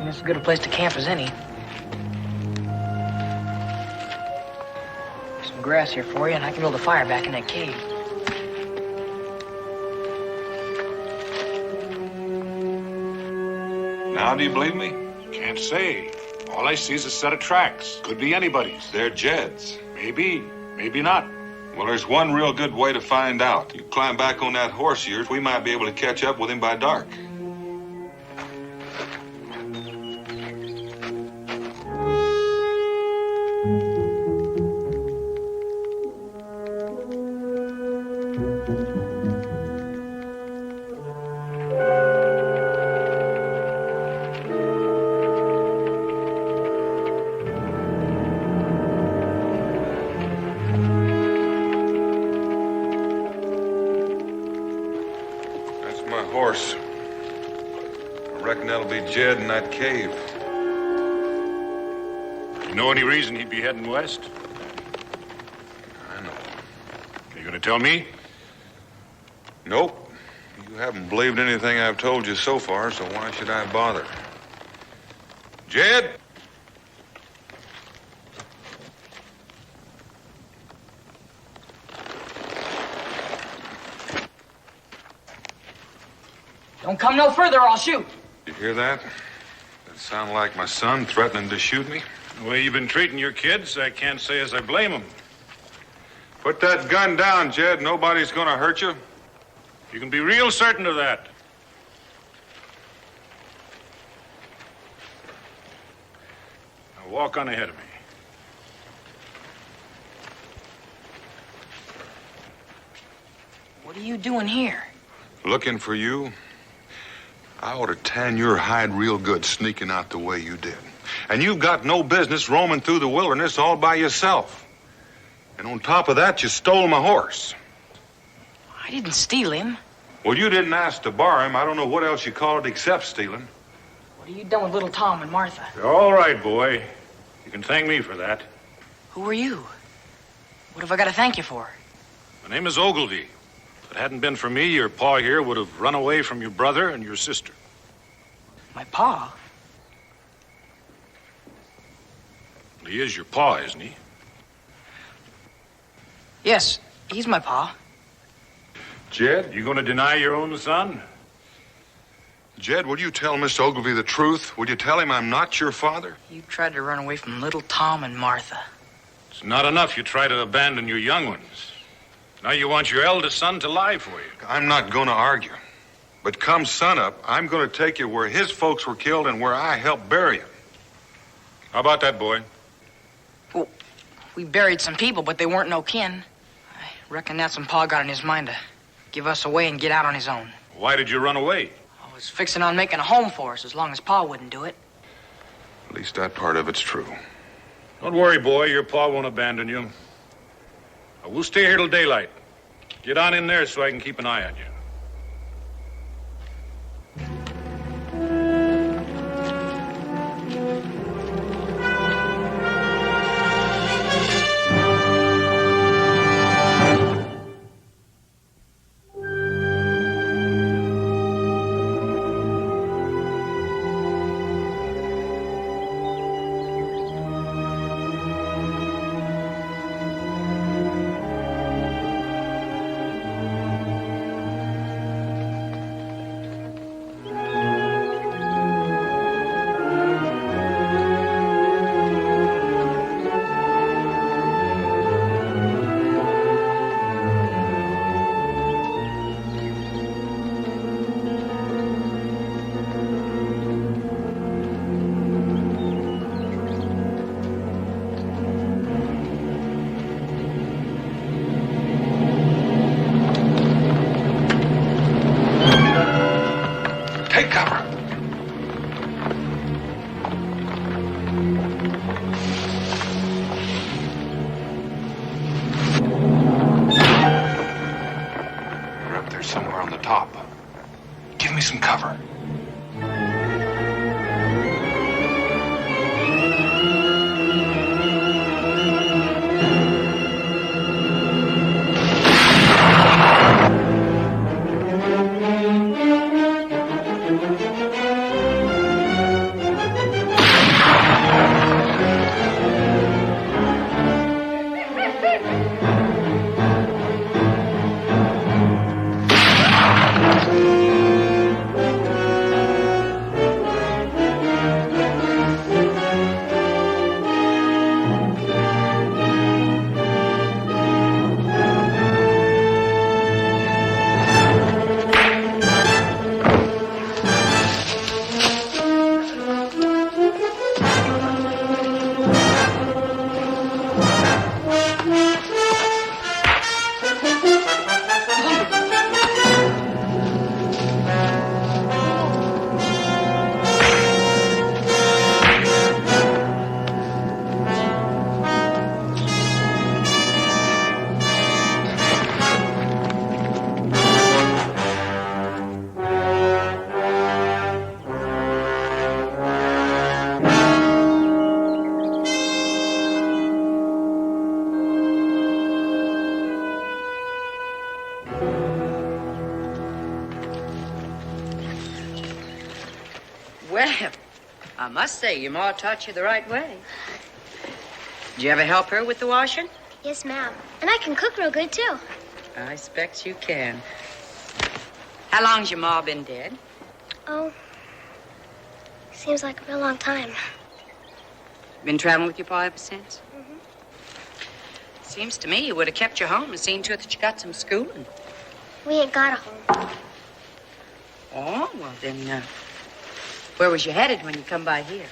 Speaker 19: As good a place to camp as any. Some grass here for you, and I can build a fire back in that cave.
Speaker 2: Now do you believe me?
Speaker 20: Can't say. All I see is a set of tracks. Could be anybody's.
Speaker 2: They're Jed's.
Speaker 20: Maybe, maybe not.
Speaker 2: Well, there's one real good way to find out. You climb back on that horse of yours, we might be able to catch up with him by dark. Horse. I reckon that'll be Jed in that cave.
Speaker 20: You know any reason he'd be heading west?
Speaker 2: I know.
Speaker 20: You gonna tell me?
Speaker 2: Nope. You haven't believed anything I've told you so far, so why should I bother? Jed?
Speaker 19: Don't come no further or I'll shoot.
Speaker 2: You hear that? That sound like my son threatening to shoot me?
Speaker 20: The way you've been treating your kids, I can't say as I blame them.
Speaker 2: Put that gun down, Jed. Nobody's gonna hurt you.
Speaker 20: You can be real certain of that. Now walk on ahead of me.
Speaker 19: What are you doing here?
Speaker 2: Looking for you? I ought to tan your hide real good sneaking out the way you did. And you've got no business roaming through the wilderness all by yourself. And on top of that, you stole my horse.
Speaker 19: I didn't steal him.
Speaker 2: Well, you didn't ask to borrow him. I don't know what else you call it except stealing.
Speaker 19: What have you done with little Tom and Martha?
Speaker 20: You're all right, boy. You can thank me for that.
Speaker 19: Who are you? What have I got to thank you for?
Speaker 20: My name is Ogilvy. If it hadn't been for me, your pa here would have run away from your brother and your sister.
Speaker 19: My pa?
Speaker 20: He is your pa, isn't he?
Speaker 19: Yes, he's my pa.
Speaker 2: Jed?
Speaker 20: You going to deny your own son?
Speaker 2: Jed, will you tell Miss Ogilvy the truth? Will you tell him I'm not your father?
Speaker 19: You tried to run away from little Tom and Martha.
Speaker 20: It's not enough you try to abandon your young ones. Now you want your eldest son to lie for you.
Speaker 2: I'm not going to argue. But come sunup, I'm going to take you where his folks were killed and where I helped bury him.
Speaker 20: How about that, boy?
Speaker 19: Well, we buried some people, but they weren't no kin. I reckon that's when Pa got in his mind to give us away and get out on his own.
Speaker 20: Why did you run away?
Speaker 19: I was fixing on making a home for us as long as Pa wouldn't do it.
Speaker 2: At least that part of it's true.
Speaker 20: Don't worry, boy. Your pa won't abandon you. We'll stay here till daylight. Get on in there so I can keep an eye on you.
Speaker 2: Take cover. You're up there somewhere on the top. Give me some cover.
Speaker 21: Well, I must say, your ma taught you the right way. Did you ever help her with the washing?
Speaker 13: Yes, ma'am. And I can cook real good, too.
Speaker 21: I expect you can. How long's your ma been dead?
Speaker 13: Oh, seems like a real long time.
Speaker 21: Been traveling with your pa ever since? Seems to me you would have kept you home and seen to it that you got some schooling.
Speaker 13: We ain't got a home.
Speaker 21: Oh, well then, where was you headed when you come by here?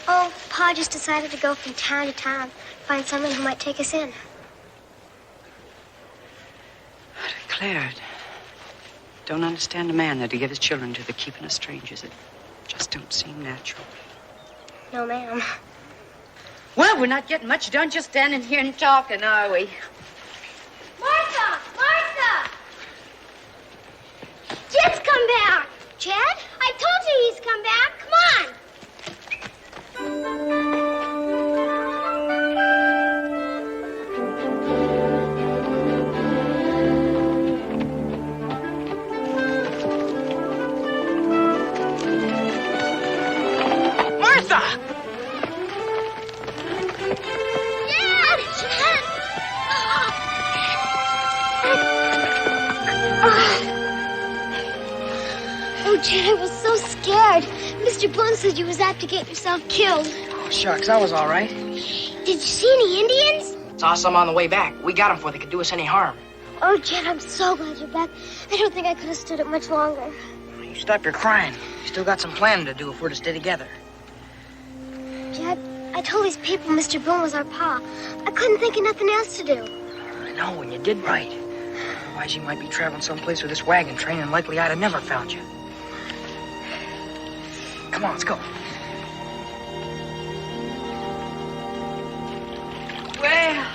Speaker 13: Oh, Pa just decided to go from town to town, find someone who might take us in.
Speaker 21: I declared. Don't understand a man that to give his children to the keeping of strangers. It just don't seem natural.
Speaker 13: No, ma'am.
Speaker 21: Well, we're not getting much done just standing here and talking, are we?
Speaker 13: Martha! Martha! Jed's come back. Jed? I told you he's come back. Come on.
Speaker 19: Martha!
Speaker 13: Jed! Jed! Oh, Jed, I was so scared. Mr. Boone said you was apt to get yourself killed.
Speaker 19: Oh, shucks, I was all right.
Speaker 13: Did you see any Indians?
Speaker 19: Saw some on the way back. We got them before they could do us any harm.
Speaker 13: Oh, Jed, I'm so glad you're back. I don't think I could have stood it much longer.
Speaker 19: You stop your crying. You still got some planning to do if we're to stay together.
Speaker 13: Jed, I told these people Mr. Boone was our pa. I couldn't think of nothing else to do.
Speaker 19: I know, and you did right. Otherwise, you might be traveling someplace with this wagon train, and likely I'd have never found you. Come on, let's go.
Speaker 21: Well,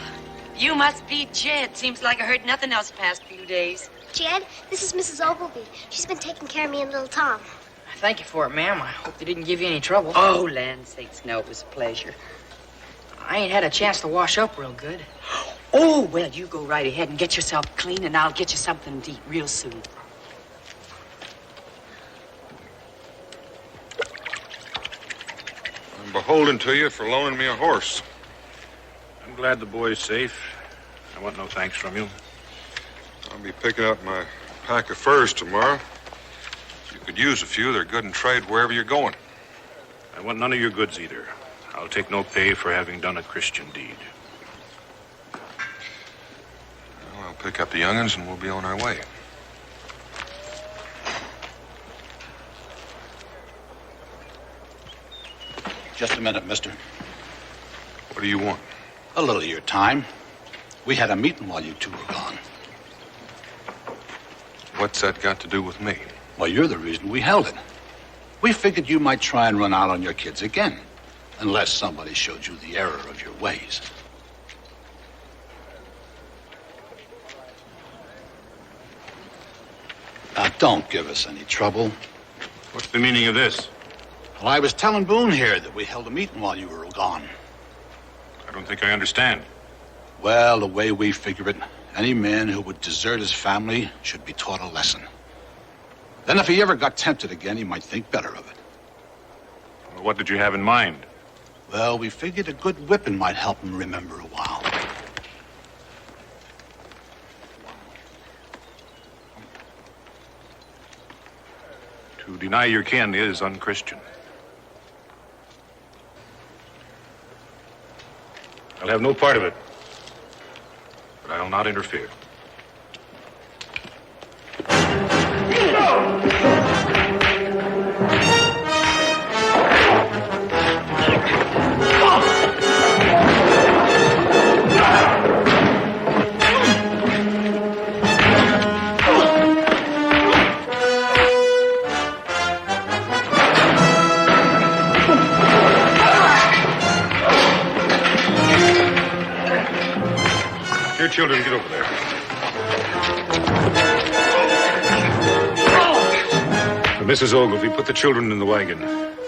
Speaker 21: you must be Jed. Seems like I heard nothing else the past few days.
Speaker 13: Jed, this is Mrs. Ogilvy. She's been taking care of me and little Tom.
Speaker 19: Thank you for it, ma'am. I hope they didn't give you any trouble.
Speaker 21: Oh, land sakes, no, it was a pleasure.
Speaker 19: I ain't had a chance to wash up real good.
Speaker 21: Oh, well, you go right ahead and get yourself clean, and I'll get you something to eat real soon.
Speaker 2: I'm beholden to you for loaning me a horse.
Speaker 20: I'm glad the boy's safe. I want no thanks from you.
Speaker 2: I'll be picking up my pack of furs tomorrow. You could use a few. They're good in trade wherever you're going.
Speaker 20: I want none of your goods either. I'll take no pay for having done a Christian deed.
Speaker 2: Well, I'll pick up the young'uns and we'll be on our way.
Speaker 16: Just a minute, mister.
Speaker 2: What do you want?
Speaker 16: A little of your time. We had a meeting while you two were gone.
Speaker 2: What's that got to do with me?
Speaker 16: Well, you're the reason we held it. We figured you might try and run out on your kids again, unless somebody showed you the error of your ways. Now, don't give us any trouble.
Speaker 20: What's the meaning of this?
Speaker 16: Well, I was telling Boone here that we held a meeting while you were gone.
Speaker 20: I don't think I understand.
Speaker 16: Well, the way we figure it, any man who would desert his family should be taught a lesson. Then if he ever got tempted again, he might think better of it.
Speaker 20: Well, what did you have in mind?
Speaker 16: Well, we figured a good whipping might help him remember a while.
Speaker 20: To deny your kin is unchristian. I'll have no part of it, but I'll not interfere. Here, children, get over there. Mrs. Ogilvy, put the children in the wagon.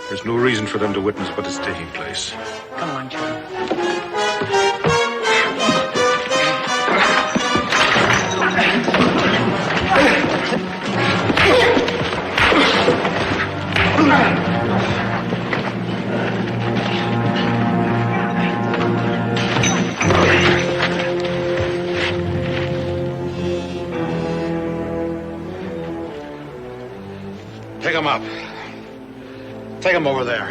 Speaker 20: There's no reason for them to witness what is taking place.
Speaker 19: Come on, children.
Speaker 16: Pick him up. Take him over there.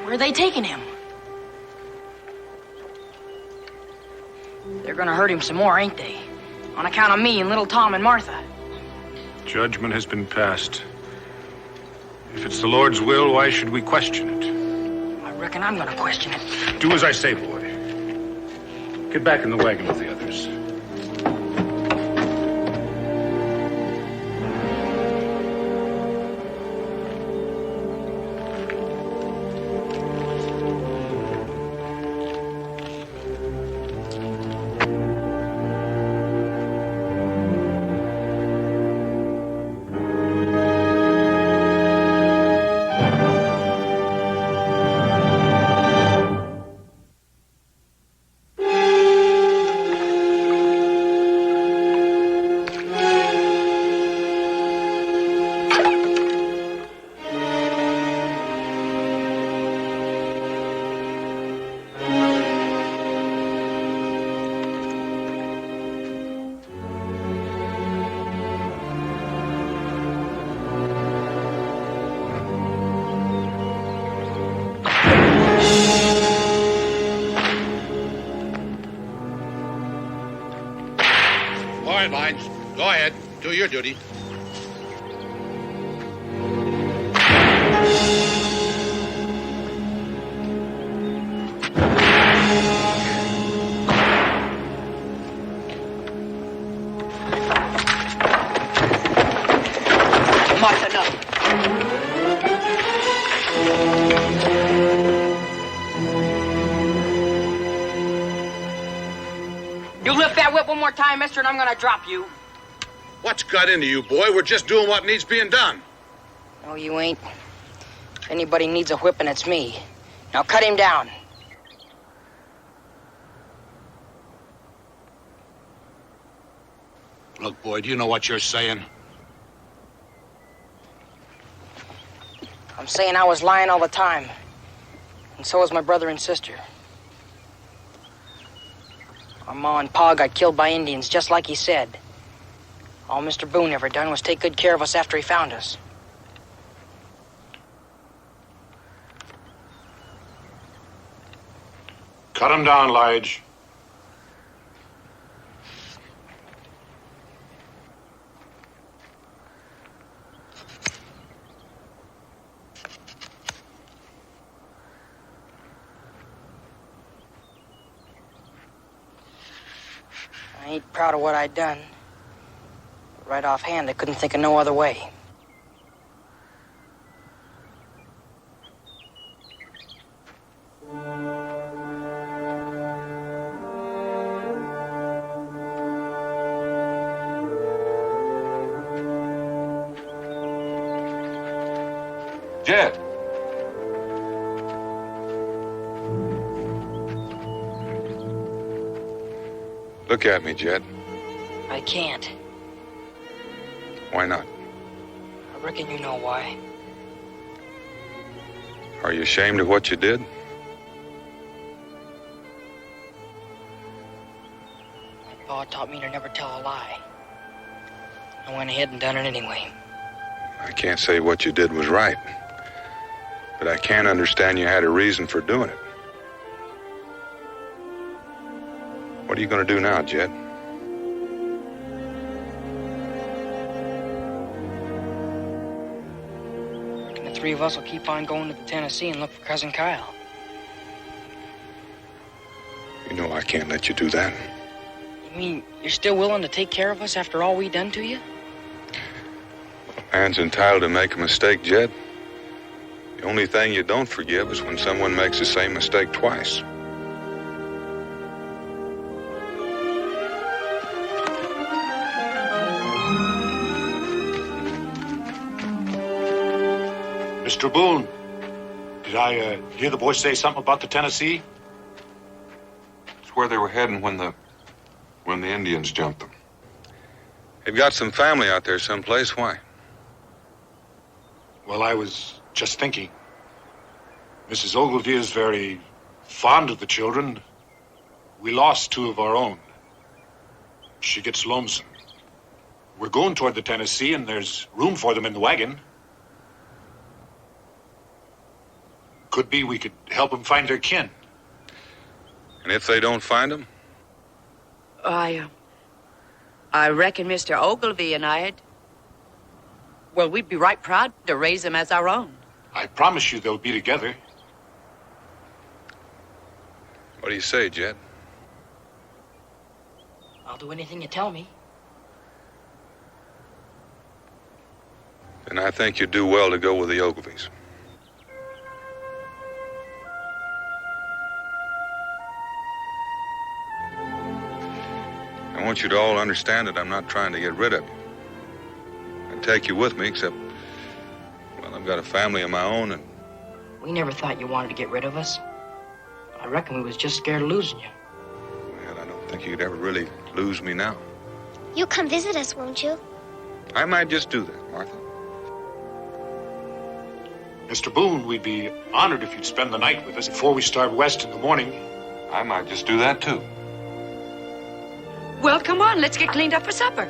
Speaker 19: Where are they taking him? gonna hurt him some more, ain't they? On account of me and little Tom and Martha.
Speaker 20: Judgment has been passed. If it's the Lord's will, why should we question it?
Speaker 19: I reckon I'm gonna question it.
Speaker 20: Do as I say, boy. Get back in the wagon with the others.
Speaker 16: Lines. Go ahead. Do your duty.
Speaker 19: Martha, no. You lift that whip one more time, mister, and I'm gonna drop you.
Speaker 16: What's got into you, boy? We're just doing what needs being done.
Speaker 19: No, you ain't. If anybody needs a whipping, it's me. Now cut him down.
Speaker 16: Look, boy, do you know what you're saying?
Speaker 19: I'm saying I was lying all the time. And so was my brother and sister. Our ma and pa got killed by Indians, just like he said. All Mr. Boone ever done was take good care of us after he found us.
Speaker 20: Cut him down, Lige.
Speaker 19: I ain't proud of what I done. Right offhand, I couldn't think of no other way.
Speaker 2: Jed. Look at me, Jed.
Speaker 19: I can't.
Speaker 2: Why not?
Speaker 19: I reckon you know why.
Speaker 2: Are you ashamed of what you did?
Speaker 19: My pa taught me to never tell a lie. I went ahead and done it anyway.
Speaker 2: I can't say what you did was right, but I can understand you had a reason for doing it. What are you going to do now, Jed?
Speaker 19: The three of us will keep on going to the Tennessee and look for Cousin Kyle.
Speaker 2: You know I can't let you do that.
Speaker 19: You mean you're still willing to take care of us after all we done to you?
Speaker 2: A man's entitled to make a mistake, Jed. The only thing you don't forgive is when someone makes the same mistake twice.
Speaker 15: Mr. Boone, did I hear the boy say something about the Tennessee?
Speaker 2: It's where they were heading when the Indians jumped them. They've got some family out there someplace. Why?
Speaker 15: Well, I was just thinking. Mrs. Ogilvy is very fond of the children. We lost two of our own. She gets lonesome. We're going toward the Tennessee, and there's room for them in the wagon. Could be we could help them find their kin.
Speaker 2: And if they don't find them?
Speaker 21: I reckon Mr. Ogilvy and we'd be right proud to raise them as our own.
Speaker 15: I promise you they'll be together.
Speaker 2: What do you say, Jed?
Speaker 19: I'll do anything you tell me.
Speaker 2: Then I think you'd do well to go with the Ogilvies. I want you to all understand that I'm not trying to get rid of you. I'd take you with me, except, well, I've got a family of my own, and
Speaker 19: We never thought you wanted to get rid of us. I reckon we was just scared of losing you.
Speaker 2: well, I don't think you'd ever really lose me now.
Speaker 13: You'll come visit us, won't you?
Speaker 2: I might just do that, Martha.
Speaker 15: Mr. Boone, we'd be honored if you'd spend the night with us before we start west in the morning.
Speaker 2: I might just do that, too.
Speaker 21: Well, come on, let's get cleaned up for supper.